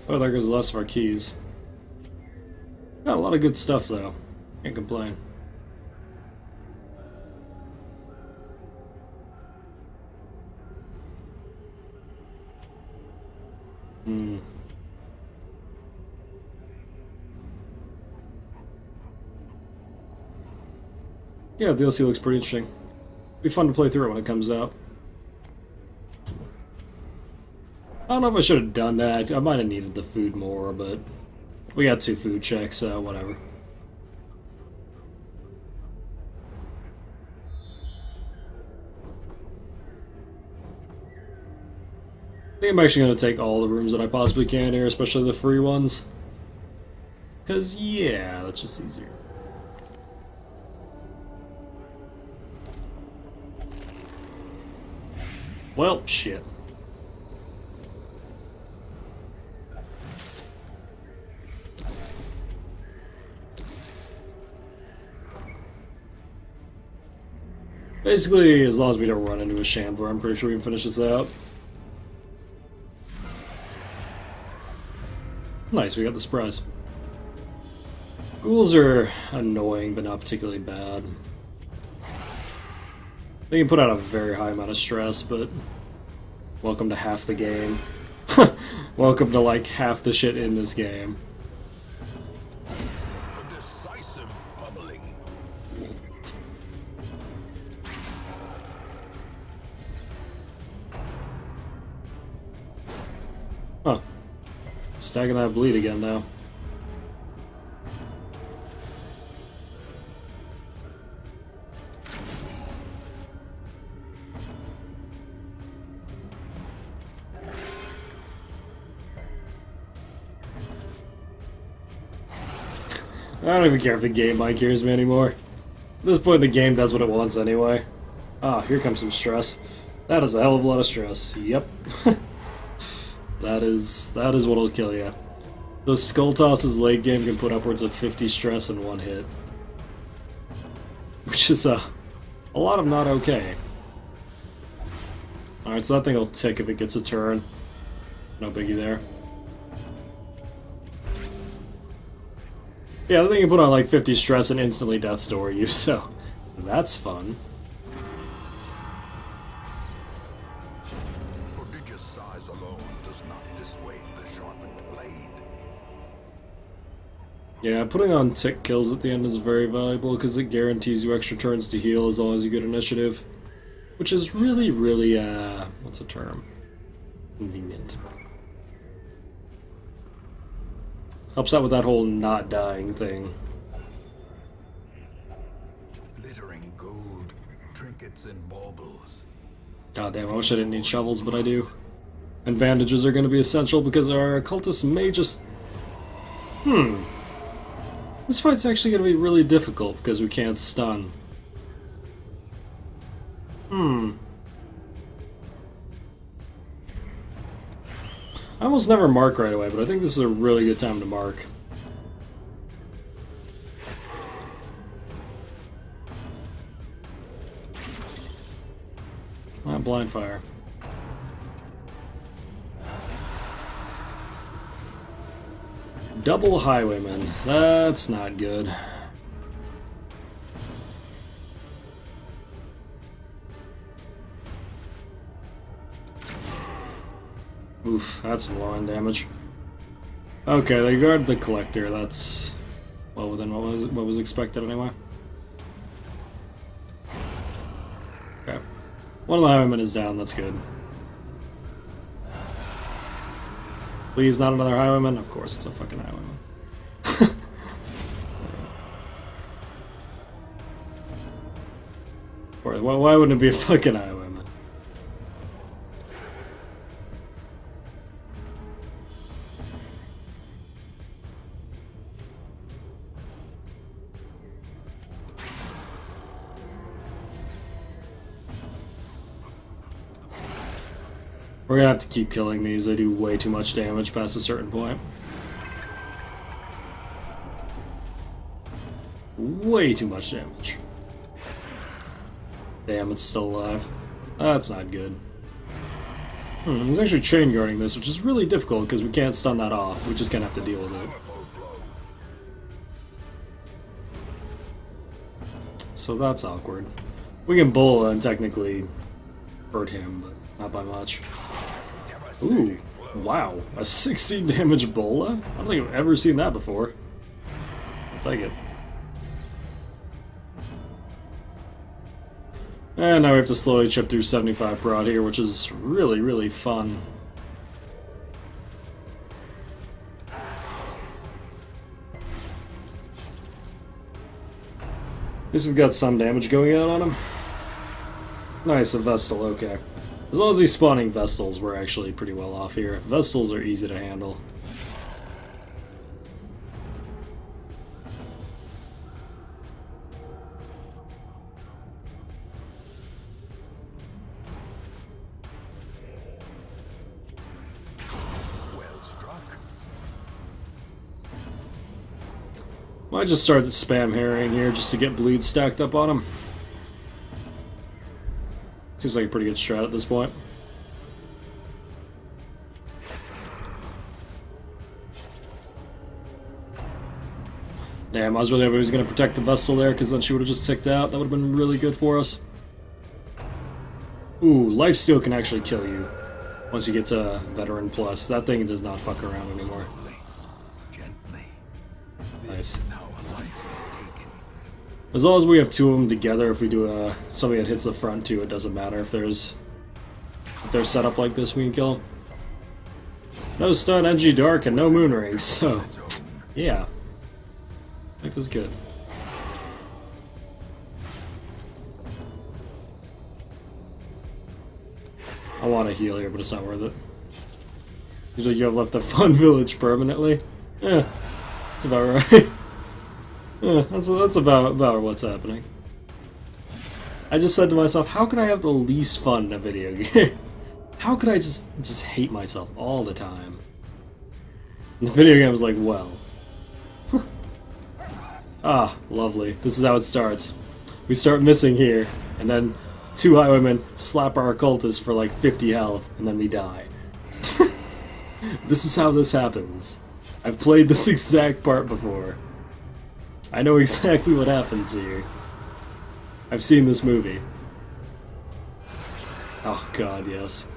Oh, there goes the last of our keys. Got a lot of good stuff, though. Can't complain. Yeah, DLC looks pretty interesting. Be fun to play through it when it comes out. I don't know if I should have done that. I might have needed the food more, but we got 2 food checks, so whatever. I think I'm actually going to take all the rooms that I possibly can here, especially the free ones. Because, yeah, that's just easier. Well, shit. Basically, as long as we don't run into a Shambler, I'm pretty sure we can finish this out. Nice, we got the surprise. Ghouls are annoying, but not particularly bad. They can put out a very high amount of stress, but welcome to half the game. Welcome to like half the shit in this game. A decisive pummeling. Huh. Stacking that bleed again now. I don't even care if the game mic hears me anymore. At this point, the game does what it wants anyway. Ah, here comes some stress. That is a hell of a lot of stress. Yep. That is what'll kill you. Those skull tosses late game can put upwards of 50 stress in one hit. Which is a lot of not okay. Alright, so that thing will tick if it gets a turn. No biggie there. Yeah, the thing can put on like 50 stress and instantly death store you, so that's fun. Prodigious size alone does not dissuade the sharpened blade. Yeah, putting on tick kills at the end is very valuable because it guarantees you extra turns to heal as long as you get initiative. Which is really, really, what's the term? Convenient. Helps out with that whole not dying thing. Glittering gold, trinkets and baubles. God damn, I wish I didn't need shovels, but I do. And bandages are going to be essential because our occultist may just... This fight's actually going to be really difficult because we can't stun. I almost never mark right away, but I think this is a really good time to mark. Not blind fire. Double highwayman. That's not good. Oof, that's some low-end damage. Okay, they guard the collector. That's well within what was expected anyway. Okay, one of the highwaymen is down. That's good. Please, not another highwayman. Of course, it's a fucking highwayman. Or why wouldn't it be a fucking highwayman? We're gonna have to keep killing these. They do way too much damage past a certain point. Way too much damage. Damn, it's still alive. That's not good. He's actually chain guarding this, which is really difficult because we can't stun that off. We just gonna have to deal with it. So that's awkward. We can bull and technically hurt him, but not by much. Ooh, wow. A 16 damage bola? I don't think I've ever seen that before. I'll take it. And now we have to slowly chip through 75 prod here, which is really, really fun. At least we've got some damage going out on him. Nice, a Vestal, okay. As long as he's spawning Vestals, we're actually pretty well off here. Vestals are easy to handle. Well struck. Might just start to spam harrying here just to get bleed stacked up on him. Seems like a pretty good strat at this point. Damn, I was really hoping he was going to protect the Vestal there, because then she would have just ticked out. That would have been really good for us. Ooh, Lifesteal can actually kill you once you get to Veteran Plus. That thing does not fuck around anymore. Gently. Nice. This is how a life is taken. As long as we have two of them together, if we do something that hits the front too, it doesn't matter if they're set up like this, we can kill them. No stun, NG Dark, and no moon rings, so yeah. Life is good. I want to heal here, but it's not worth it. Usually you have left the fun village permanently. Yeah, that's about right. Yeah, that's about what's happening. I just said to myself, how could I have the least fun in a video game? How could I just hate myself all the time? The video game was like, well. Ah, lovely. This is how it starts. We start missing here, and then 2 highwaymen slap our occultist for like 50 health, and then we die. This is how this happens. I've played this exact part before. I know exactly what happens here. I've seen this movie. Oh god, yes.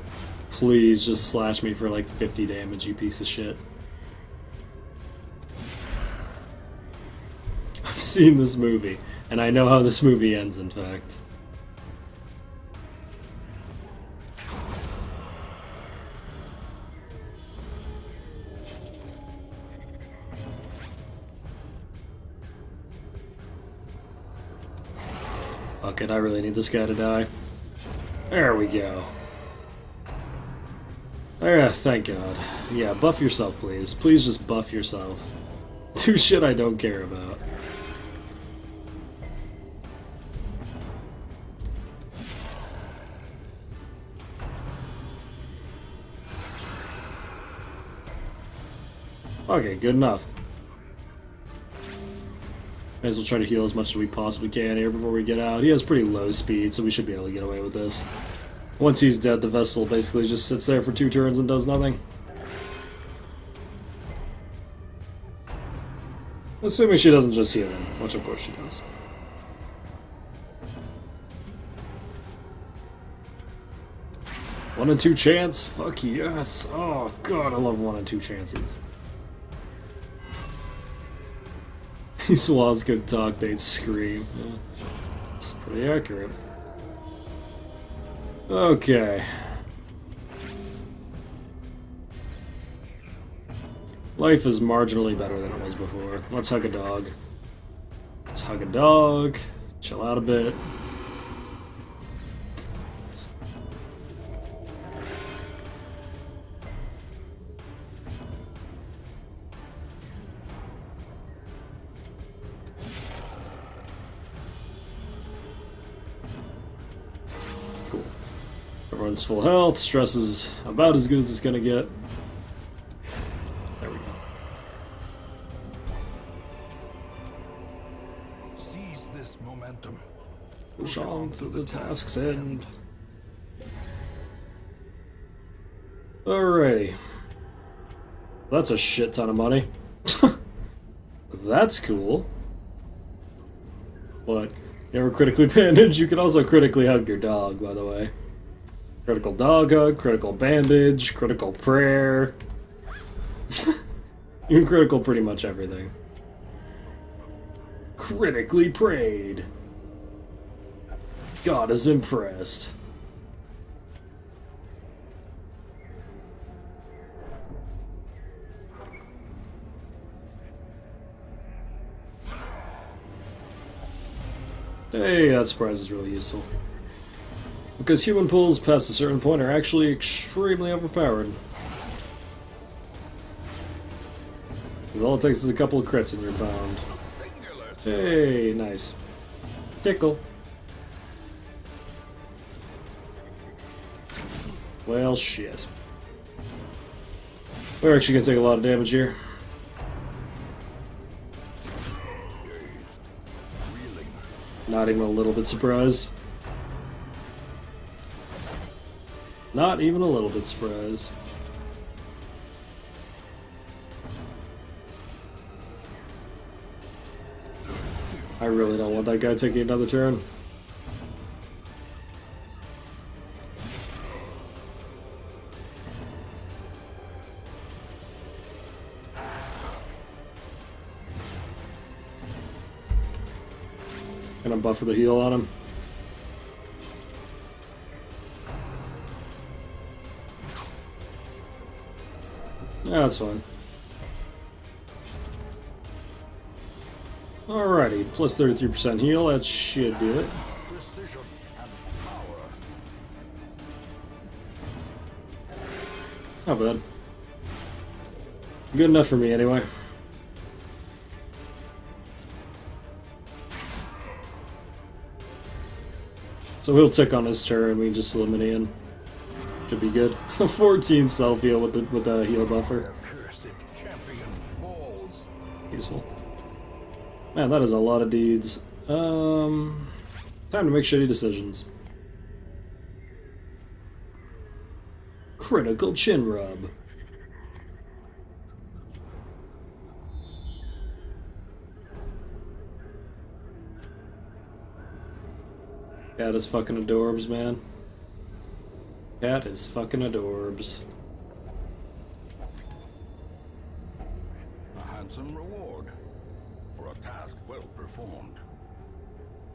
Please just slash me for like 50 damage, you piece of shit. I've seen this movie, and I know how this movie ends, in fact. Fuck it, I really need this guy to die. There we go. There, thank God. Yeah, buff yourself, please. Please just buff yourself. Do shit I don't care about. Okay, good enough. May as well try to heal as much as we possibly can here before we get out. He has pretty low speed, so we should be able to get away with this. Once he's dead, the vessel basically just sits there for 2 turns and does nothing. Assuming she doesn't just heal him, which of course she does. One in 2 chance? Fuck yes. Oh god, I love 1 in 2 chances. These walls could talk, they'd scream. Yeah. It's pretty accurate. Okay. Life is marginally better than it was before. Let's hug a dog. Let's hug a dog. Chill out a bit. Cool. Everyone's full health. Stress is about as good as it's gonna get. There we go. Seize this momentum. Push on to the task's end. Alrighty. That's a shit ton of money. That's cool. But you ever critically bandage? You can also critically hug your dog, by the way. Critical dog hug, critical bandage, critical prayer. You can critical pretty much everything. Critically prayed. God is impressed. Hey, that surprise is really useful. Because human pulls past a certain point are actually extremely overpowered. Because all it takes is a couple of crits and you're bound. Hey, nice. Tickle. Well, shit. We're actually gonna take a lot of damage here. Not even a little bit surprised. Not even a little bit surprised. I really don't want that guy taking another turn. Gonna buffer the heal on him. Yeah, that's fine. Alrighty, plus 33% heal, that should do it. Precision and power. Not bad. Good enough for me, anyway. So he'll tick on his turn, we can just eliminate him. Should be good. 14 self heal with the heal buffer. Cursed champion. Useful. Man, that is a lot of deeds. Time to make shitty decisions. Critical chin rub. Cat is fucking adorbs, man. Cat is fucking adorbs. A handsome reward for a task well performed.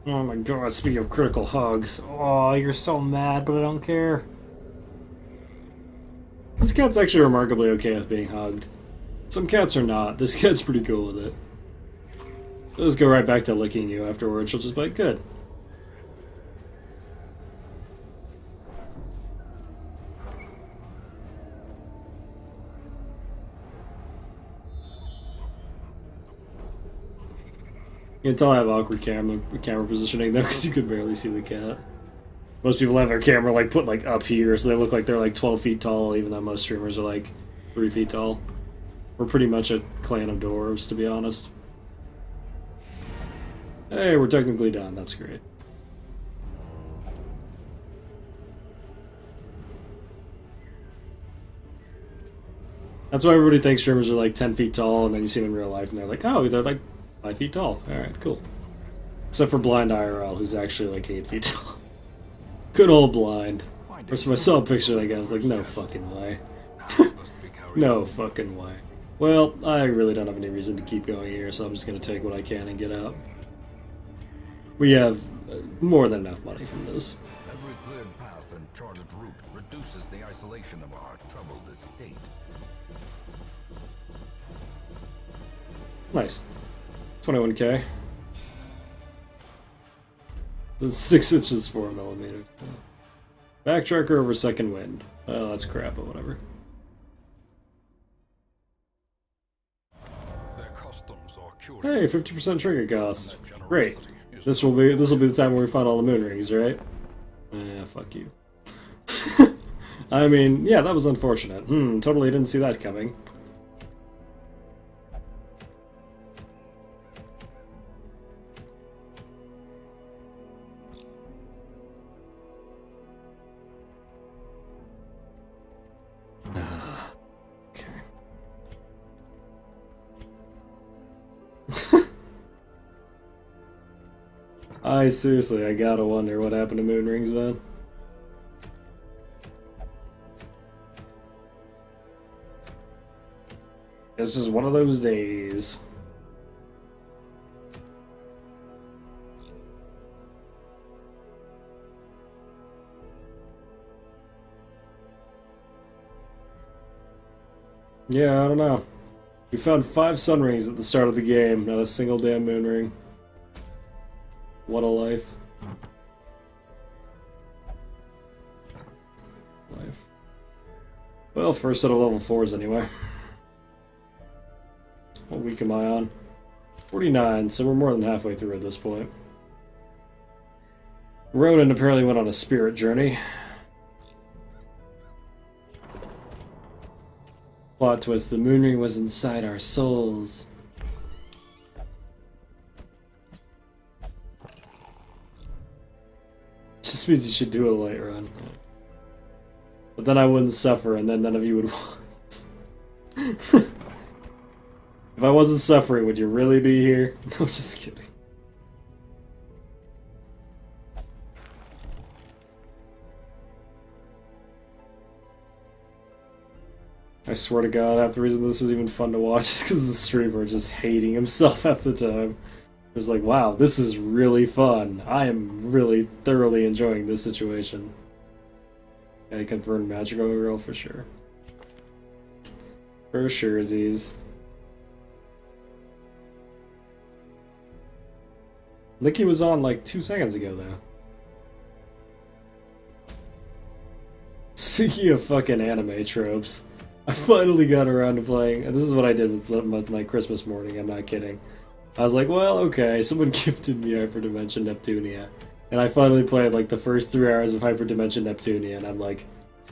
Oh my god, speaking of critical hugs. Oh, you're so mad, but I don't care. This cat's actually remarkably okay with being hugged. Some cats are not. This cat's pretty cool with it. She'll just go right back to licking you afterwards. She'll just be like, good. You can tell I have awkward camera positioning though, because you could barely see the cat. Most people have their camera like put like up here, so they look like they're like 12 feet tall, even though most streamers are like 3 feet tall. We're pretty much a clan of dwarves, to be honest. Hey, we're technically done. That's great. That's why everybody thinks streamers are like 10 feet tall, and then you see them in real life, and they're like, oh, they're like 5 feet tall. Alright, cool. Except for Blind IRL, who's actually like 8 feet tall. Good old Blind. First time I saw a picture of that guy, I was like, no fucking way. No fucking way. Well, I really don't have any reason to keep going here, so I'm just gonna take what I can and get out. We have more than enough money from this. Every cleared path and charted route reduces the isolation of our troubled estate. Nice. 21k. That's 6 inches, 4 millimeters. Backtracker over second wind. Oh, that's crap, but whatever. Their customs are curious. Hey, 50% trigger cost. Great. This will be the time where we find all the moon rings, right? Fuck you. I mean, yeah, that was unfortunate. Totally didn't see that coming. I gotta wonder what happened to moon rings, man. It's just one of those days. Yeah, I don't know. We found 5 sun rings at the start of the game, not a single damn moon ring. What a life. Well, first set of level 4s anyway. What week am I on? 49, so we're more than halfway through at this point. Ronan apparently went on a spirit journey. Plot twist, the moon ring was inside our souls. Just means you should do a light run. But then I wouldn't suffer, and then none of you would want. If I wasn't suffering, would you really be here? No, just kidding. I swear to God, half the reason this is even fun to watch is because the streamer is just hating himself half the time. It's like, wow, this is really fun. I am really thoroughly enjoying this situation. I confirmed Magical Girl for sure. For sure, Z's. Licky was on like 2 seconds ago, though. Speaking of fucking anime tropes, I finally got around to playing. And this is what I did with my Christmas morning, I'm not kidding. I was like, well, okay, someone gifted me Hyperdimension Neptunia. And I finally played like the first 3 hours of Hyperdimension Neptunia, and I'm like,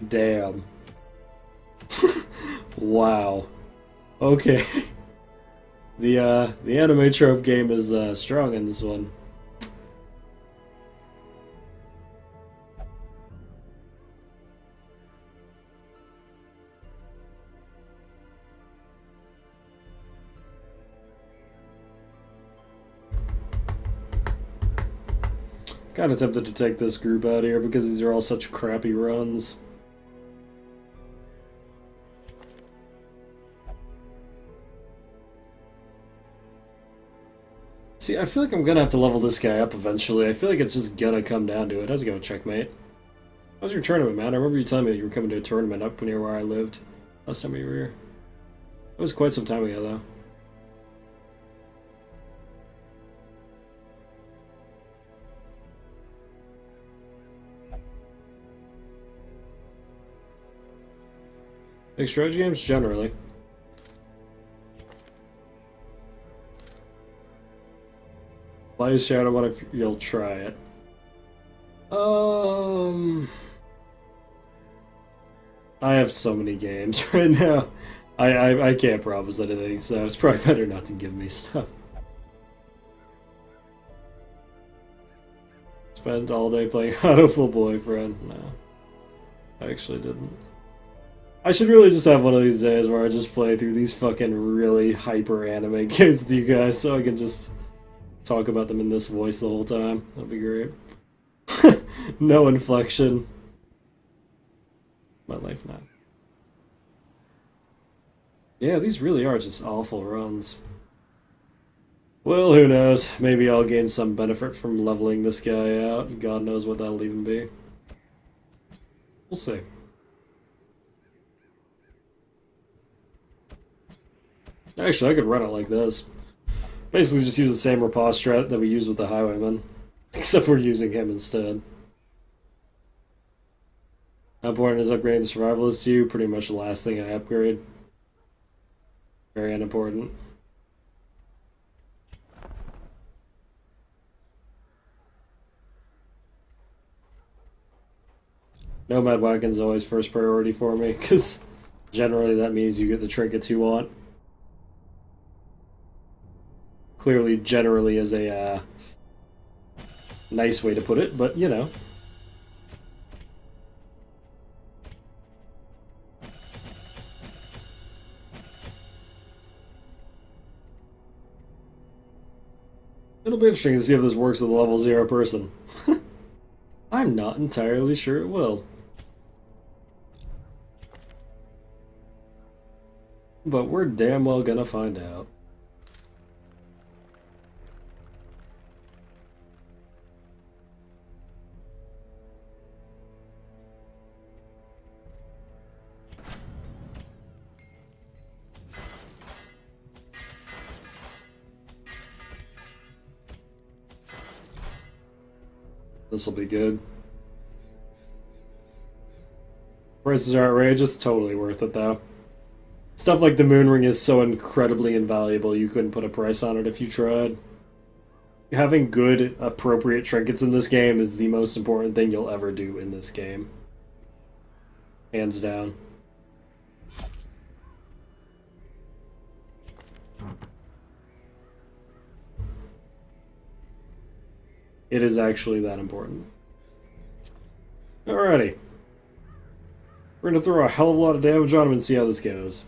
damn. Wow. Okay. The anime trope game is strong in this one. Kind of tempted to take this group out here because these are all such crappy runs. See, I feel like I'm gonna have to level this guy up eventually. I feel like it's just gonna come down to it. How's it going, checkmate? How's your tournament, man? I remember you telling me that you were coming to a tournament up near where I lived last time you were here. That was quite some time ago, though. Big strategy games, generally. Blaze Shadow, what if you'll try it? I have so many games right now. I can't promise anything, so it's probably better not to give me stuff. Spent all day playing Auto Boyfriend. No, I actually didn't. I should really just have one of these days where I just play through these fucking really hyper anime games with you guys so I can just talk about them in this voice the whole time. That'd be great. No inflection. My life now. Yeah, these really are just awful runs. Well, who knows? Maybe I'll gain some benefit from leveling this guy out. God knows what that'll even be. We'll see. Actually, I could run it like this. Basically just use the same riposte strat that we used with the Highwayman. Except we're using him instead. How important is upgrading the Survivalist to you? Pretty much the last thing I upgrade. Very unimportant. Nomad Wagon's always first priority for me, because generally that means you get the trinkets you want. Clearly, generally is a nice way to put it, but you know. It'll be interesting to see if this works with a level 0 person. I'm not entirely sure it will. But we're damn well gonna find out. This'll be good. Prices are outrageous, totally worth it though. Stuff like the moon ring is so incredibly invaluable you couldn't put a price on it if you tried. Having good, appropriate trinkets in this game is the most important thing you'll ever do in this game. Hands down. It is actually that important. Alrighty. We're gonna throw a hell of a lot of damage on him and see how this goes.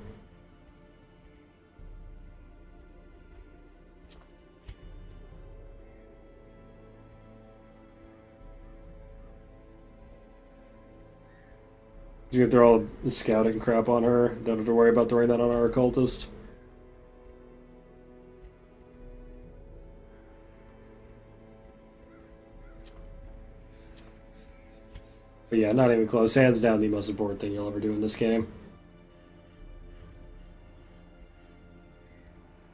He's gonna throw all the scouting crap on her. Don't have to worry about throwing that on our occultist. But yeah, not even close. Hands down the most important thing you'll ever do in this game.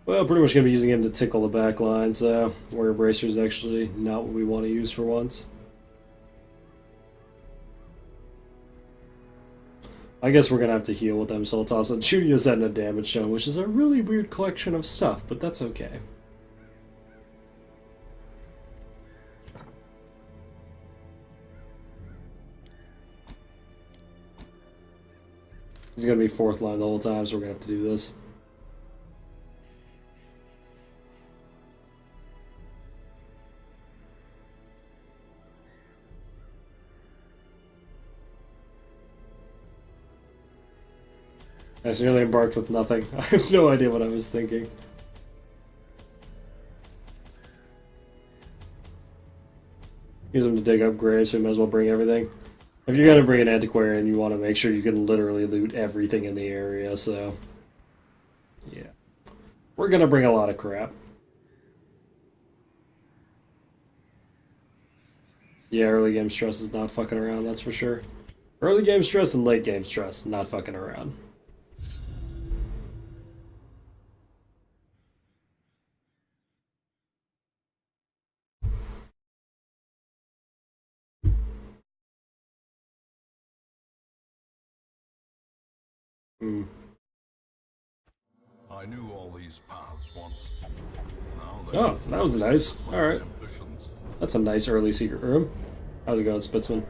Well, pretty much going to be using him to tickle the back line, so Warrior Bracer is actually not what we want to use for once. I guess we're going to have to heal with them, so let's also Junior's setting a damage shown, which is a really weird collection of stuff, but that's okay. He's going to be fourth line the whole time, so we're going to have to do this. I nearly embarked with nothing. I have no idea what I was thinking. Use them to dig up graves, so we might as well bring everything. If you're gonna bring an Antiquarian, you want to make sure you can literally loot everything in the area, so... yeah. We're gonna bring a lot of crap. Yeah, early game stress is not fucking around, that's for sure. Early game stress and late game stress, not fucking around. Hmm. I knew all these paths once. Oh, that was nice. Alright. Ambitions. That's a nice early secret room. How's it going, Spitzman?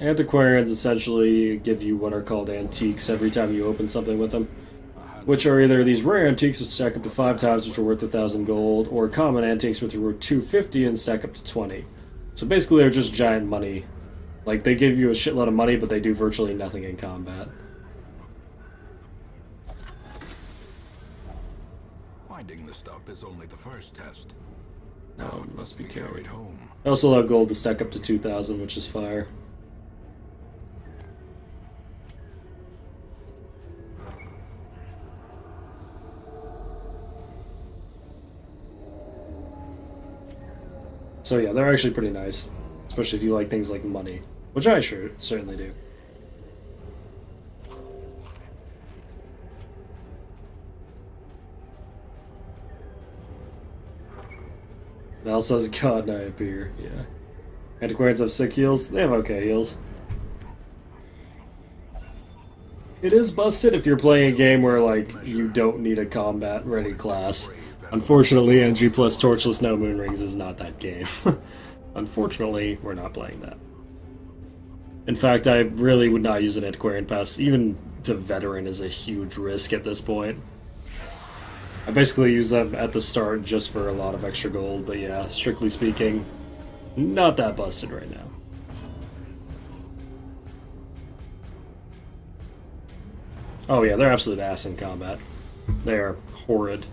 Antiquarians essentially give you what are called antiques every time you open something with them, which are either these rare antiques which stack up to 5 times, which are worth 1,000 gold, or common antiques which are worth 250 and stack up to 20. So basically they're just giant money. Like, they give you a shitload of money, but they do virtually nothing in combat. Finding the stuff is only the first test. No, it must be carried. home. I also allow gold to stack up to 2,000, which is fire. So yeah, they're actually pretty nice. Especially if you like things like money. Which I certainly do. Val says, God, and I appear. Yeah. Antiquarians have sick heals. They have okay heals. It is busted if you're playing a game where, like, you don't need a combat-ready class. Unfortunately, NG plus Torchless No Moon Rings is not that game. Unfortunately, we're not playing that. In fact, I really would not use an Antiquarian pass. Even to Veteran is a huge risk at this point. I basically use them at the start just for a lot of extra gold, but yeah, strictly speaking, not that busted right now. Oh yeah, they're absolute ass in combat. They are horrid.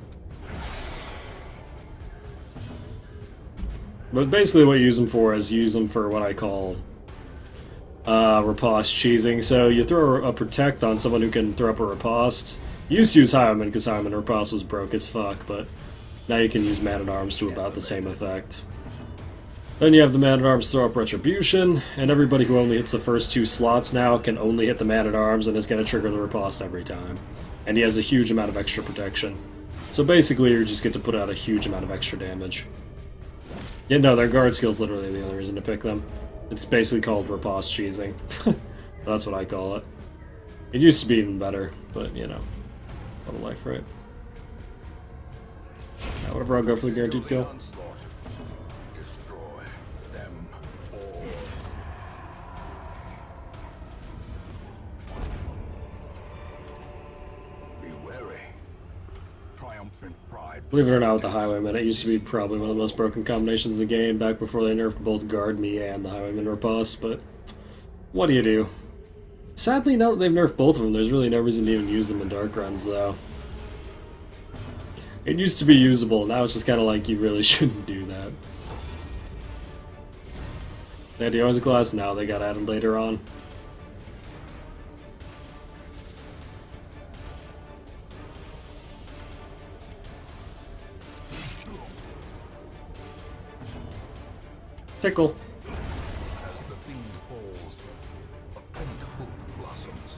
But basically what you use them for is use them for what I call riposte cheesing. So you throw a protect on someone who can throw up a riposte. You used to use Highwayman because Highwayman riposte was broke as fuck, but now you can use Man-at-Arms to about the same effect. Then you have the Man-at-Arms throw up Retribution, and everybody who only hits the first 2 slots now can only hit the Man-at-Arms and is going to trigger the riposte every time. And he has a huge amount of extra protection. So basically you just get to put out a huge amount of extra damage. Yeah, no, their guard skill's literally the only reason to pick them. It's basically called riposte cheesing. That's what I call it. It used to be even better, but you know, what a life, right? Now, whatever, I'll go for the guaranteed kill. Destroy them all. Be wary. Triumphant pride. Believe it or not, with the Highwayman, it used to be probably one of the most broken combinations in the game back before they nerfed both Guard Me and the Highwayman riposte, but what do you do? Sadly, now that they've nerfed both of them, there's really no reason to even use them in Dark Runs, though. It used to be usable, now it's just kind of like you really shouldn't do that. They had the Orange Glass, now they got added later on. Tickle. As the fiend falls, a faint hope blossoms.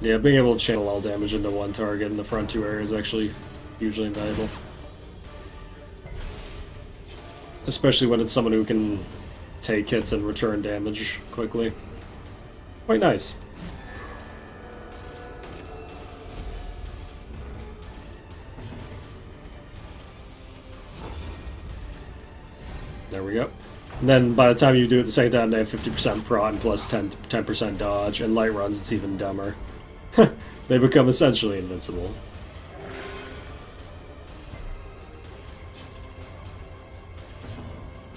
Yeah, being able to channel all damage into one target in the front 2 areas is actually hugely invaluable. Especially when it's someone who can take hits and return damage quickly. Quite nice. There we go. And then by the time you do it the second time, they have 50% prot and plus 10% dodge, and light runs, it's even dumber. They become essentially invincible.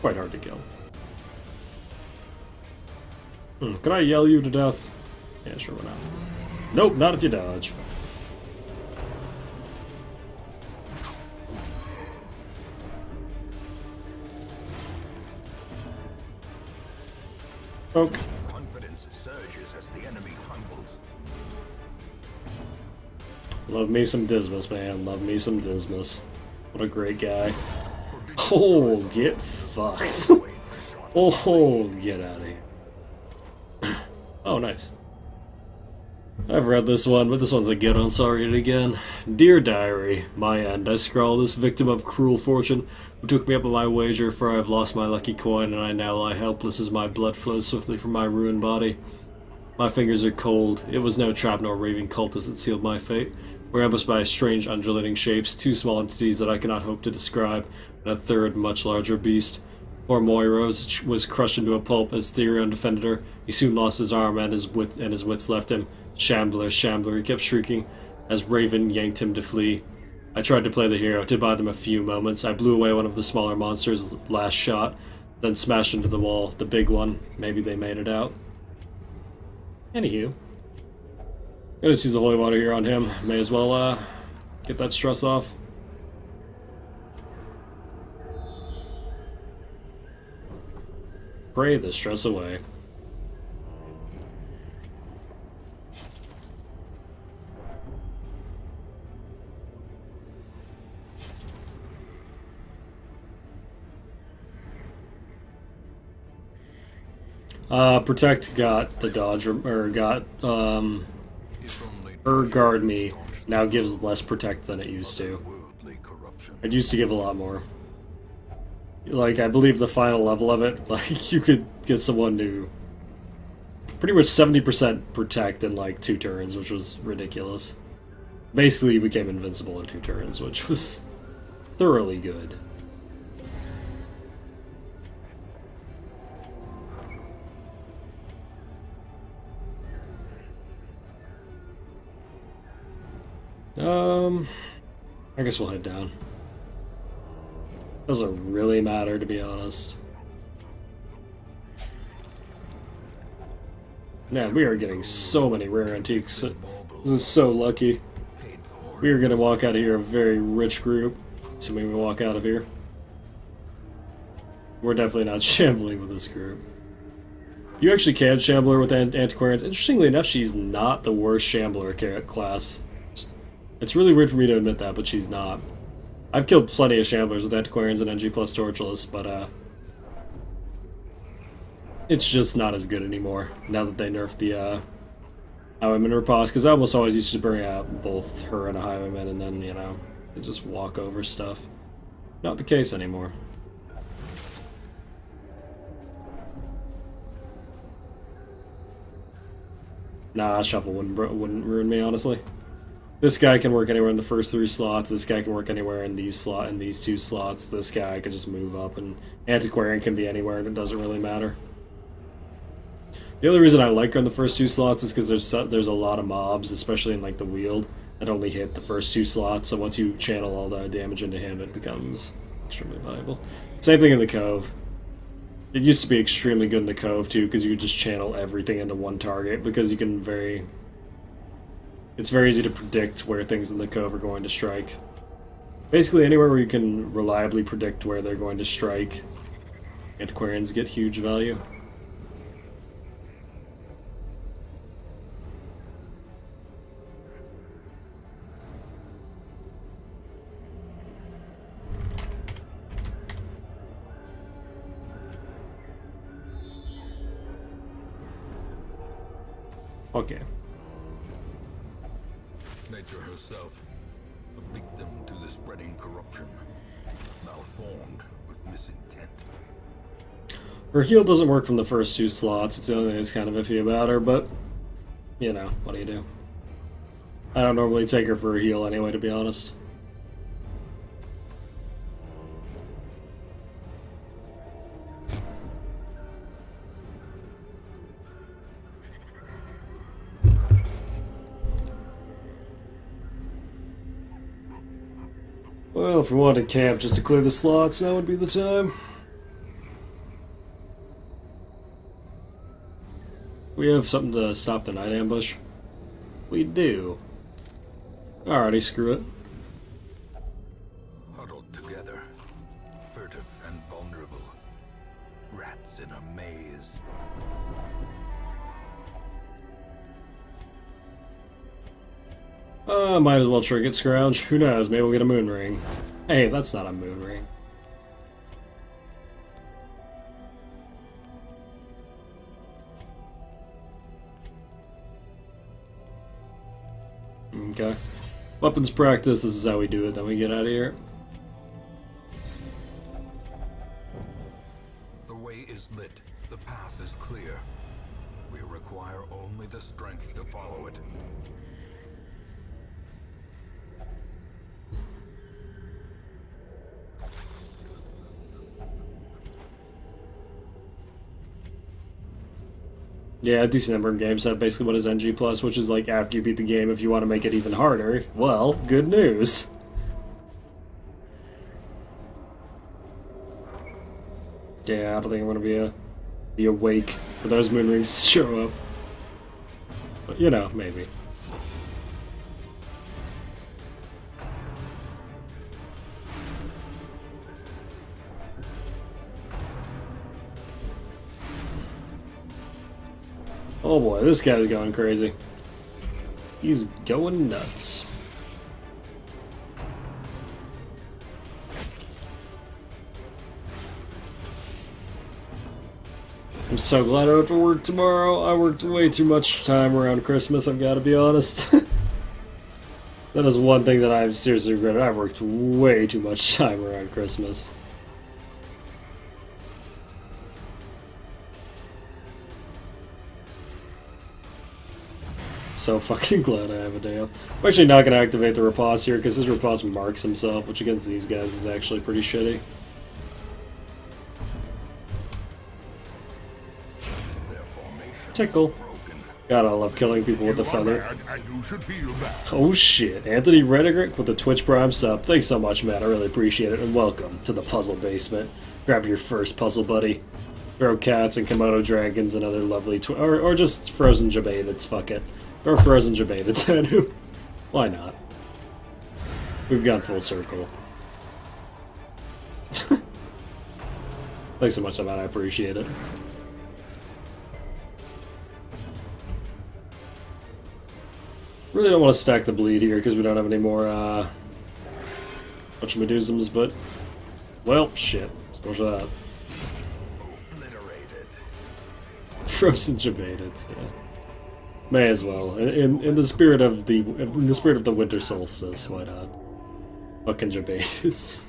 quite hard to kill. Can I yell you to death? Yeah, sure, why not? Nope, not if you dodge. Poke. Confidence surges as the enemy crumbles. Love me some Dismas, man. Love me some Dismas. What a great guy. Oh, get fucked. Oh, get out of here. Oh, nice. I've read this one, but this one's a good one, so I'll read it again. Dear Diary, my end. I scrawl this victim of cruel fortune who took me up on my wager, for I have lost my lucky coin, and I now lie helpless as my blood flows swiftly from my ruined body. My fingers are cold. It was no trap nor raving cultist that sealed my fate. We're ambushed by strange undulating shapes, two small entities that I cannot hope to describe, and a third, much larger beast. Poor Moira was crushed into a pulp as Therion defended her. He soon lost his arm and his wits left him. Shambler, Shambler, he kept shrieking as Raven yanked him to flee. I tried to play the hero, to buy them a few moments. I blew away one of the smaller monsters' last shot, then smashed into the wall, the big one. Maybe they made it out. Anywho. Gonna use the holy water here on him. May as well, get that stress off. Pray the stress away. Protect got the dodge, or got, guard me now gives less protect than it used to. It used to give a lot more. Like, I believe the final level of it, like, you could get someone to pretty much 70% protect in, like, 2 turns, which was ridiculous. Basically, you became invincible in 2 turns, which was thoroughly good. I guess we'll head down. Doesn't really matter, to be honest. Man, we are getting so many rare antiques. This is so lucky. We are gonna walk out of here a very rich group, assuming we walk out of here. We're definitely not shambling with this group. You actually can Shambler with Antiquarians. Interestingly enough, she's not the worst Shambler class. It's really weird for me to admit that, but she's not. I've killed plenty of Shamblers with Antiquarians and NG plus Tortureless, but it's just not as good anymore now that they nerfed the Highwayman riposte, because I almost always used to bring out both her and a Highwayman and then, you know, they just walk over stuff. Not the case anymore. Nah, Shuffle wouldn't ruin me, honestly. This guy can work anywhere in the first 3 slots. This guy can work anywhere in these 2 slots. This guy can just move up, and Antiquarian can be anywhere, and it doesn't really matter. The only reason I like her in the first 2 slots is because there's a lot of mobs, especially in like the Wield, that only hit the first 2 slots. So once you channel all the damage into him, it becomes extremely valuable. Same thing in the Cove. It used to be extremely good in the Cove too, because you could just channel everything into one target, because you can it's very easy to predict where things in the Cove are going to strike. Basically, anywhere where you can reliably predict where they're going to strike, Antiquarians get huge value. Okay. Nature herself, a victim to the spreading corruption, malformed with misintent. Her heal doesn't work from the first 2 slots. It's the only thing that's kind of iffy about her, but, you know, what do you do? I don't normally take her for a heal anyway, to be honest. Well, if we wanted to camp just to clear the slots, now would be the time. We have something to stop the night ambush? We do. Alrighty, screw it. Huddled together, furtive and vulnerable. Rats in a maze. Might as well trinket scrounge. Who knows, maybe we'll get a moon ring. Hey, that's not a moon ring. Okay. Weapons practice, this is how we do it, then we get out of here. The way is lit. The path is clear. We require only the strength to follow it. Yeah, a decent number of games have basically what is NG+, which is like after you beat the game, if you want to make it even harder, well, good news. Yeah, I don't think I'm gonna be awake for those moon rings to show up. But you know, maybe. Oh boy, this guy's going crazy. He's going nuts. I'm so glad I don't have to work tomorrow. I worked way too much time around Christmas, I've got to be honest. That is one thing that I've seriously regretted. I've worked way too much time around Christmas. So fucking glad I have a day off. I'm actually not going to activate the riposte here because his riposte marks himself, which against these guys is actually pretty shitty. Tickle. God, I love killing people with the feather. Oh shit, Anthony Redegrick with the Twitch Prime sub. Thanks so much, man. I really appreciate it, and welcome to the puzzle basement. Grab your first puzzle, buddy. Throw cats and Komodo dragons and other lovely or just frozen Jabatids, fuck it. Or frozen Jabatids at him. Why not? We've gone full circle. Thanks so much, man. I appreciate it. Really don't want to stack the bleed here because we don't have any more bunch of Medusums, but well, shit. So much of that. Frozen Jabatids, yeah. May as well. In the spirit of the winter solstice, why not? Fucking Jabatids.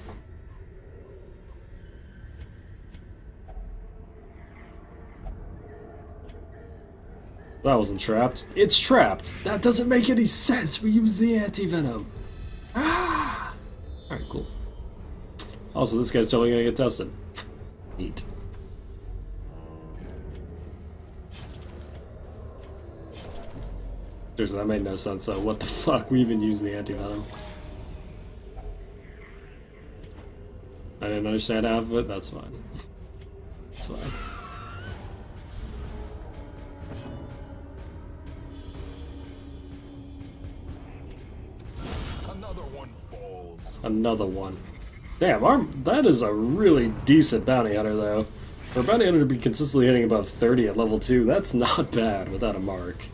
That wasn't trapped. It's trapped! That doesn't make any sense! We used the anti-venom! Ah! Alright, cool. Also, this guy's totally gonna get tested. Neat. Seriously, that made no sense, so what the fuck? We even used the anti-venom. I didn't understand half of it, that's fine. That's fine. Another one. Damn, that is a really decent bounty hunter, though. For a bounty hunter to be consistently hitting above 30 at level 2, that's not bad without a mark.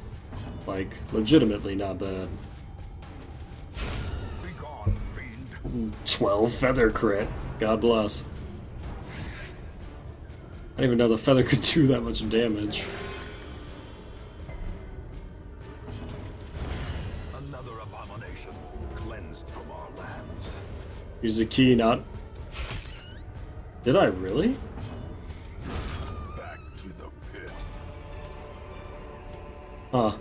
Like, legitimately not bad. 12 feather crit. God bless. I didn't even know the feather could do that much damage. Another abomination cleansed from our lands. Use the key, not... Did I really? Back to the pit. Huh.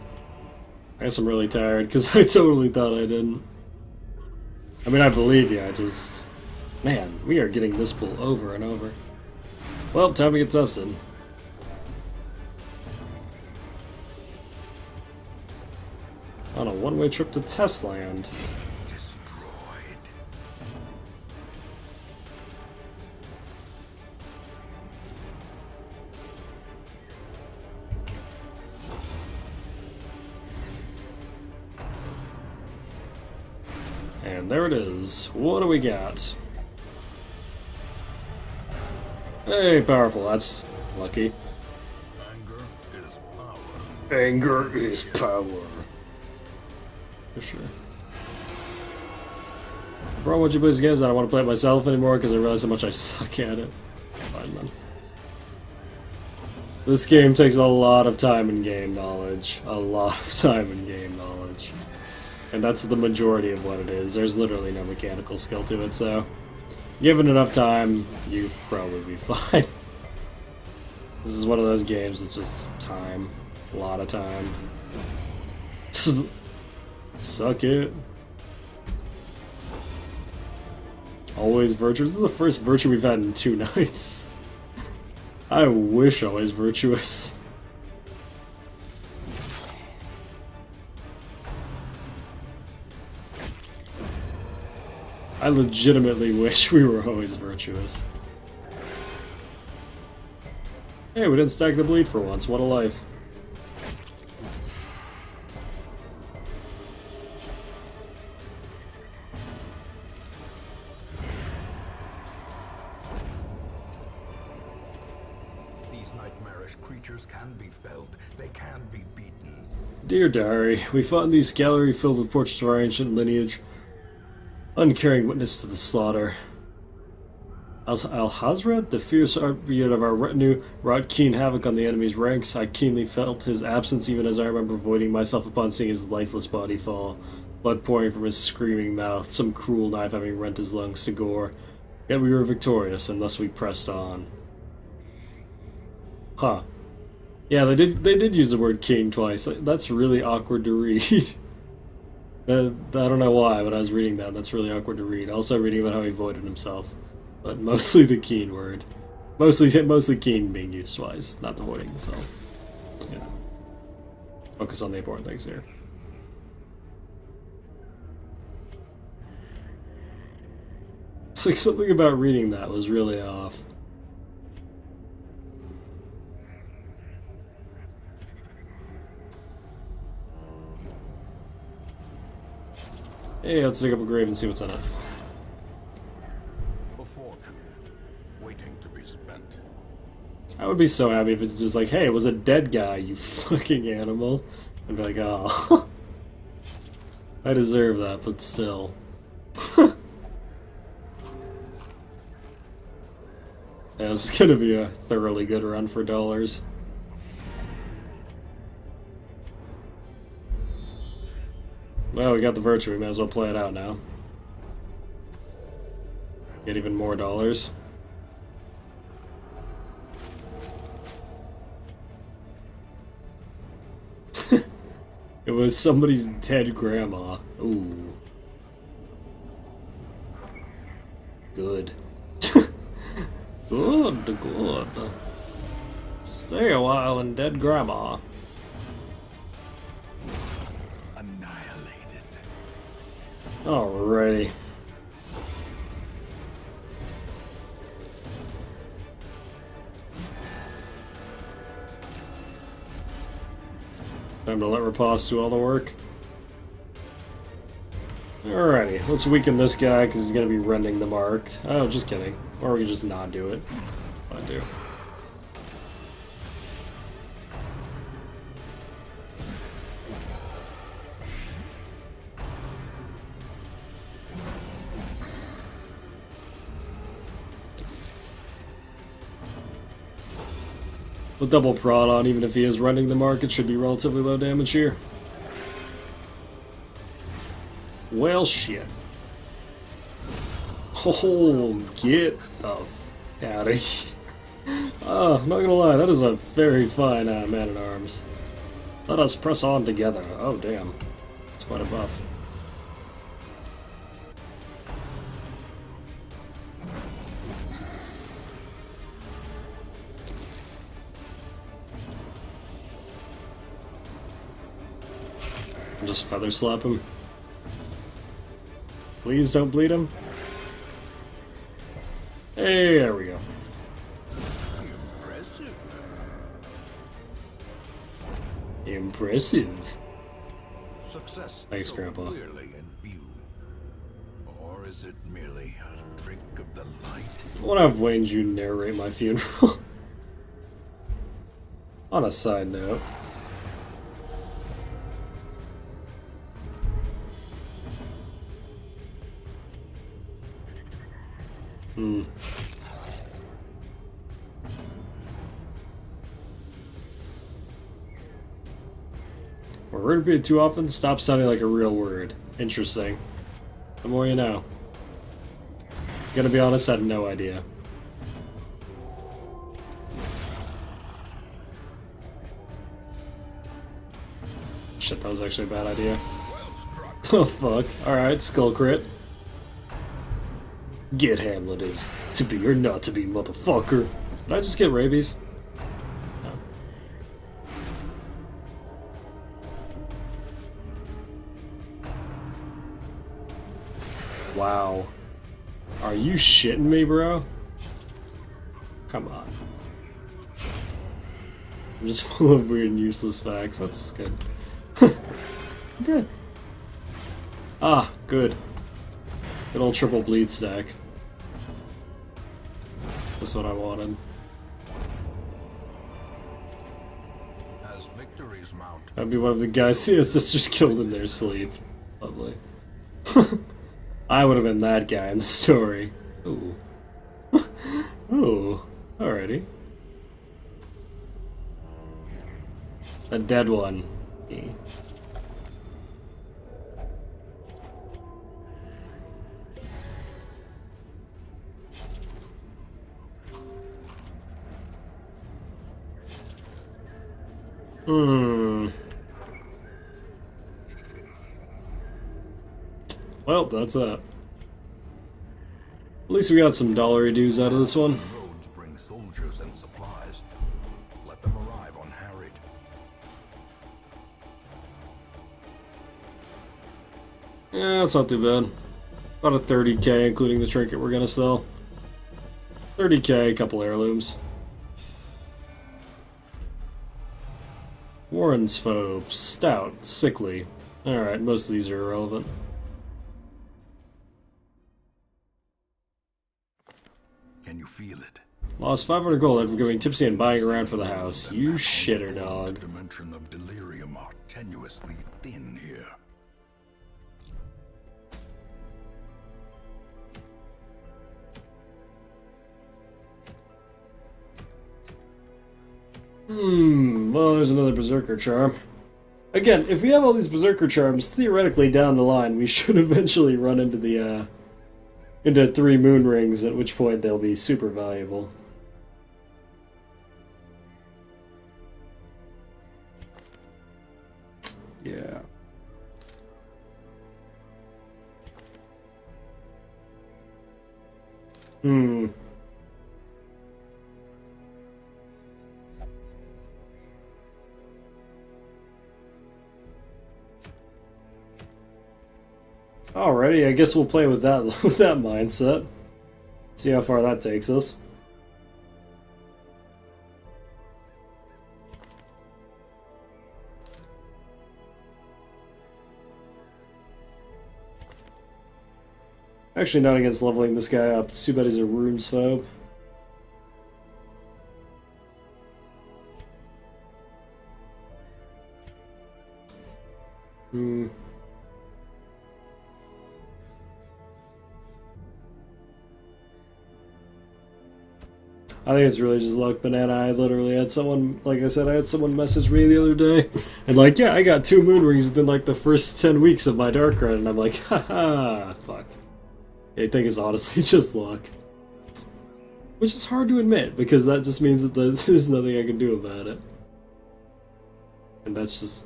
I guess I'm really tired, because I totally thought I didn't. I mean, I believe you, I just... Man, we are getting this pull over and over. Well, time to get tested. On a one-way trip to Test Land. Destroyed. And there it is. What do we got? Hey, powerful. That's lucky. Anger is power. Anger is power. For sure. Bro, would you play these games? I don't want to play it myself anymore because I realize how much I suck at it. Fine then. This game takes a lot of time and game knowledge. A lot of time and game knowledge. And that's the majority of what it is. There's literally no mechanical skill to it, so given enough time, you'd probably be fine. This is one of those games that's just time. A lot of time. Suck it. Always virtuous. This is the first virtue we've had in 2 nights. I wish always virtuous. I legitimately wish we were always virtuous. Hey, we didn't stack the bleed for once. What a life. These nightmarish creatures can be felled. They can be beaten. Dear Diary, we fought in these gallery filled with portraits of our ancient lineage, uncaring witness to the slaughter. Al-Hazred, the fierce arbian of our retinue, wrought keen havoc on the enemy's ranks. I keenly felt his absence even as I remember voiding myself upon seeing his lifeless body fall, blood pouring from his screaming mouth, some cruel knife having rent his lungs to gore. Yet we were victorious, and thus we pressed on. Huh. Yeah, they did use the word king twice. That's really awkward to read. I don't know why, but I was reading that. That's really awkward to read. Also reading about how he voided himself. But mostly the keen word. Mostly keen being used twice, not the voiding itself. Yeah. Focus on the important things here. It's like something about reading that was really off. Hey, let's dig up a grave and see what's in it. A fortune waiting to be spent. I would be so happy if it's just like, hey, it was a dead guy, you fucking animal. I'd be like, oh. I deserve that, but still. Yeah, this is gonna be a thoroughly good run for dollars. Well, we got the virtue, we may as well play it out now. Get even more dollars. It was somebody's dead grandma. Ooh. Good. Good. Stay a while in dead grandma. Annihilated. Alrighty. Time to let Rapace do all the work. Alrighty, let's weaken this guy because he's going to be rending the mark. Oh, just kidding. Or we can just not do it. I do. With double prod on, even if he is running the mark, it should be relatively low damage here. Well, shit. Oh, get the f out of here. Oh, I'm not gonna lie, that is a very fine man-at-arms. Let us press on together. Oh, damn. It's quite a buff. Just feather slap him. Please don't bleed him. Hey, there we go. Impressive. Impressive. Success Thanks, so Grandpa. clearly in view. is it merely a trick of the light? I want to have Wayne Jr. narrate my funeral. On a side note. When word repeated too often, stop sounding like a real word. Interesting. The more you know. Gonna be honest, I had no idea. Shit, that was actually a bad idea. Oh fuck. Alright, skull crit. Get Hamleted. To be or not to be, motherfucker. Did I just get rabies? No. Wow. Are you shitting me, bro? Come on. I'm just full of weird and useless facts. That's good. Good. Ah, good. Good old triple bleed stack. That's what I wanted. As victories mount, I'd be one of the guys that's just killed in their sleep. Lovely. I would have been that guy in the story. Ooh. Ooh. Alrighty. A dead one. Well, that's that. At least we got some dollary dues out of this one. roads bring soldiers and supplies. Let them arrive unharried. Yeah, that's not too bad. About a 30k, including the trinket we're gonna sell. 30k, a couple heirlooms. Warren's Foe, Stout, Sickly. Alright, most of these are irrelevant. Can you feel it? Lost 500 gold after going tipsy and buying around for the house. You shitter dog. The dimension of delirium are tenuously thin here. Well, there's another Berserker charm. Again, if we have all these Berserker charms, theoretically down the line, we should eventually run into the, into 3 moon rings, at which point they'll be super valuable. Yeah. Alrighty, I guess we'll play with that mindset. See how far that takes us. Actually, not against leveling this guy up. It's too bad he's a runes phobe. I think it's really just luck, Banana. I literally had someone, like I said, I had someone message me the other day, and like, yeah, I got 2 moon rings within like the first 10 weeks of my dark run, and I'm like, haha, fuck. I think it's honestly just luck. Which is hard to admit, because that just means that there's nothing I can do about it. And that's just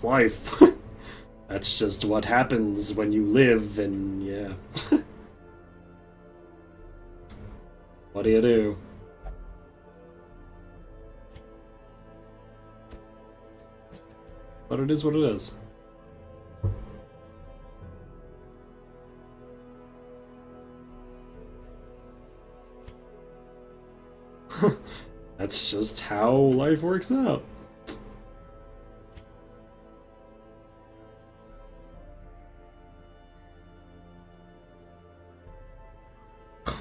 life. That's just what happens when you live, and yeah. What do you do? But it is what it is. That's just how life works out.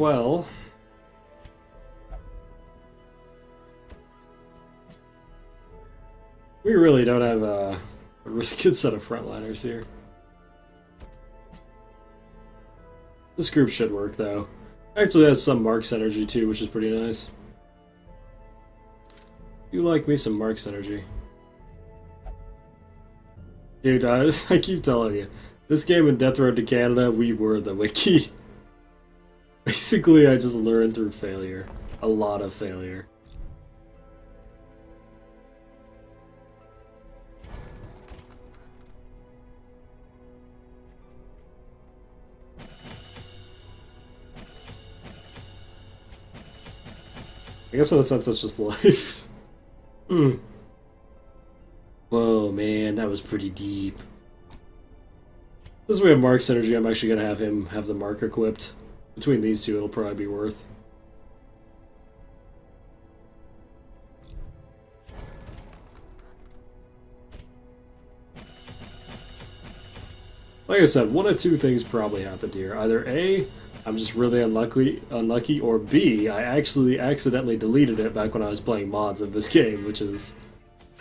Quell. We really don't have a really good set of frontliners here. This group should work, though. Actually has some Mark's energy, too, which is pretty nice. You like me some Mark's energy. Dude, I keep telling you. This game in Death Road to Canada, we were the wiki. Basically, I just learned through failure. A lot of failure. I guess in a sense that's just life. Whoa, man, that was pretty deep. Since we have Mark's energy, I'm actually gonna have him have the Mark equipped. Between these two, it'll probably be worth. Like I said, one of two things probably happened here. Either A, I'm just really unlucky, or B, I actually accidentally deleted it back when I was playing mods of this game, which is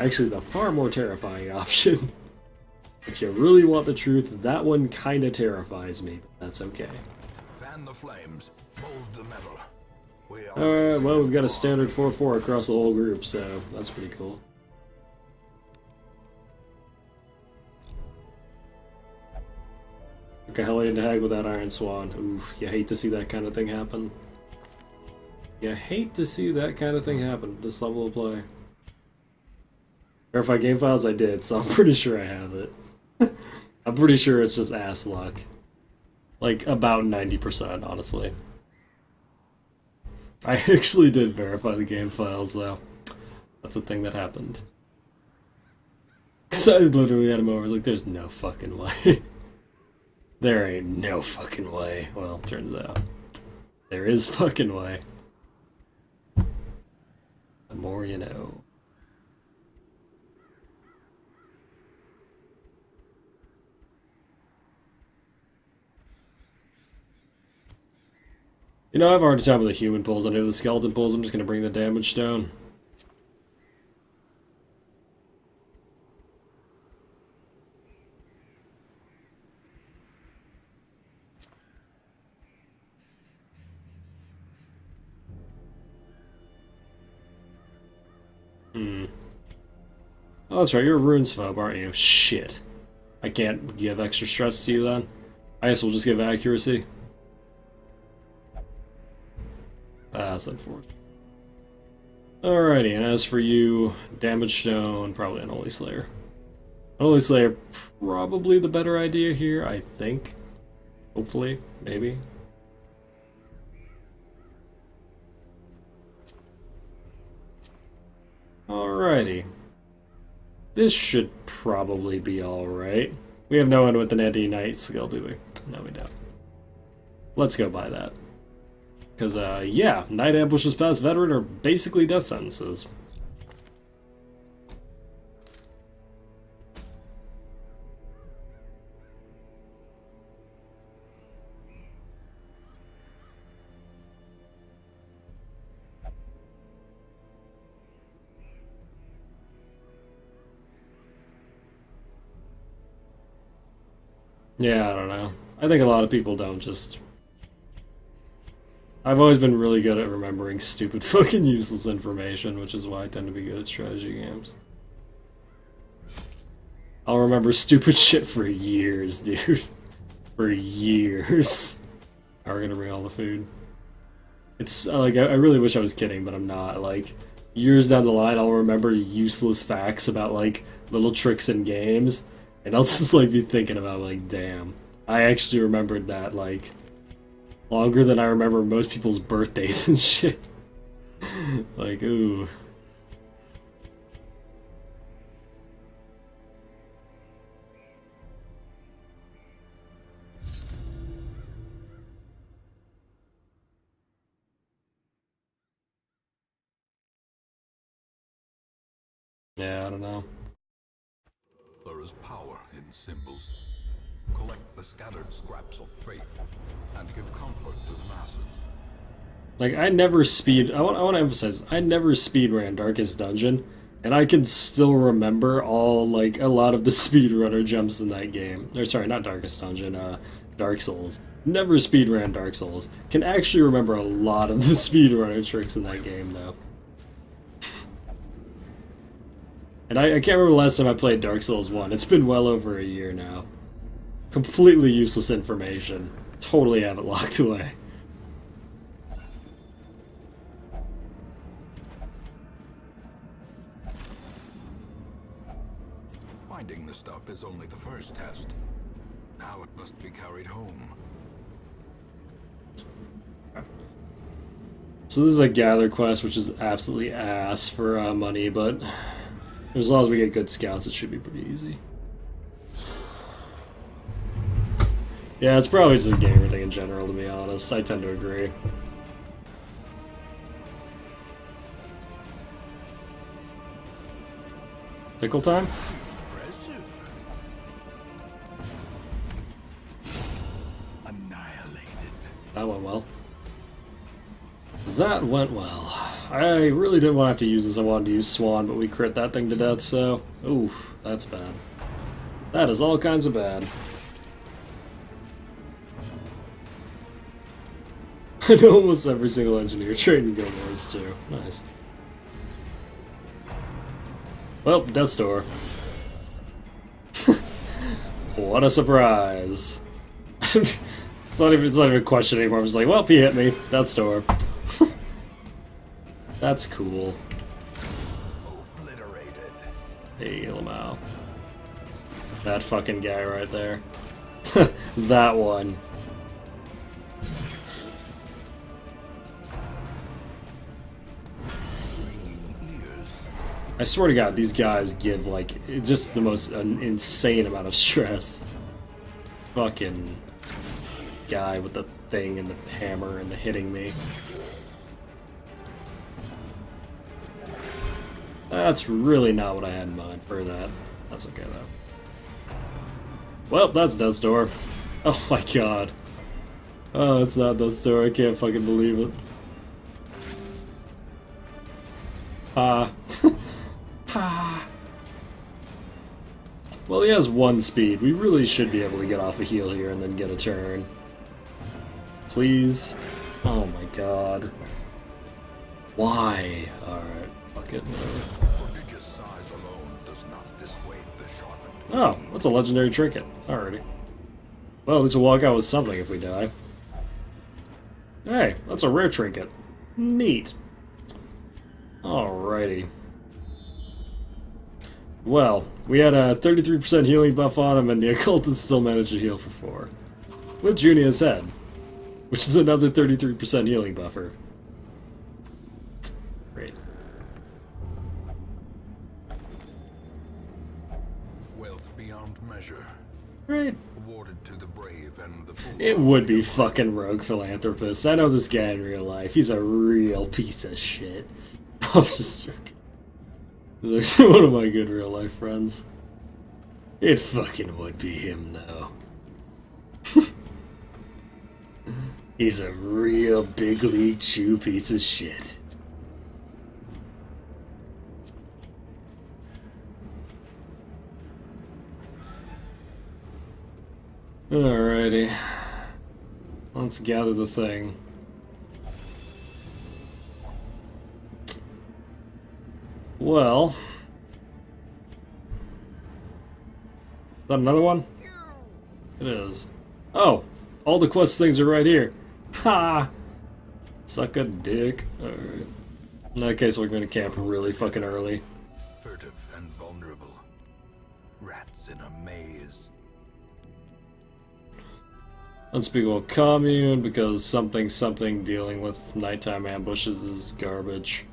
actually the far more terrifying option. If you really want the truth, that one kinda terrifies me, but that's okay. Fan the flames, mold the metal. Alright, well, we've got a standard 4-4 across the whole group, so that's pretty cool. Okay, Hellion to Hag with that Iron Swan. Oof, you hate to see that kind of thing happen. You hate to see that kind of thing happen at this level of play. Verify game files I did, so I'm pretty sure I have it. I'm pretty sure it's just ass luck. Like, about 90%, honestly. I actually did verify the game files, though. That's a thing that happened. Because I literally had him over, I was like, there's no fucking way. There ain't no fucking way. Well, turns out. There is fucking way. The more you know. You know, I have a hard time with the human pulls. I know the skeleton pulls, I'm just gonna bring the damage down. Oh, that's right, you're a rune phobe, aren't you? Shit. I can't give extra stress to you then? I guess we'll just give accuracy. That's unfortunate. Alrighty, and as for you, Damage Stone, probably an Holy Slayer. Holy Slayer, probably the better idea here, I think. Hopefully, maybe. Alrighty. This should probably be alright. We have no one with an anti-knight skill, do we? No, we don't. Let's go by that. Because, yeah, night ambushes past veteran are basically death sentences. Yeah, I don't know. I think a lot of people don't just... I've always been really good at remembering stupid fucking useless information, which is why I tend to be good at strategy games. I'll remember stupid shit for years, dude. For years. We're gonna bring all the food. It's, like, I really wish I was kidding, but I'm not. Like, years down the line, I'll remember useless facts about, like, little tricks in games, and I'll just, like, be thinking about, like, damn. I actually remembered that, like, longer than I remember most people's birthdays and shit. Like, ooh. Yeah, I don't know. There is power in symbols. Collect the scattered scraps of faith and give comfort to the masses. Like, I never speed... I want to emphasize, I never speed ran Darkest Dungeon, and I can still remember all, like, a lot of the speedrunner jumps in that game. Or, sorry, not Darkest Dungeon, Dark Souls. Never speed ran Dark Souls. Can actually remember a lot of the speedrunner tricks in that game, though. And I can't remember the last time I played Dark Souls 1. It's been well over a year now. Completely useless information. Totally have it locked away. Finding the stuff is only the first test. Now it must be carried home. So this is a gather quest, which is absolutely ass for money, but as long as we get good scouts, it should be pretty easy. Yeah, it's probably just a gamer thing in general, to be honest. I tend to agree. Pickle time? That went well. That went well. I really didn't want to have to use this. I wanted to use Swan, but we crit that thing to death, so... Oof, that's bad. That is all kinds of bad. I know almost every single engineer trained in Guild Wars, too. Nice. Well, Death's Door. What a surprise. It's not even a question anymore. I'm just like, well, he hit me. Death's Door. That's cool. Obliterated. Hey, Lamau. That fucking guy right there. That one. I swear to God, these guys give, like, just the most insane amount of stress. Fucking guy with the thing and the hammer and the hitting me. That's really not what I had in mind for that. That's okay, though. Well, that's Death's Door. Oh my God. Oh, it's not Death's Door. I can't fucking believe it. Well, he has one speed. We really should be able to get off a heal here and then get a turn. Please? Oh my God. Why? Alright, fuck it, whatever. Prodigious size alone does not dissuade the sharpened. Oh, that's a legendary trinket. Alrighty. Well, at least we'll walk out with something if we die. Hey, that's a rare trinket. Neat. Alrighty. Well, we had a 33% healing buff on him, and the occultist still managed to heal for 4. With Junia's head, which is another 33% healing buffer. Great. Wealth beyond measure. Great. Awarded to the brave and the fool. It would be fucking Rogue Philanthropist. I know this guy in real life. He's a real piece of shit. I'm just joking. He's actually one of my good real life friends. It fucking would be him, though. He's a real big league chew piece of shit. Alrighty. Let's gather the thing. Well... Is that another one? It is. Oh! All the quest things are right here. Ha! Suck a dick. Alright. In that case, we're gonna camp really fucking early. Furtive and vulnerable. Rats in a maze. Unspeakable commune, because something dealing with nighttime ambushes is garbage.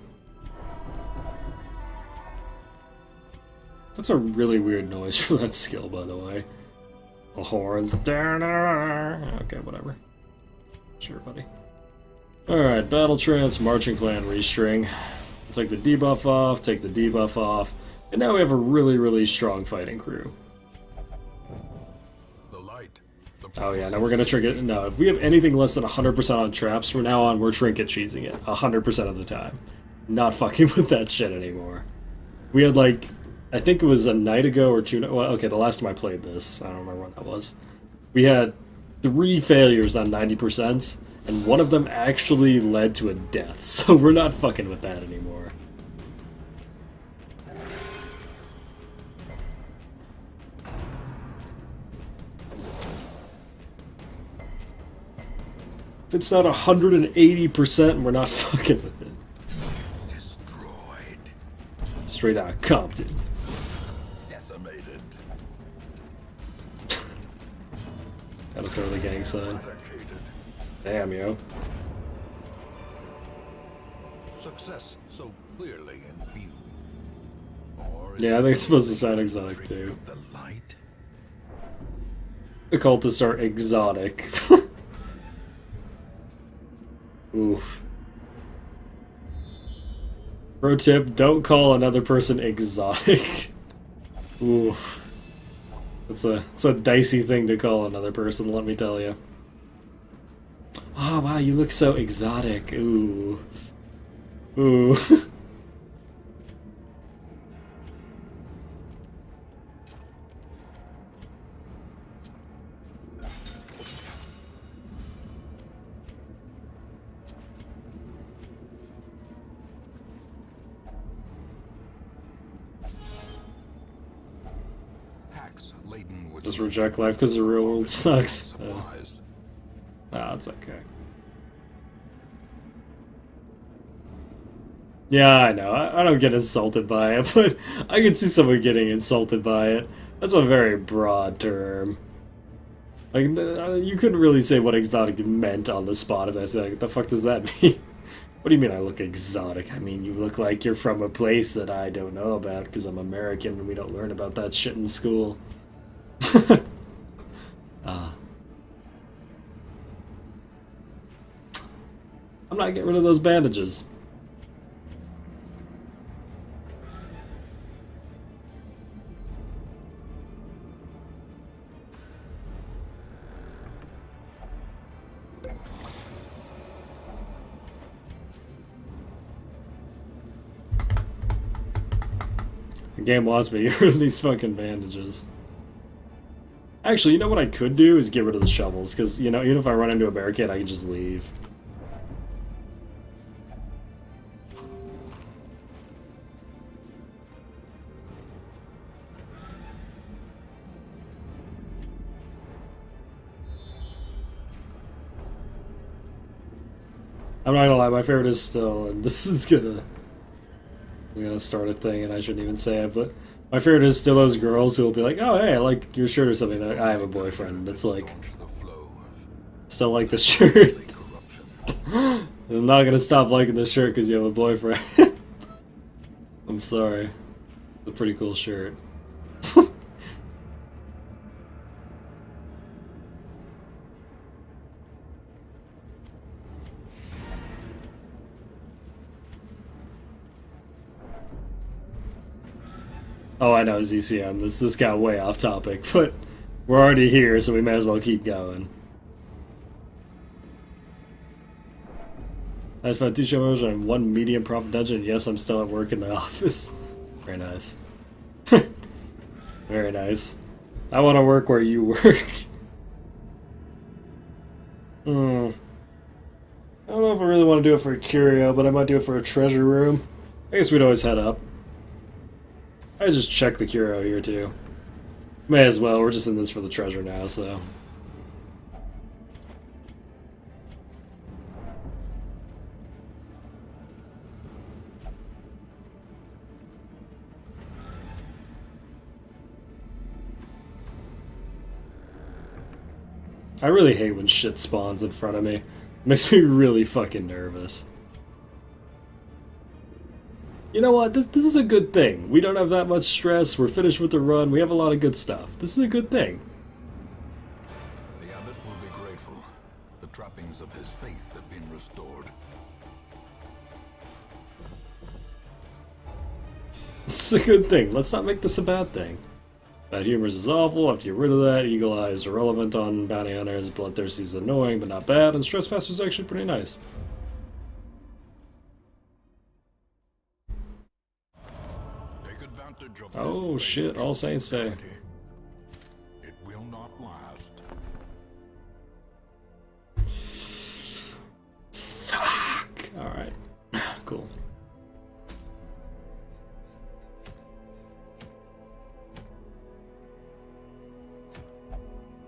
That's a really weird noise for that skill, by the way. The horns. Okay, whatever. Sure, buddy. Alright, battle trance, marching plan, restring. Take the debuff off, take the debuff off. And now we have a really, really strong fighting crew. The light. The Oh yeah, now we're gonna trinket. No, if we have anything less than 100% on traps from now on, we're trinket cheesing it 100% of the time. Not fucking with that shit anymore. We had like, I think it was a night ago or two. Well, okay, the last time I played this, I don't remember when that was. We had 3 failures on 90%, and one of them actually led to a death. So we're not fucking with that anymore. If it's not 180%, we're not fucking with it. Destroyed. Straight out of Compton. Decimated. Gotta throw the gang sign. Damn, yo. Success so clearly in view. Or is Yeah, I think it's supposed to sound exotic too. the light? The cultists are exotic. Oof. Pro tip, don't call another person exotic. Oof. It's a dicey thing to call another person, let me tell you. Oh wow, you look so exotic. Ooh. Ooh. Packs laden with Just reject life because the real world sucks. supplies. Ah, it's okay. Yeah, I know. I don't get insulted by it, but I can see someone getting insulted by it. That's a very broad term. Like, you couldn't really say what exotic meant on the spot if I said, like, what the fuck does that mean? What do you mean I look exotic? I mean, you look like you're from a place that I don't know about because I'm American and we don't learn about that shit in school. I'm not getting rid of those bandages. The game wants me to get rid of these fucking bandages. Actually, you know what I could do is get rid of the shovels, because, you know, even if I run into a barricade, I can just leave. I'm not gonna lie, my favorite is still, and this is gonna start a thing, and I shouldn't even say it, but my favorite is still those girls who will be like, "Oh, hey, I like your shirt" or something. Like, I have a boyfriend. It's like, The flow still like this shirt. of corruption. I'm not gonna stop liking this shirt because you have a boyfriend. I'm sorry. It's a pretty cool shirt. Oh, I know, ZCM. This got way off topic, but we're already here, so we may as well keep going. I found 2 shows and 1 medium profit dungeon. Yes, I'm still at work in the office. Very nice. Very nice. I want to work where you work. I don't know if I really want to do it for a curio, but I might do it for a treasure room. I guess we'd always head up. I just check the curio here too. May as well, we're just in this for the treasure now, so. I really hate when shit spawns in front of me. It makes me really fucking nervous. You know what? This is a good thing. We don't have that much stress. We're finished with the run. We have a lot of good stuff. This is a good thing. The abbot will be grateful. The trappings of his faith have been restored. This is a good thing. Let's not make this a bad thing. Bad humors is awful. Have to get rid of that. Eagle eye is irrelevant on bounty hunters. Bloodthirsty is annoying but not bad. And stress faster is actually pretty nice. Take advantage of Oh this shit! fading All Saints Day. opportunity. It will not last. Fuck. All right. Cool.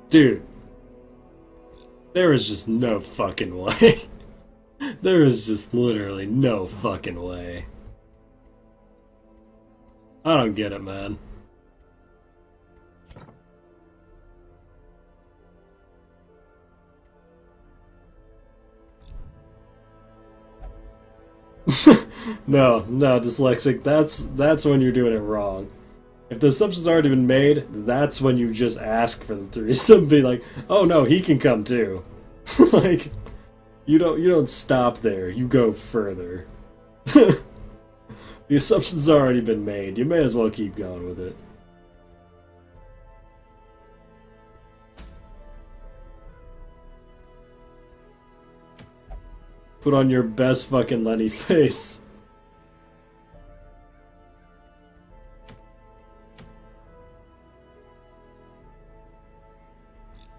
Dude, there is just no fucking way. There is just literally no fucking way. I don't get it, man. No, dyslexic, that's when you're doing it wrong. If the assumption's already been made, that's when you just ask for the threesome. Be like, oh no, he can come too. Like, you don't stop there. You go further. The assumption's already been made. You may as well keep going with it. Put on your best fucking Lenny face.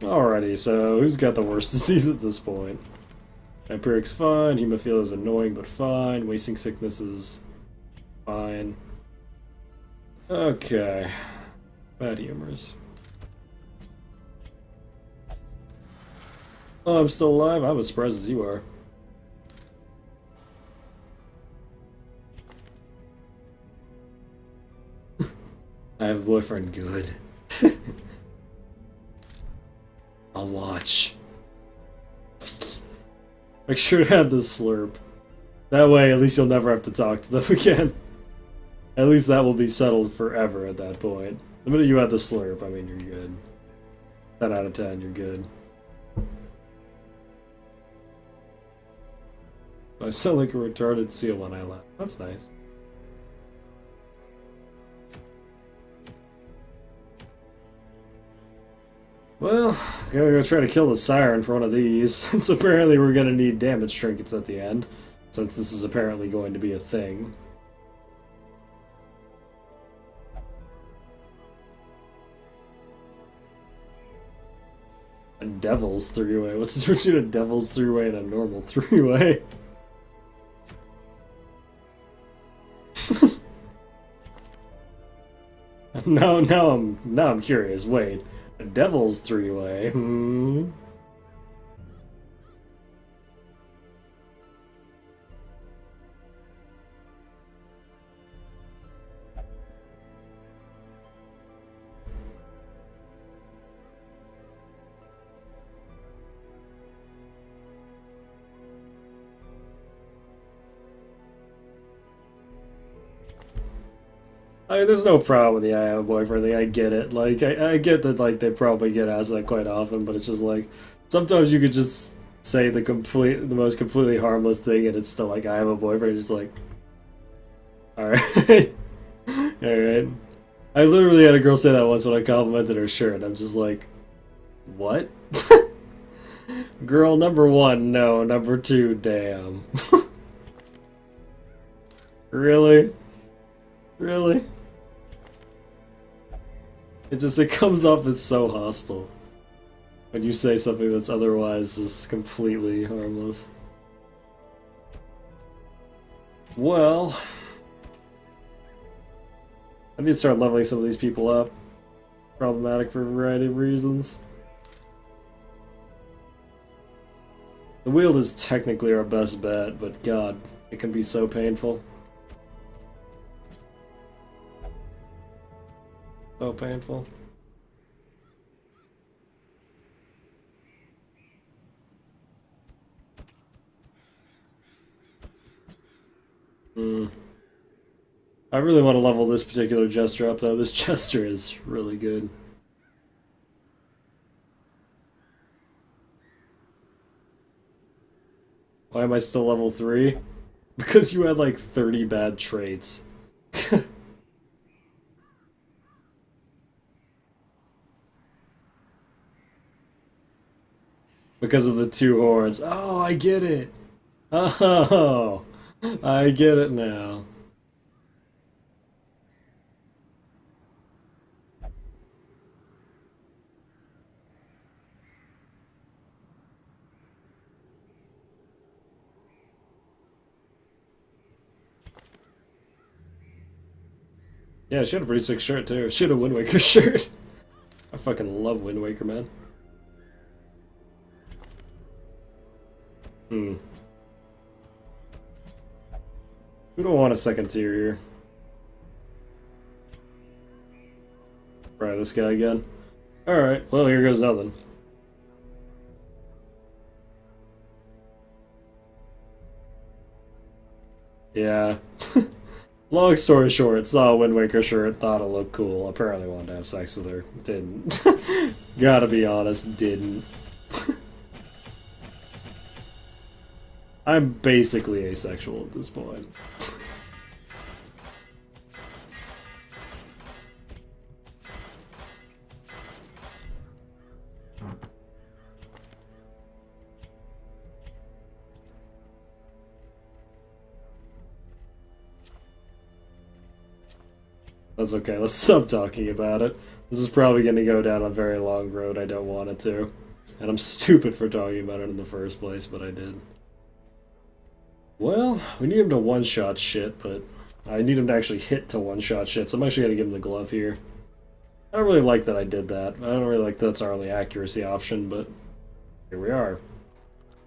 Alrighty, so who's got the worst disease at this point? Empiric's fine, hemophilia is annoying but fine, wasting sickness is fine. Okay. Bad humors. Oh, I'm still alive? I'm as surprised as you are. I have a boyfriend, good. I'll watch. Make sure to add the slurp. That way, at least you'll never have to talk to them again. At least that will be settled forever at that point. The minute you add the slurp, I mean, you're good. 10 out of 10, you're good. I sound like a retarded seal when I laugh. That's nice. Well, gotta go try to kill the siren for one of these, since apparently we're gonna need damage trinkets at the end, since this is apparently going to be a thing. A devil's three-way? What's the difference between a devil's three-way and a normal three-way? Now I'm curious. Wait. A devil's three-way? Hmm. I mean, there's no problem with the I have a boyfriend thing. I get it. Like, I get that, like, they probably get asked that quite often, but it's just like, sometimes you could just say the most completely harmless thing, and it's still like, I have a boyfriend. Just like, alright. Alright. I literally had a girl say that once when I complimented her shirt. I'm just like, what? Girl, number one, no. Number two, damn. Really? Really? It comes off as so hostile when you say something that's otherwise just completely harmless. Well, I need to start leveling some of these people up. Problematic for a variety of reasons. The wield is technically our best bet, but god, it can be so painful. So painful. I really want to level this particular jester up, though. This jester is really good. Why am I still level 3? Because you had like 30 bad traits. Because of the two horns. Oh, I get it. Oh, I get it now. Yeah, she had a pretty sick shirt too. She had a Wind Waker shirt. I fucking love Wind Waker, man. Hmm. We don't want a second tier here. Try this guy again. Alright, well, here goes nothing. Yeah. Long story short, saw a Wind Waker shirt, thought it looked cool, apparently wanted to have sex with her. Didn't. Gotta be honest, didn't. I'm basically asexual at this point. That's okay, let's stop talking about it. This is probably going to go down a very long road I don't want it to. And I'm stupid for talking about it in the first place, but I did. Well, we need him to one-shot shit, but I need him to actually hit to one-shot shit, so I'm actually going to give him the glove here. I don't really like that I did that. I don't really like that's our only accuracy option, but here we are.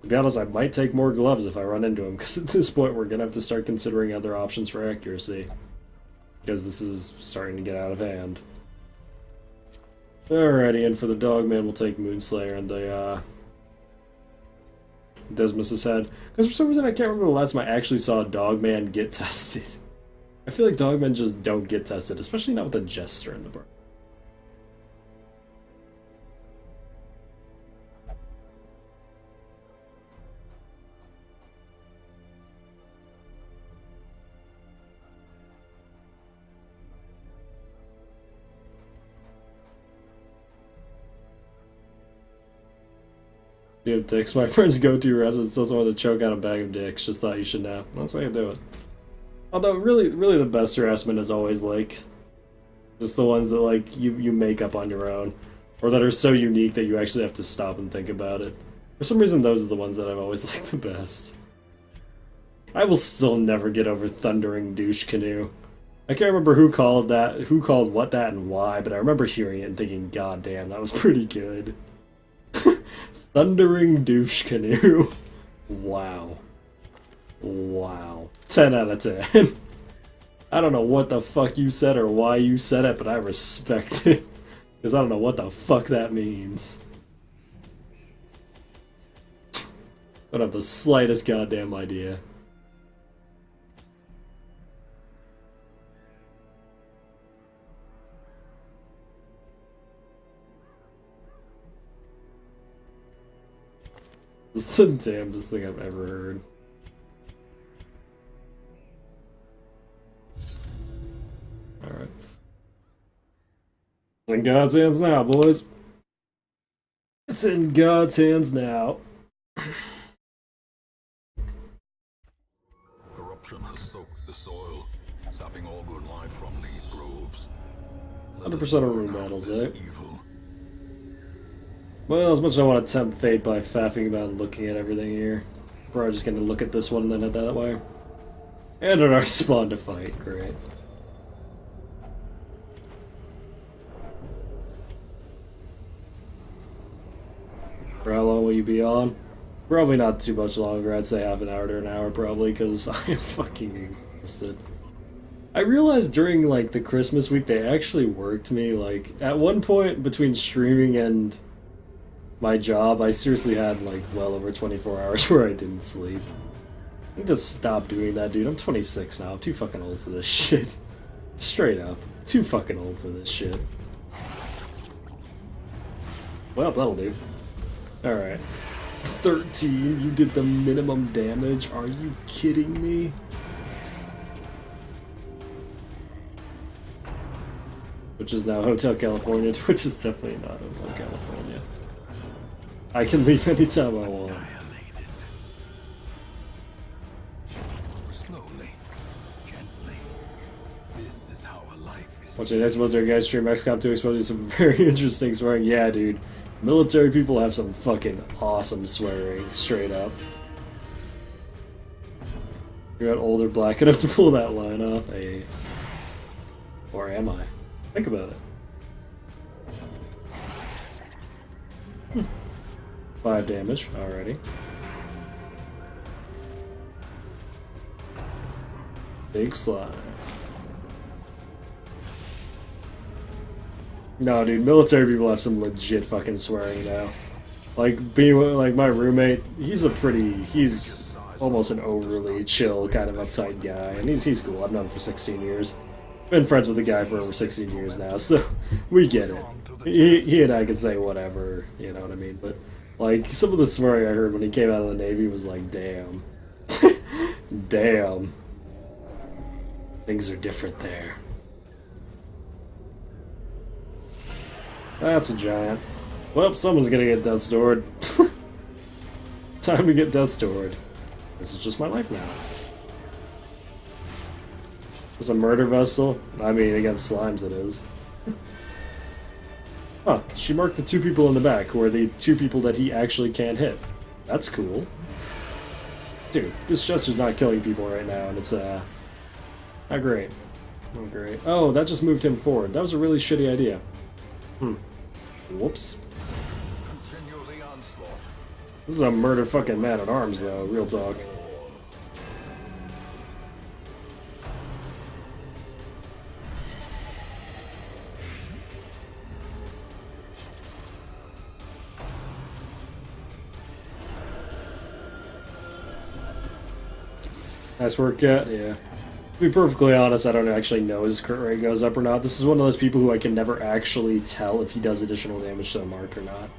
To be honest, I might take more gloves if I run into him, because at this point we're going to have to start considering other options for accuracy. Because this is starting to get out of hand. Alrighty, and for the Dogman, we'll take Moonslayer and the, Desmus' head. Because for some reason I can't remember the last time I actually saw a Dogman get tested. I feel like Dogmen just don't get tested, especially not with a Jester in the bar. Dude, dicks. My friend's go-to residence doesn't want to choke out a bag of dicks. Just thought you should know. That's how you do it. Although, really the best harassment is always, like, just the ones that, like, you make up on your own. Or that are so unique that you actually have to stop and think about it. For some reason, those are the ones that I've always liked the best. I will still never get over Thundering Douche Canoe. I can't remember who called what that and why, but I remember hearing it and thinking, God damn, that was pretty good. Thundering Douche Canoe. Wow. Wow. 10 out of 10. I don't know what the fuck you said or why you said it, but I respect it. Because I don't know what the fuck that means. I don't have the slightest goddamn idea. This is the damnedest thing I've ever heard. Alright. It's in God's hands now, boys. It's in God's hands now. Corruption has soaked the soil, sapping all good life from these groves. 100% of room battles, eh? Well, as much as I want to tempt fate by faffing about and looking at everything here, we're probably just going to look at this one and then head that way. And an our spawn to fight, great. For how long will you be on? Probably not too much longer, I'd say half an hour to an hour probably, because I am fucking exhausted. I realized during, like, the Christmas week they actually worked me, like, at one point between streaming and my job, I seriously had, like, well over 24 hours where I didn't sleep. I need to stop doing that, dude. I'm 26 now. I'm too fucking old for this shit. Straight up. Too fucking old for this shit. Well, that'll do. Alright. 13? You did the minimum damage? Are you kidding me? Which is now Hotel California, which is definitely not Hotel California. I can leave anytime I want. Annihilated. Slowly, gently. This is how a life is. Watching the next military guys stream XCOM 2 exposing some very interesting swearing. Yeah, dude. Military people have some fucking awesome swearing, straight up. You're not old or black enough to pull that line off. Hey. Or am I? Think about it. 5 damage already. Big slime. No, dude, military people have some legit fucking swearing now. Like, being like my roommate, he's almost an overly chill, kind of uptight guy, and he's cool. I've known him for 16 years. Been friends with the guy for over 16 years now, so we get it. He and I can say whatever, you know what I mean? But, like, some of the swearing I heard when he came out of the Navy was like, damn. Damn. Things are different there. That's a giant. Well, someone's gonna get death stored. Time to get death stored. This is just my life now. It's a murder vessel? I mean, against slimes it is. Huh, she marked the 2 people in the back, who are the 2 people that he actually can't hit. That's cool. Dude, this Chester's not killing people right now, and it's, not great. Not great. Oh, that just moved him forward. That was a really shitty idea. Whoops. Continue the onslaught. This is a murder fucking man-at-arms, though, real talk. Nice work, Cat. Yeah. To be perfectly honest, I don't actually know his crit rate goes up or not. This is one of those people who I can never actually tell if he does additional damage to a mark or not.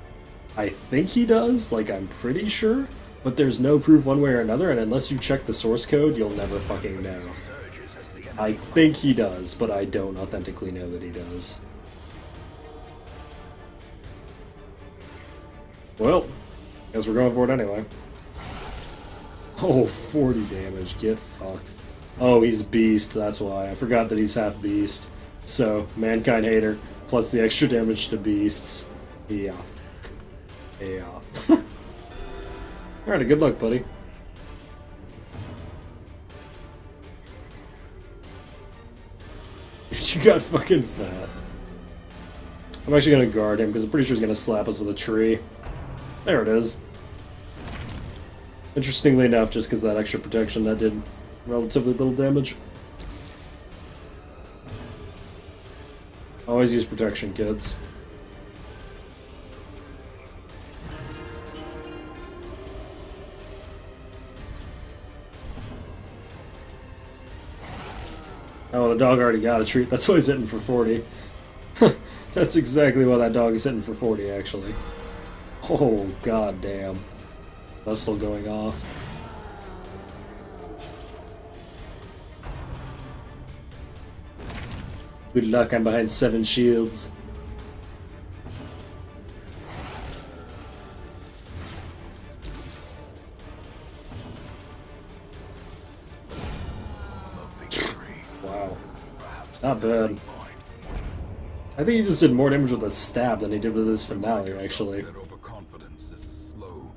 I think he does, like I'm pretty sure, but there's no proof one way or another, and unless you check the source code, you'll never fucking know. I think he does, but I don't authentically know that he does. Well, guess we're going for it anyway. Oh, 40 damage. Get fucked. Oh, he's beast. That's why. I forgot that he's half beast. So, mankind hater plus the extra damage to beasts. Yeah. Yeah. Alright, good luck, buddy. You got fucking fat. I'm actually gonna guard him because I'm pretty sure he's gonna slap us with a tree. There it is. Interestingly enough, just because that extra protection, that did relatively little damage. Always use protection, kids. Oh, the dog already got a treat. That's why he's hitting for 40. That's exactly why that dog is hitting for 40, actually. Oh, god damn. That's still going off. Good luck, I'm behind 7 shields. Wow. Not bad. I think he just did more damage with a stab than he did with his finale, actually.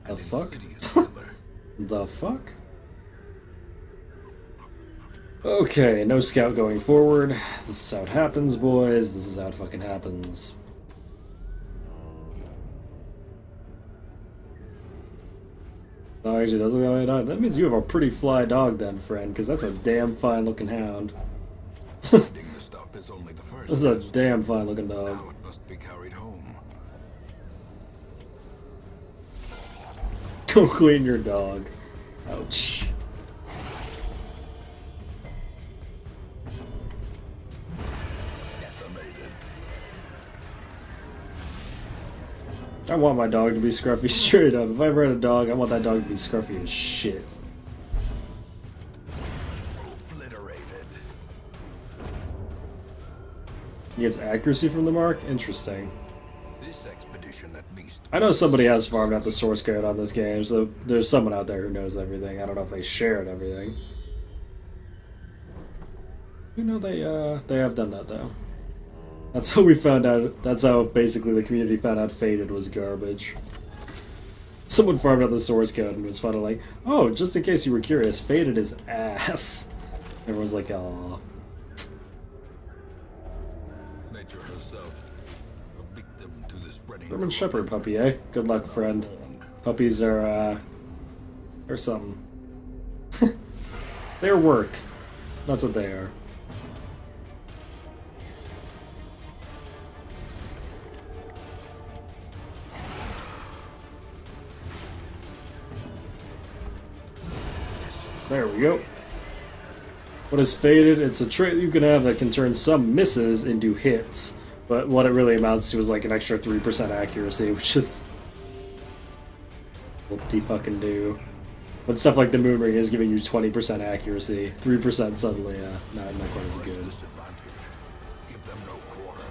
The fuck? The fuck? Okay, no scout going forward. This is how it happens, boys. This is how it fucking happens. Oh, actually, doesn't go any. That means you have a pretty fly dog then, friend, because that's a damn fine looking hound. This is a damn fine looking dog. Now it must be carried home. Go clean your dog. Ouch. Decimated. I want my dog to be scruffy straight up. If I ever had a dog, I want that dog to be scruffy as shit. Obliterated. He gets accuracy from the mark? Interesting. This expedition at least. I know somebody has farmed out the source code on this game, so there's someone out there who knows everything. I don't know if they shared everything. You know they have done that though. That's how we found out. That's how basically the community found out Faded was garbage. Someone farmed out the source code and was finally like, "Oh, just in case you were curious, Faded is ass." Everyone's like, "Oh." Nature herself, a victim to the spreading. German Shepherd puppy, eh? Good luck, friend. Puppies are something. They're work. That's what they are. There we go. What is Faded? It's a trait you can have that can turn some misses into hits. But what it really amounts to is like an extra 3% accuracy, which is... whoop-de-fucking-do. When stuff like the Moon Ring is giving you 20% accuracy, 3% suddenly, not quite as good. Disadvantage. Give them no quarter.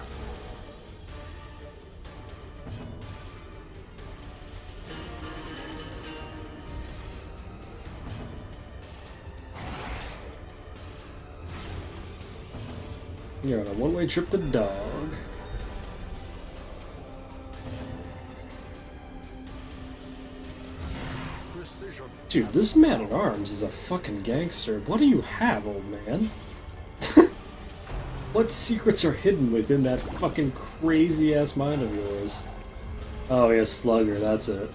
You're on a one-way trip to Dog. Precision. Dude, this man-at-arms is a fucking gangster. What do you have, old man? What secrets are hidden within that fucking crazy-ass mind of yours? Oh, yeah, Slugger, that's it.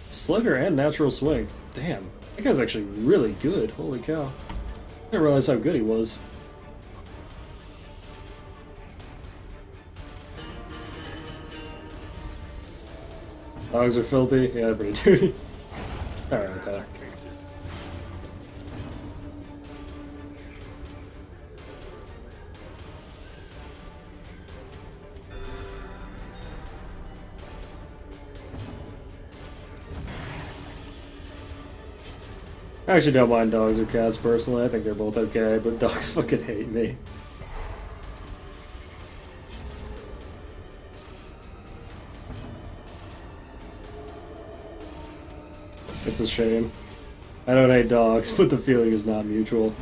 Slugger and Natural Swing. Damn, that guy's actually really good. Holy cow. I didn't realize how good he was. Dogs are filthy? Yeah, they're pretty dirty. Alright, I actually don't mind dogs or cats personally. I think they're both okay, but dogs fucking hate me. It's a shame. I don't hate dogs, but the feeling is not mutual.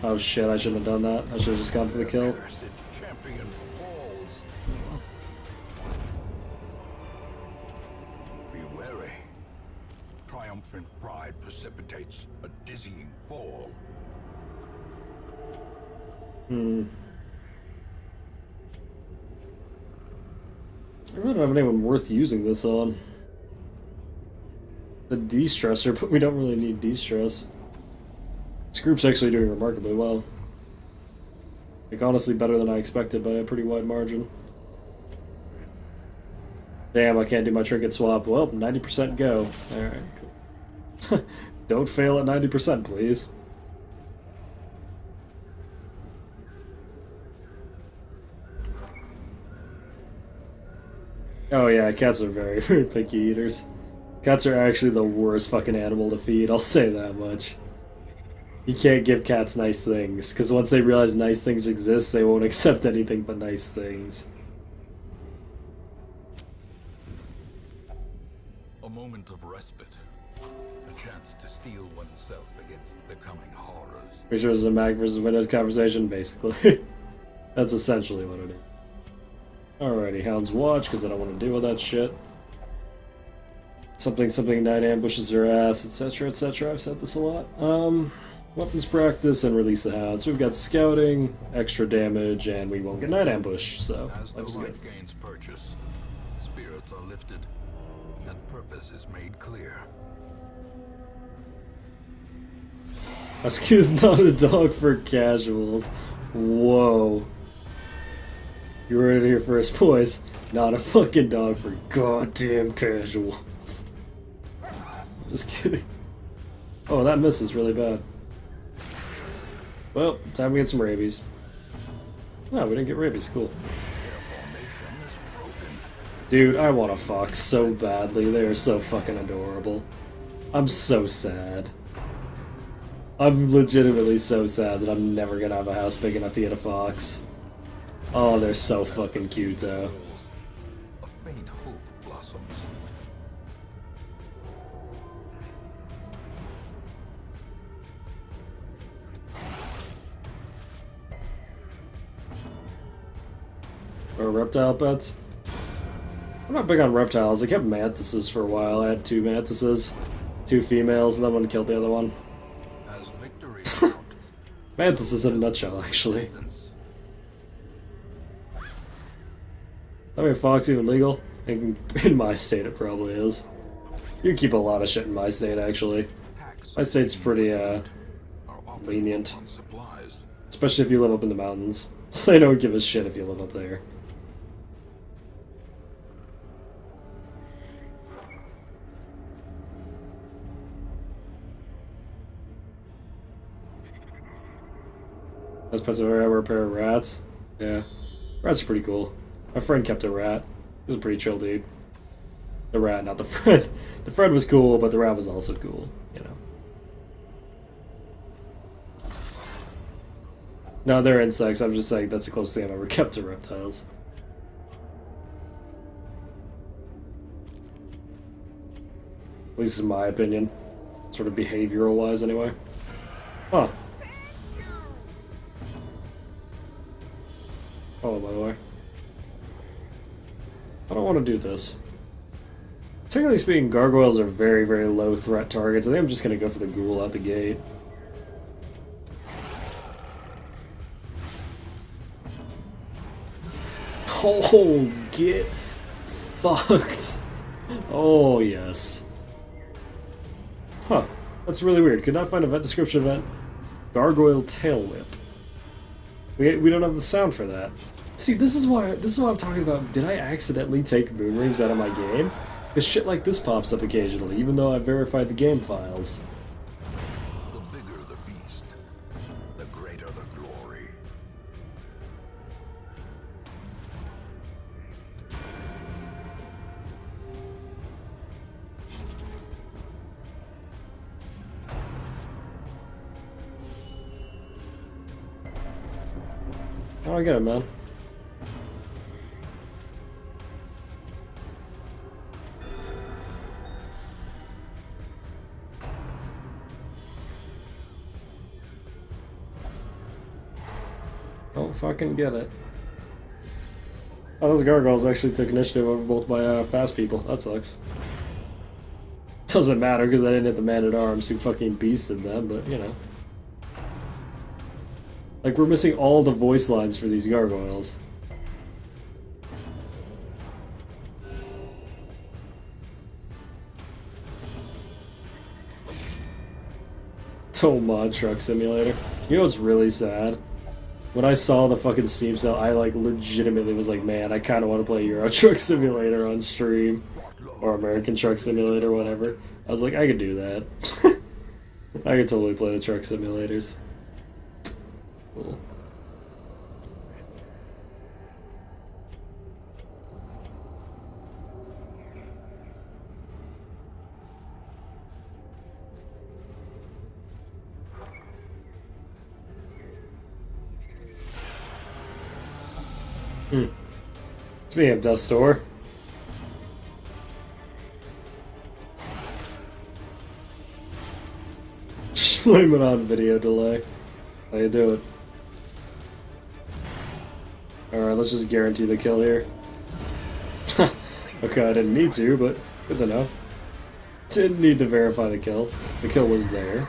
Oh shit, I shouldn't have done that. I should have just gone for the kill. Champion falls. Be wary. Triumphant pride precipitates a dizzying fall. I really don't have anyone worth using this on. The de-stressor, but we don't really need de-stress. This group's actually doing remarkably well. Like, honestly, better than I expected by a pretty wide margin. Damn, I can't do my trinket swap. Well, 90% go. Alright, cool. Don't fail at 90%, please. Oh yeah, cats are very, very picky eaters. Cats are actually the worst fucking animal to feed, I'll say that much. You can't give cats nice things, because once they realize nice things exist, they won't accept anything but nice things. A moment of respite. A chance to steel oneself against the coming horrors. Pretty sure this is a Mac versus Windows conversation, basically. That's essentially what it is. Alrighty, Hound's Watch, because I don't want to deal with that shit. Something, night ambushes their ass, etc., etc. I've said this a lot. Weapons practice and release the Hound. So we've got scouting, extra damage, and we won't get night ambush, so As the that was light good. gains purchase, spirits are lifted, and purpose is made clear. Husky is not a dog for casuals. Whoa. You heard it here first, boys. Not a fucking dog for goddamn casuals. Just kidding. Oh, that miss is really bad. Well, time to get some rabies. Oh, we didn't get rabies. Cool. Their formation is broken. Dude, I want a fox so badly. They are so fucking adorable. I'm so sad. I'm legitimately so sad that I'm never gonna have a house big enough to get a fox. Oh, they're so fucking cute, though. A faint hope blossoms. Or reptile pets? I'm not big on reptiles. I kept mantises for a while. I had 2 mantises. 2 females, and then one killed the other one. As victory count, Mantises in a nutshell, actually. distance. I mean, fox even legal? In my state, it probably is. You can keep a lot of shit in my state, actually. Packs My state's pretty, are often lenient. low on supplies. especially if you live up in the mountains. So they don't give a shit if you live up there. Those pets are ever a pair of rats. Yeah. Rats are pretty cool. My friend kept a rat. He was a pretty chill dude. The rat, not the friend. The friend was cool, but the rat was also cool, you know. No, they're insects. I'm just saying that's the closest thing I've ever kept to reptiles. At least in my opinion. Sort of behavioral-wise, anyway. Huh. Oh, by the way. I don't want to do this. Technically speaking, gargoyles are very, very low threat targets. I think I'm just going to go for the ghoul out the gate. Oh, get fucked. Oh, yes. Huh. That's really weird. Could not find a event description event. Gargoyle tail whip. We don't have the sound for that. See, this is why I'm talking about. Did I accidentally take moon rings out of my game? Because shit like this pops up occasionally, even though I verified the game files. The bigger the beast, the greater the glory. I don't get it, man. Don't fucking get it. Oh, those gargoyles actually took initiative over both my fast people. That sucks. Doesn't matter because I didn't hit the man-at-arms who fucking beasted them, but you know. Like, we're missing all the voice lines for these gargoyles. Oh, Mod Truck Simulator. You know what's really sad? When I saw the fucking Steam sale, I like legitimately was like, man, I kind of want to play Euro Truck Simulator on stream. Or American Truck Simulator, whatever. I was like, I could do that. I could totally play the truck simulators. Cool. Speaking of Dust Store. Blame it on video delay. How you do it? Alright, let's just guarantee the kill here. Okay, I didn't need to, but good to know. Didn't need to verify the kill. The kill was there.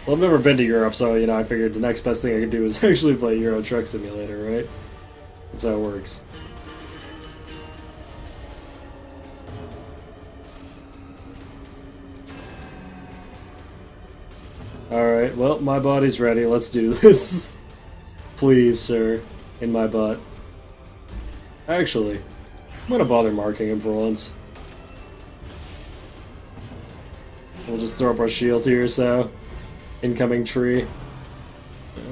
Well, I've never been to Europe, so, you know, I figured the next best thing I could do is actually play Euro Truck Simulator, right? That's how it works. Alright, well, my body's ready. Let's do this. Please, sir. In my butt. Actually, I'm gonna bother marking him for once. We'll just throw up our shield here, so. Incoming tree. Yeah.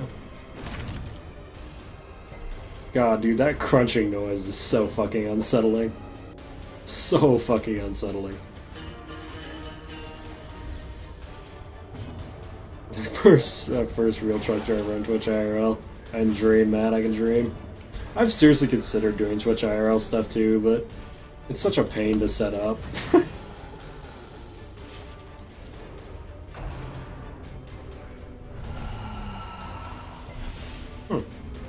God, dude, that crunching noise is so fucking unsettling. So fucking unsettling. First real truck driver on Twitch IRL. I can dream, man. I can dream. I've seriously considered doing Twitch IRL stuff too, but it's such a pain to set up.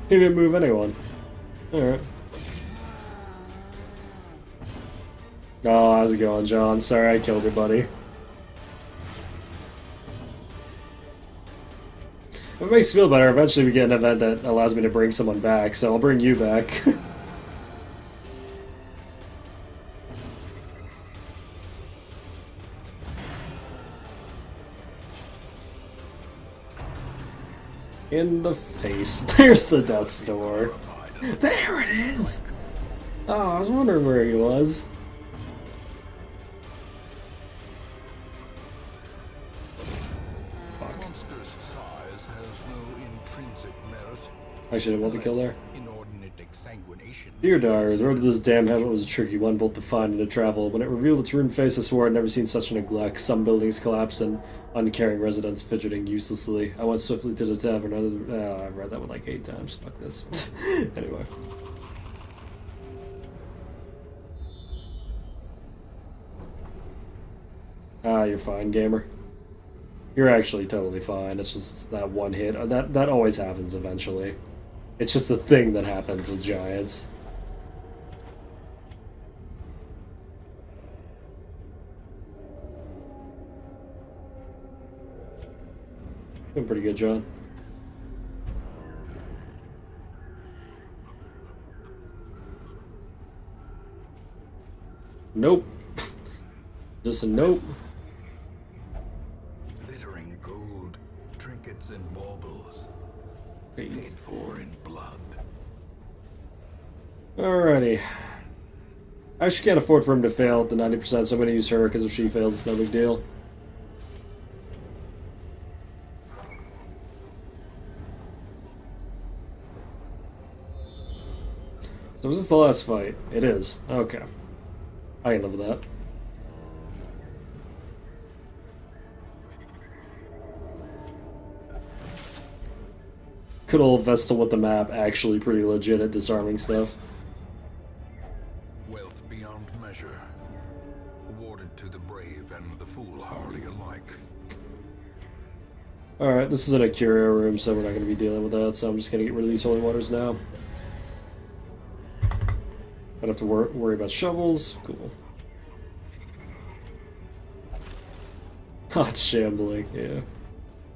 He didn't move anyone. Alright. Oh, how's it going, John? Sorry I killed your buddy. It makes me feel better. Eventually we get an event that allows me to bring someone back, so I'll bring you back. In the face. There's the death's door. There it is! Oh, I was wondering where he was. Fuck. Monster's size has no intrinsic merit. I should have wanted to kill there. Inordinate exsanguination. Dear Dire, the road to this damn heaven was a tricky one both to find and to travel. When it revealed its ruined face, I swore I'd never seen such a neglect. Some buildings collapsed and uncaring residents fidgeting uselessly. I went swiftly to the tavern. I've read that one like 8 times. Fuck this. Anyway. Ah, you're fine, gamer. You're actually totally fine. It's just that one hit. That always happens eventually. It's just a thing that happens with giants. Doing pretty good, John. Nope. Just a nope. Glittering gold, trinkets and baubles, paid for in blood. Alrighty. I actually can't afford for him to fail at the 90%, so I'm going to use her, because if she fails, it's no big deal. So is this the last fight? It is. Okay. I can live with that. Good old Vestal with the map, actually pretty legit at disarming stuff. Wealth beyond measure, awarded to the brave and the foolhardy alike. Alright, this is an Antiquarian room, so we're not going to be dealing with that, so I'm just going to get rid of these holy waters now. Don't have to worry about shovels. Cool. Hot shambling, yeah.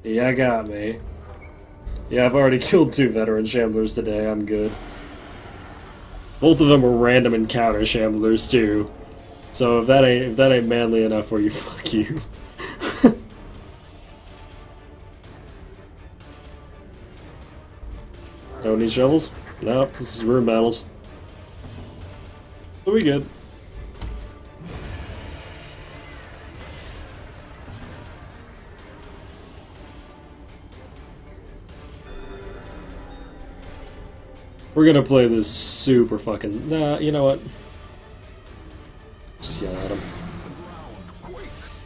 Yeah, got me. Yeah, I've already killed 2 veteran shamblers today, I'm good. Both of them were random encounter shamblers too. So if that ain't manly enough for you, fuck you. Don't need shovels? Nope, this is room battles. So we good. We're gonna play this super fucking... Nah, you know what? Just yell at him. The ground quakes.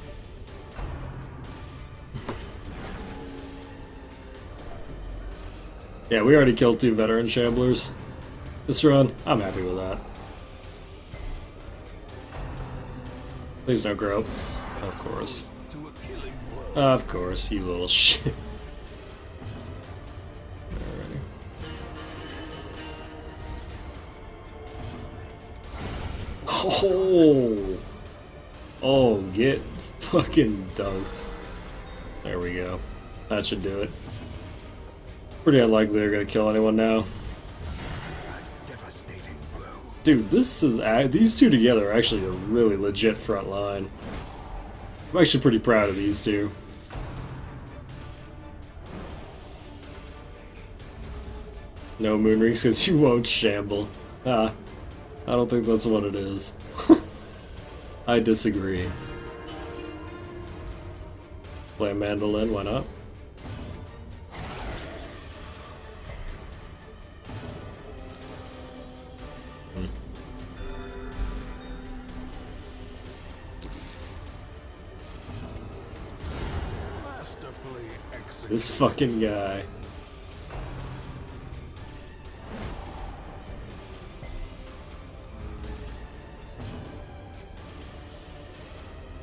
Yeah, we already killed 2 veteran shamblers. This run, I'm happy with that. Please don't grow. Of course. To a killing blow. Of course, you little shit. Oh! Oh, get fucking dunked. There we go. That should do it. Pretty unlikely they're gonna kill anyone now. A devastating blow. Dude, this is these 2 together are actually a really legit front line. I'm actually pretty proud of these 2. No moon rings because you won't shamble. Ah, I don't think that's what it is. I disagree. Play a mandolin, why not? Masterfully executed. This fucking guy.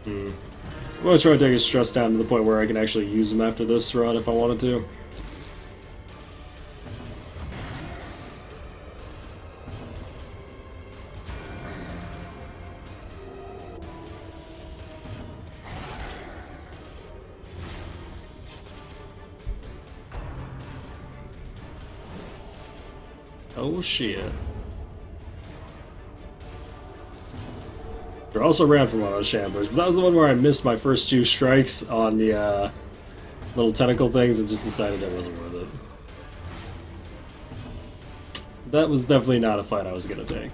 I'm gonna try to take his stress down to the point where I can actually use him after this run if I wanted to. Oh shit. I also ran from one of those Shamblers, but that was the one where I missed my first 2 strikes on the little tentacle things and just decided it wasn't worth it. That was definitely not a fight I was gonna take.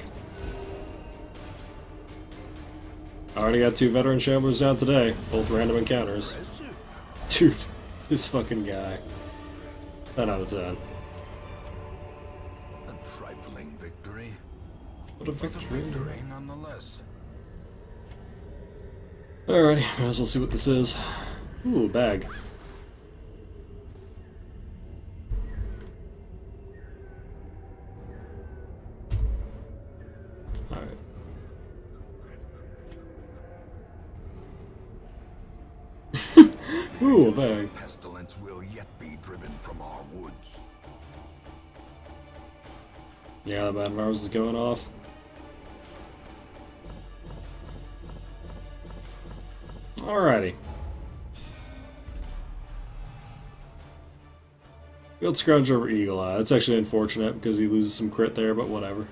I already got 2 veteran Shamblers down today, both random encounters. Dude, this fucking guy. 10 out of 10. A trifling victory. What a victory. Victory nonetheless. Alrighty, might as well see what this is. Ooh, bag. Alright. Ooh, a bag. Pestilence will yet be driven from our woods. Yeah, the bad virus is going off. Alrighty. Field Scrounge over Eagle Eye. That's actually unfortunate because he loses some crit there, but whatever.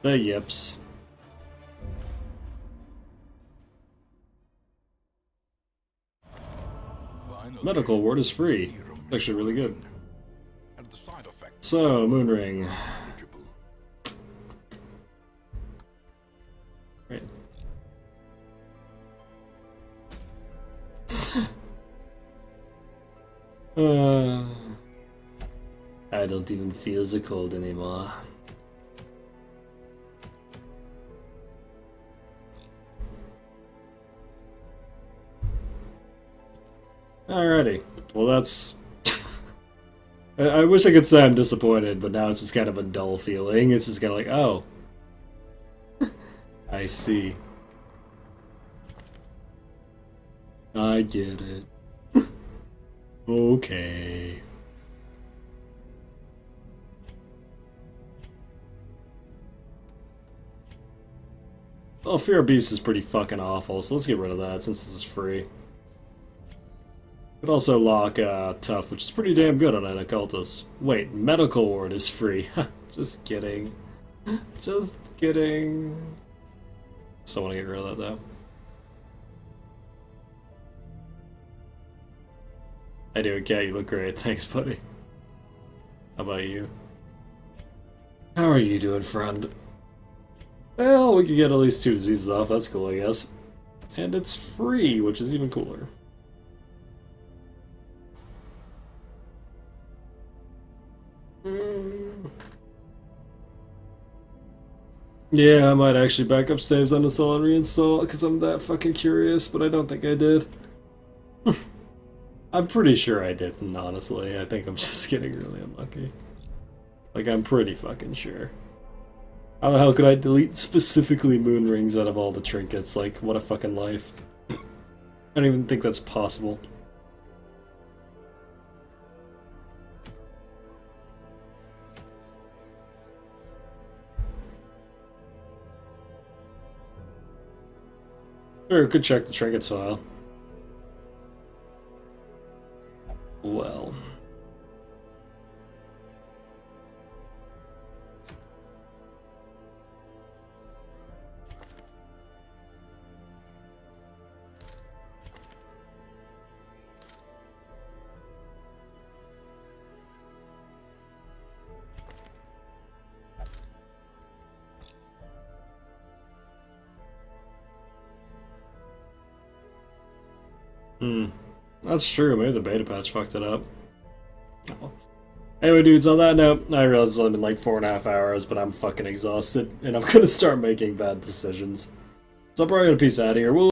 The yips. Finally, Medical ward is free. It's actually really good. And the side effects So, Moonring. manageable. Right. I don't even feel the cold anymore. Alrighty. Well, that's... I wish I could say I'm disappointed, but now it's just kind of a dull feeling. It's just kind of like, oh. I see. I get it. Okay. Oh, Fear of Beast is pretty fucking awful, so let's get rid of that since this is free. Could also lock Tough, which is pretty damn good on an Occultist. Wait, Medical Ward is free. Just kidding. Just kidding. Still want to get rid of that, though. I do, Cat, you look great. Thanks, buddy. How about you? How are you doing, friend? Well, we could get at least 2 diseases off. That's cool, I guess. And it's free, which is even cooler. Yeah, I might actually back up saves, uninstall, and reinstall, because I'm that fucking curious, but I don't think I did. I'm pretty sure I didn't, honestly. I think I'm just getting really unlucky. Like, I'm pretty fucking sure. How the hell could I delete specifically moon rings out of all the trinkets? Like, what a fucking life. I don't even think that's possible. Sure, could check the trinkets file. Well. That's true. Maybe the beta patch fucked it up. Oh. Anyway, dudes, on that note, I realize it's only been like 4.5 hours, but I'm fucking exhausted, and I'm gonna start making bad decisions. So I'm probably gonna peace out here.